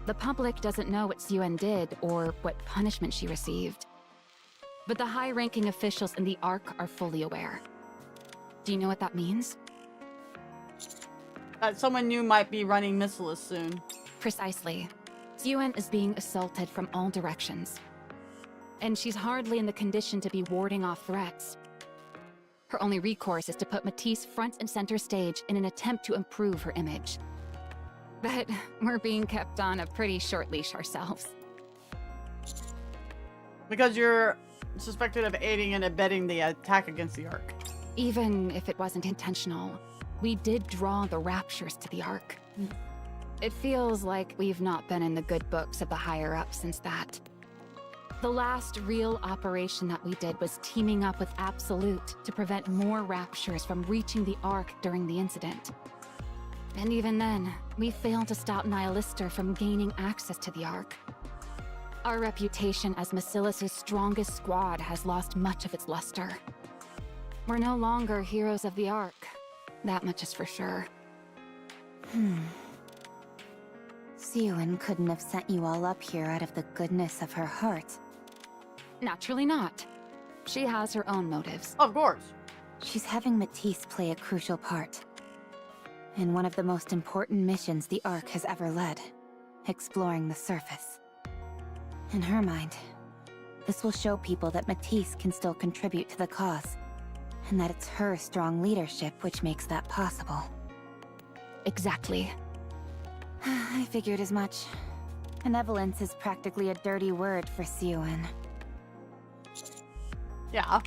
The public doesn't know what Suen did or what punishment she received. But the high-ranking officials in the Ark are fully aware. Do you know what that means? That someone new might be running Missiles soon. Precisely. Suen is being assaulted from all directions. And she's hardly in the condition to be warding off threats. Her only recourse is to put Matisse front and center stage in an attempt to improve her image. But we're being kept on a pretty short leash ourselves. Because you're suspected of aiding and abetting the attack against the Ark. Even if it wasn't intentional, we did draw the Raptures to the Ark. It feels like we've not been in the good books of the higher-ups since that. The last real operation that we did was teaming up with Absolute to prevent more Raptures from reaching the Ark during the incident. And even then, we failed to stop Nihilister from gaining access to the Ark. Our reputation as Macilis' strongest squad has lost much of its luster. We're no longer heroes of the Ark. That much is for sure. Suen couldn't have sent you all up here out of the goodness of her heart. Naturally not. She has her own motives. Of course. She's having Matisse play a crucial part in one of the most important missions the Ark has ever led, exploring the surface. In her mind, this will show people that Matisse can still contribute to the cause, and that it's her strong leadership which makes that possible. Exactly. I figured as much. Benevolence is practically a dirty word for Suen. Yeah.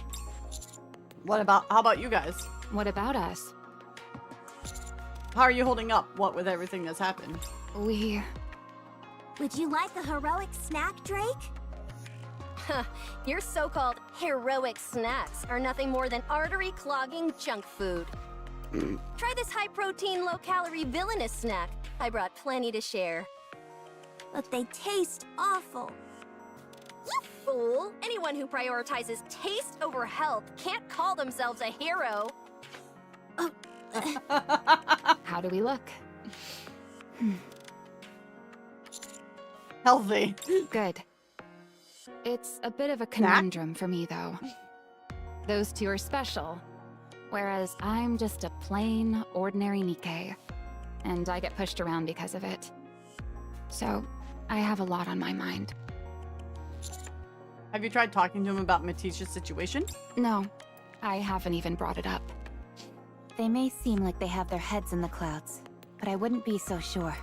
How about you guys? What about us? How are you holding up, what with everything that's happened? Would you like a heroic snack, Drake? Your so-called heroic snacks are nothing more than artery-clogging junk food. Try this high-protein, low-calorie villainous snack. I brought plenty to share. But they taste awful. You fool! Anyone who prioritizes taste over health can't call themselves a hero. How do we look? Healthy. Good. It's a bit of a conundrum for me, though. Those two are special, whereas I'm just a plain, ordinary Nikke, and I get pushed around because of it. So, I have a lot on my mind. Have you tried talking to him about Matisha's situation? No, I haven't even brought it up. They may seem like they have their heads in the clouds, but I wouldn't be so sure.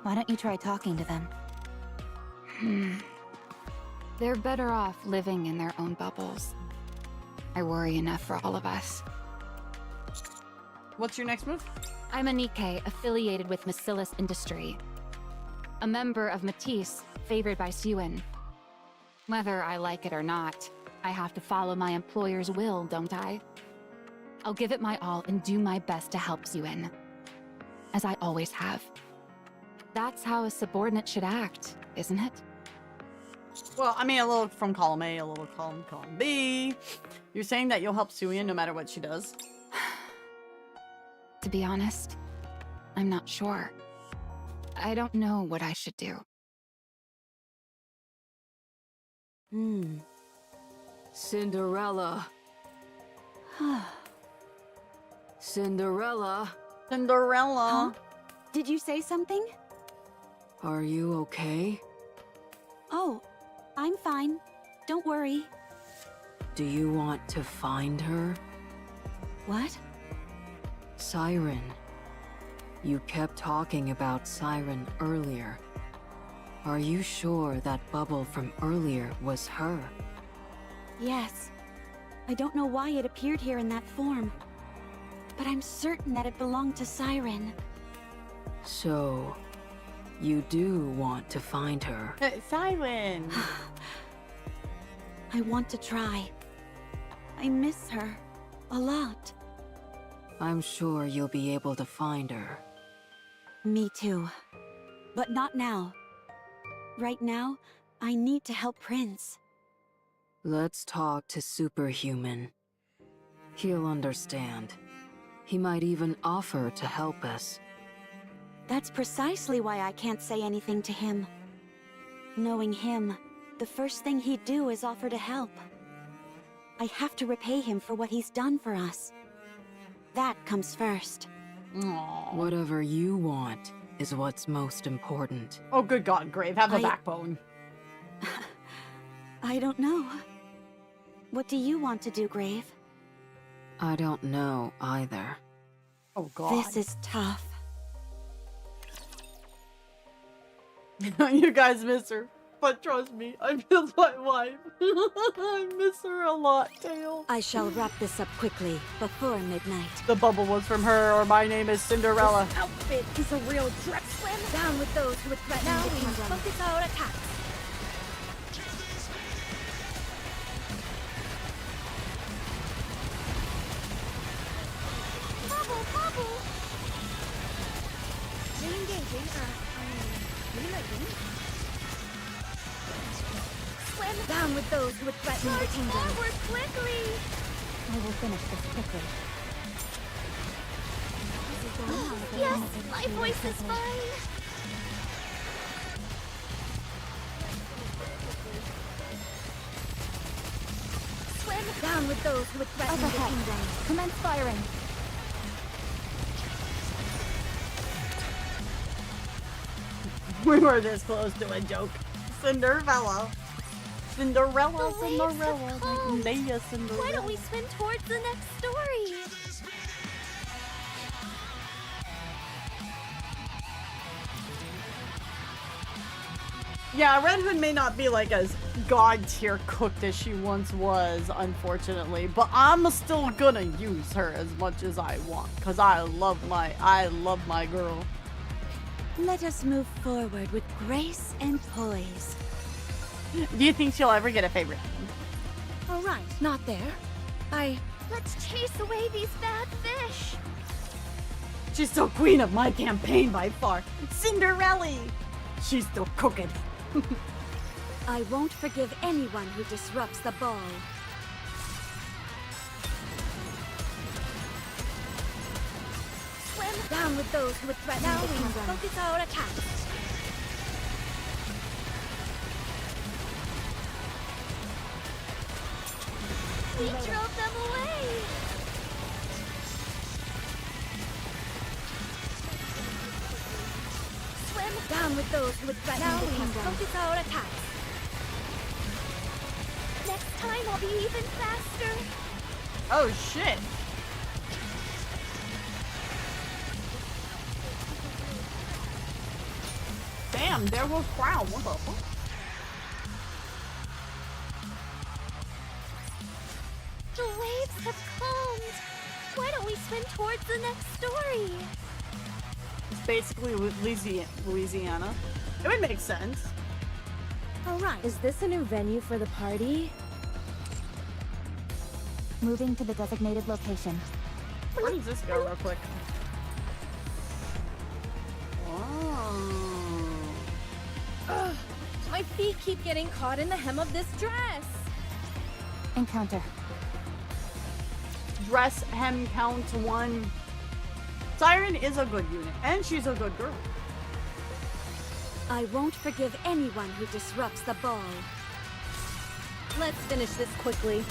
Why don't you try talking to them? They're better off living in their own bubbles. I worry enough for all of us. What's your next move? I'm a Nikke affiliated with Macilis Industry. A member of Matisse, favored by Suen. Whether I like it or not, I have to follow my employer's will, don't I? I'll give it my all and do my best to help Suen. As I always have. That's how a subordinate should act, isn't it? Well, I mean, a little from column A, a little column B. You're saying that you'll help Suian no matter what she does? To be honest, I'm not sure. I don't know what I should do. Cinderella. Cinderella. Cinderella. Did you say something? Are you okay? Oh, I'm fine. Don't worry. Do you want to find her? What? Siren. You kept talking about Siren earlier. Are you sure that bubble from earlier was her? Yes. I don't know why it appeared here in that form, but I'm certain that it belonged to Siren. So, you do want to find her? Siren. I want to try. I miss her a lot. I'm sure you'll be able to find her. Me too. But not now. Right now, I need to help Prince. Let's talk to Superhuman. He'll understand. He might even offer to help us. That's precisely why I can't say anything to him. Knowing him, the first thing he'd do is offer to help. I have to repay him for what he's done for us. That comes first. Aww. Whatever you want is what's most important. Oh, good God, Grave, have a backbone. I don't know. What do you want to do, Grave? I don't know either. Oh, God. This is tough. You guys miss her. But trust me, I miss my wife. I miss her a lot, Tail. I shall wrap this up quickly, before midnight. The bubble was from her, or my name is Cinderella. This outfit is a real dress slam. Down with those who would threaten now we focus our attacks. Bubble! Re-engaging, reloading. Swim down with those who would threaten the kingdom. Forward quickly! I will finish this quickly. Yes, my voice is fine. Swim down with those who would threaten the kingdom. Commence firing. We were this close to a joke. Cinderella. Cinderella, Cinderella. Why don't we swim towards the next story? Yeah, Red Hood may not be like as god tier cooked as she once was, unfortunately, but I'm still gonna use her as much as I want, cause I love my girl. Let us move forward with grace and poise. Do you think she'll ever get a favorite? All right, not there. Let's chase away these bad fish. She's still queen of my campaign by far. Cinderella! She's still cooking. I won't forgive anyone who disrupts the ball. Swim down with those who would threaten now we focus our attacks. We drove them away! Swim down with those who would threaten now we focus our attacks. Next time I'll be even faster. Oh shit. Damn, there was crowd. What the fuck? The waves have calmed. Why don't we swim towards the next story? It's basically Louisiana. It would make sense. All right. Is this a new venue for the party? Moving to the designated location. Where does this go real quick? Ugh, my feet keep getting caught in the hem of this dress. Encounter. Dress hem count 1. Siren is a good unit, and she's a good girl. I won't forgive anyone who disrupts the ball. Let's finish this quickly.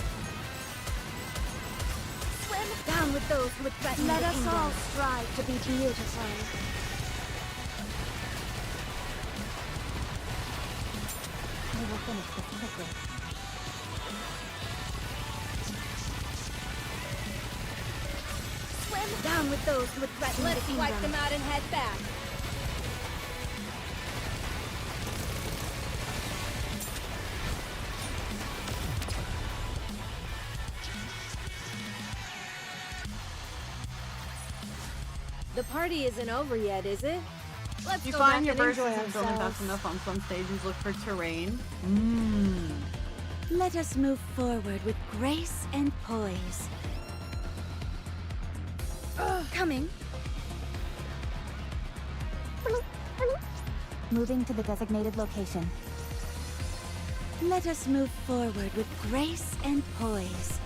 Swim Down with those who would threaten Let the us kingdom. all strive to be beautiful. We will finish this quickly. Swim Down with those who would threaten the Let's kingdom. wipe them out and head back. The party isn't over yet, is it? Let's You go find back your and verses enjoy and building ourselves. fast enough on some stages, look for terrain. Let us move forward with grace and poise. Coming. Moving to the designated location. Let us move forward with grace and poise.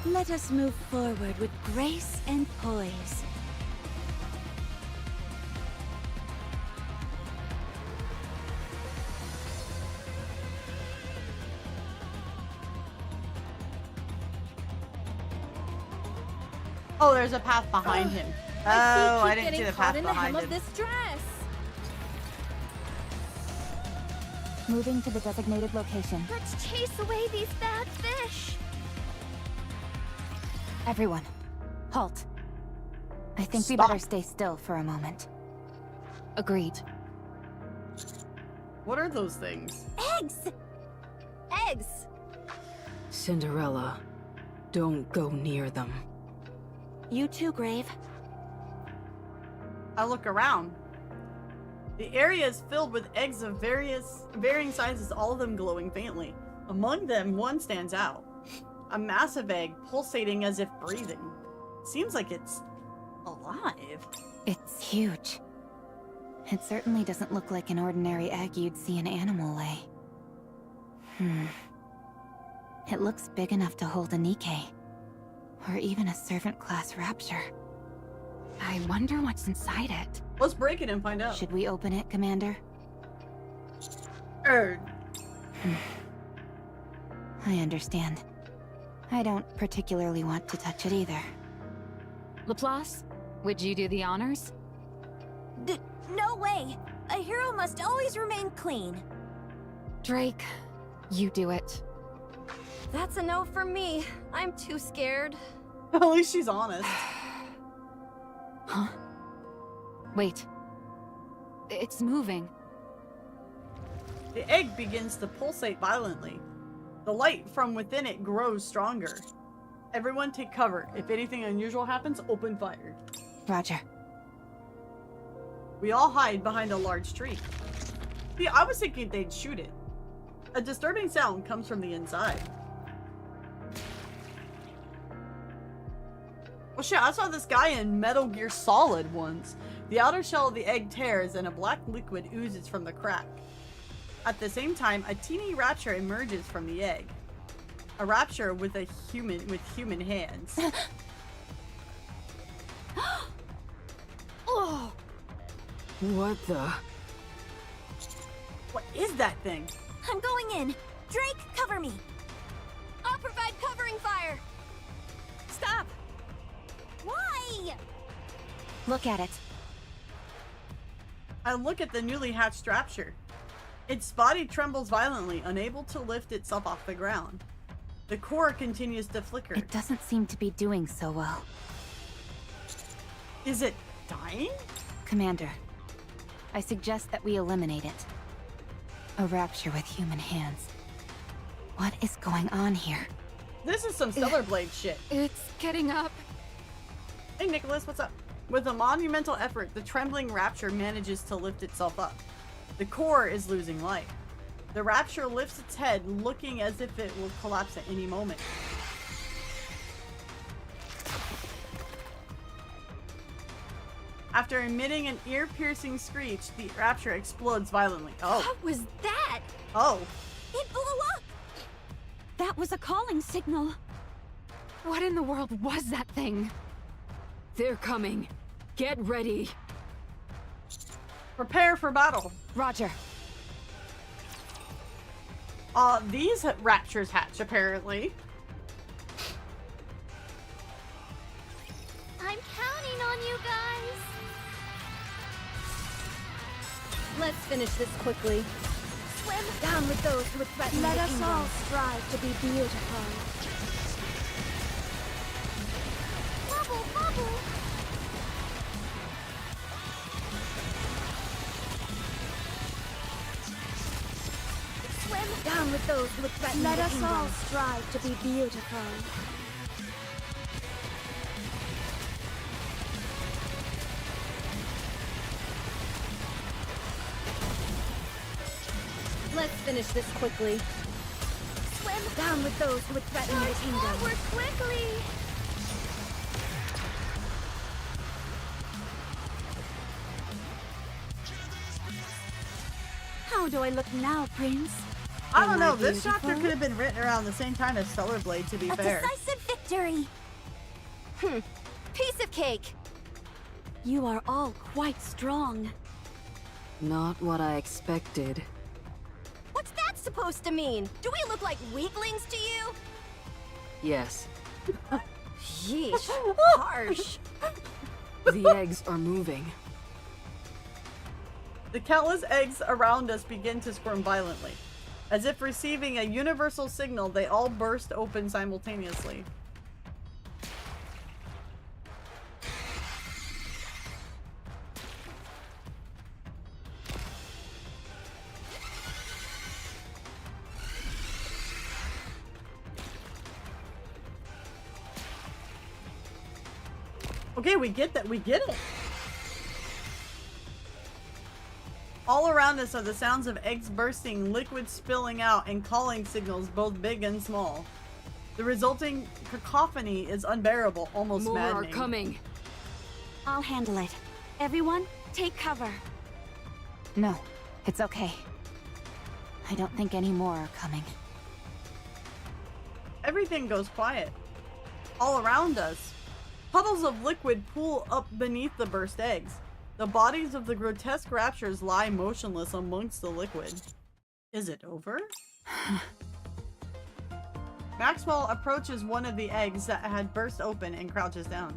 Let us move forward with grace and poise. Oh, there's a path behind him. Oh, I didn't see the path behind him. Of this dress. Moving to the designated location. Let's chase away these bad fish. Everyone, halt. I think we Stop. better stay still for a moment. Agreed. What are those things? Eggs! Eggs! Cinderella, don't go near them. You too, Grave. I look around. The area is filled with eggs of varying sizes, all of them glowing faintly. Among them, one stands out. A massive egg, pulsating as if breathing. Seems like it's alive. It's huge. It certainly doesn't look like an ordinary egg you'd see an animal lay. It looks big enough to hold a Nikke. Or even a servant-class rapture. I wonder what's inside it. Let's break it and find out. Should we open it, Commander? I understand. I don't particularly want to touch it either. Laplace, would you do the honors? No way! A hero must always remain clean. Drake, you do it. That's a no for me. I'm too scared. At least she's honest. Huh? Wait. It's moving. The egg begins to pulsate violently. The light from within it grows stronger. Everyone take cover. If anything unusual happens, open fire. Roger. We all hide behind a large tree. See, I was thinking they'd shoot it. A disturbing sound comes from the inside. Well, shit, I saw this guy in Metal Gear Solid once. The outer shell of the egg tears and a black liquid oozes from the crack. At the same time, a teeny rapture emerges from the egg. A rapture with human hands. Oh! What the? What is that thing? I'm going in. Drake, cover me. I'll provide covering fire. Stop! Why? Look at it. I look at the newly hatched rapture. Its body trembles violently, unable to lift itself off the ground. The core continues to flicker. It doesn't seem to be doing so well. Is it dying? Commander, I suggest that we eliminate it. A rapture with human hands. What is going on here? This is some Stellar Blade shit. It's getting up. Hey Nicholas, what's up? With a monumental effort, the trembling rapture manages to lift itself up. The core is losing life. The rapture lifts its head, looking as if it will collapse at any moment. After emitting an ear-piercing screech, the rapture explodes violently. Oh. What was that? Oh. It blew up! That was a calling signal. What in the world was that thing? They're coming. Get ready. Prepare for battle. Roger. These raptures hatch, apparently. I'm counting on you guys. Let's finish this quickly. Swim Down with those who would threaten Let the us kingdom. all strive to be beautiful. Bubble, bubble. Swim Down with those who would threaten Let the us kingdom. all strive to be beautiful. Let's finish this quickly. Swim Down with those who would threaten the Charge kingdom. forward quickly. How do I look now, Prince? I don't Am know. This chapter beautiful? could have been written around the same time as Stellar Blade, to be A fair. decisive victory! Piece of cake! You are all quite strong. Not what I expected. What's that supposed to mean? Do we look like weaklings to you? Yes, Yeesh. Harsh. the eggs are moving. The countless eggs around us begin to squirm violently. As if receiving a universal signal, they all burst open simultaneously. Okay, we get that. We get it. All around us are the sounds of eggs bursting, liquid spilling out, and calling signals both big and small. The resulting cacophony is unbearable, almost More maddening. are coming. I'll handle it. Everyone, take cover. No, it's okay. I don't think any more are coming. Everything goes quiet. All around us, puddles of liquid pool up beneath the burst eggs. The bodies of the grotesque raptures lie motionless amongst the liquid. Is it over? Maxwell approaches one of the eggs that had burst open and crouches down.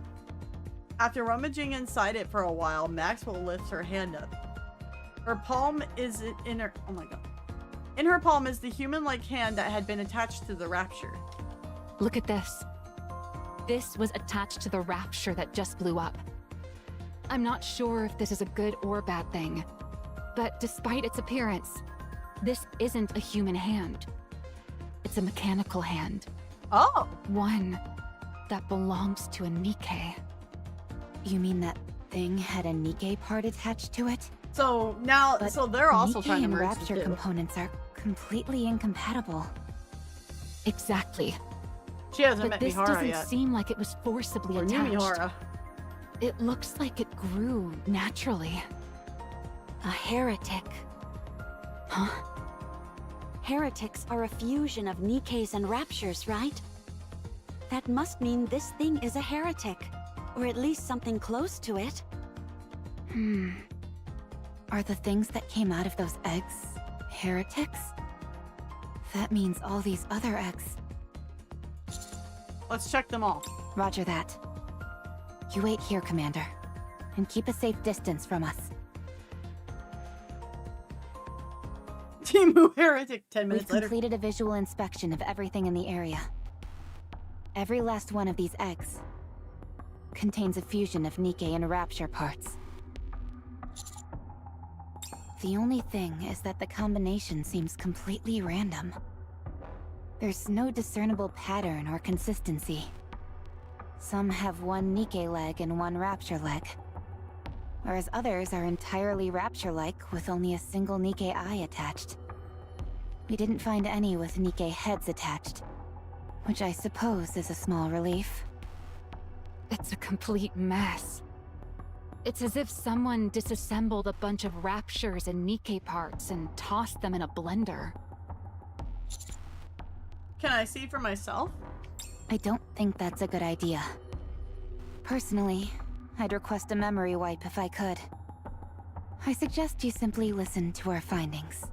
After rummaging inside it for a while, Maxwell lifts her hand up. Her palm is in her— oh my god. In her palm is the human-like hand that had been attached to the rapture. Look at this. This was attached to the rapture that just blew up. I'm not sure if this is a good or bad thing, but despite its appearance, this isn't a human hand. It's a mechanical hand. Oh! One that belongs to a Nikke. You mean that thing had a Nikke part attached to it? So now, But so they're also Nikke trying to and merge the rapture two. components are completely incompatible. Exactly. She hasn't But met this Mihara doesn't yet. seem like it was forcibly Or new attached. Mihara. It looks like it grew naturally. A heretic. Huh? Heretics are a fusion of Nikkes and raptures, right? That must mean this thing is a heretic. Or at least something close to it. Are the things that came out of those eggs heretics? That means all these other eggs. Let's check them all. Roger that. You wait here, Commander, and keep a safe distance from us. Timu Heretic, 10 minutes We've later. completed a visual inspection of everything in the area. Every last one of these eggs contains a fusion of Nikke and Rapture parts. The only thing is that the combination seems completely random. There's no discernible pattern or consistency. Some have one Nikke leg and one Rapture leg, whereas others are entirely Rapture-like with only a single Nikke eye attached. We didn't find any with Nikke heads attached, which I suppose is a small relief. It's a complete mess. It's as if someone disassembled a bunch of raptures and Nikke parts and tossed them in a blender. Can I see for myself? I don't think that's a good idea. Personally, I'd request a memory wipe if I could. I suggest you simply listen to our findings.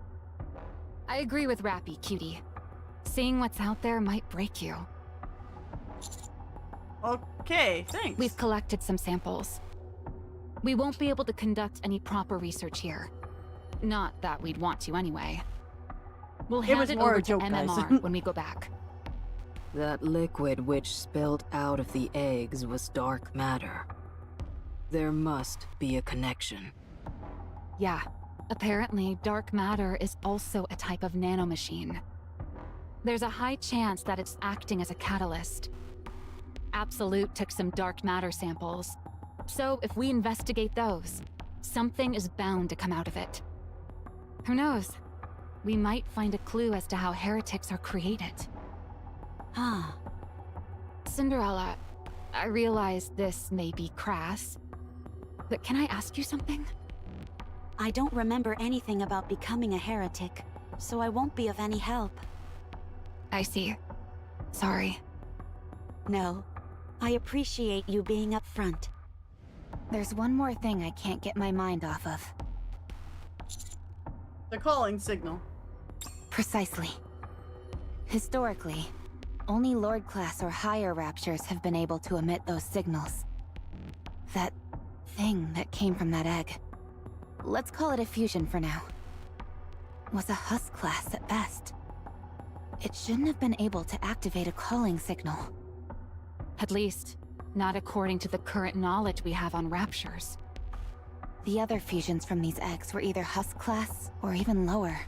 I agree with Rappy, cutie. Seeing what's out there might break you. Okay, thanks. We've collected some samples. We won't be able to conduct any proper research here. Not that we'd want to anyway. We'll hand it over to MMR when we go back. That liquid which spilled out of the eggs was dark matter. There must be a connection. Yeah. Apparently, dark matter is also a type of nanomachine. There's a high chance that it's acting as a catalyst. Absolute took some dark matter samples. So if we investigate those, something is bound to come out of it. Who knows? We might find a clue as to how heretics are created. Huh. Cinderella, I realize this may be crass, but can I ask you something? I don't remember anything about becoming a heretic, so I won't be of any help. I see. Sorry. No. I appreciate you being upfront. There's one more thing I can't get my mind off of. The calling signal. Precisely. Historically, only Lord class or higher raptures have been able to emit those signals. That thing that came from that egg, let's call it a fusion for now, was a Husk class at best. It shouldn't have been able to activate a calling signal. At least, not according to the current knowledge we have on raptures. The other fusions from these eggs were either Husk class or even lower.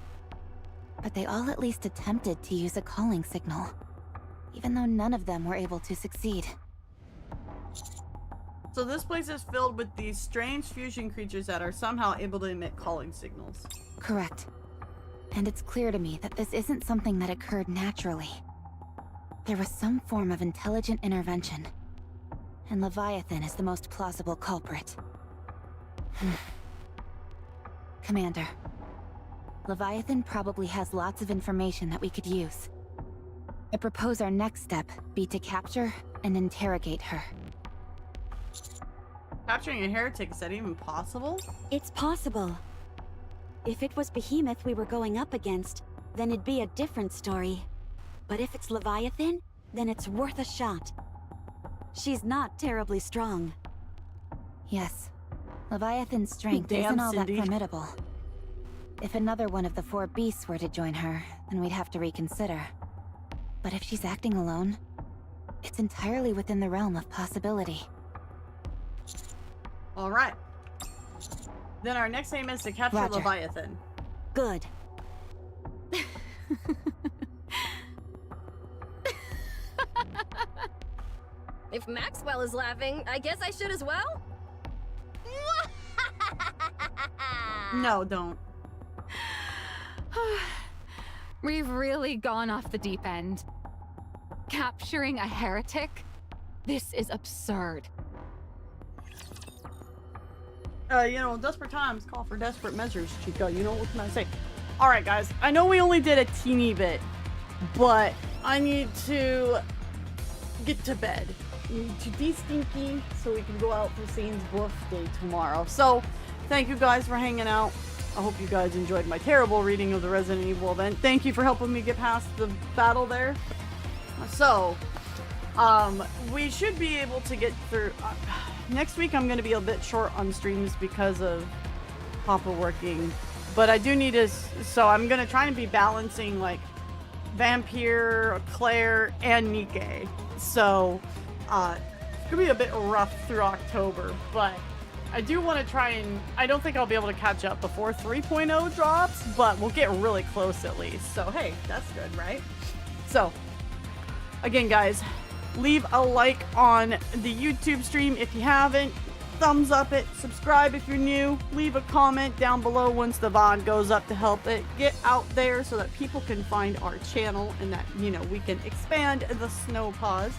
But they all at least attempted to use a calling signal, even though none of them were able to succeed. So this place is filled with these strange fusion creatures that are somehow able to emit calling signals. Correct. And it's clear to me that this isn't something that occurred naturally. There was some form of intelligent intervention. And Leviathan is the most plausible culprit. Commander, Leviathan probably has lots of information that we could use. I propose our next step be to capture and interrogate her. Capturing a heretic, is that even possible? It's possible. If it was Behemoth we were going up against, then it'd be a different story. But if it's Leviathan, then it's worth a shot. She's not terribly strong. Yes. Leviathan's strength Damn, isn't all Cindy. that formidable. If another one of the 4 beasts were to join her, then we'd have to reconsider. But if she's acting alone, it's entirely within the realm of possibility. Alright. Then our next aim is to capture Roger. Leviathan. Good. If Maxwell is laughing, I guess I should as well? No, don't. We've really gone off the deep end. Capturing a heretic? This is absurd. You know, desperate times call for desperate measures, Chica. You know, what can I say? Alright, guys. I know we only did a teeny bit, but I need to get to bed. I need to de-stinky so we can go out for Sane's birthday tomorrow. So, thank you guys for hanging out. I hope you guys enjoyed my terrible reading of the Resident Evil event. Thank you for helping me get past the battle there. So, we should be able to get through... next week I'm going to be a bit short on streams because of Papa working. But I do need to... So I'm going to try and be balancing, like, Vampire, Claire, and Nikke. So, it's going to be a bit rough through October. But I do want to try and... I don't think I'll be able to catch up before 3.0 drops. But we'll get really close at least. So, hey, that's good, right? So, again, guys... leave a like on the YouTube stream if you haven't. Thumbs up it. Subscribe if you're new. Leave a comment down below once the VOD goes up to help it get out there so that people can find our channel and that, you know, we can expand the snow pause.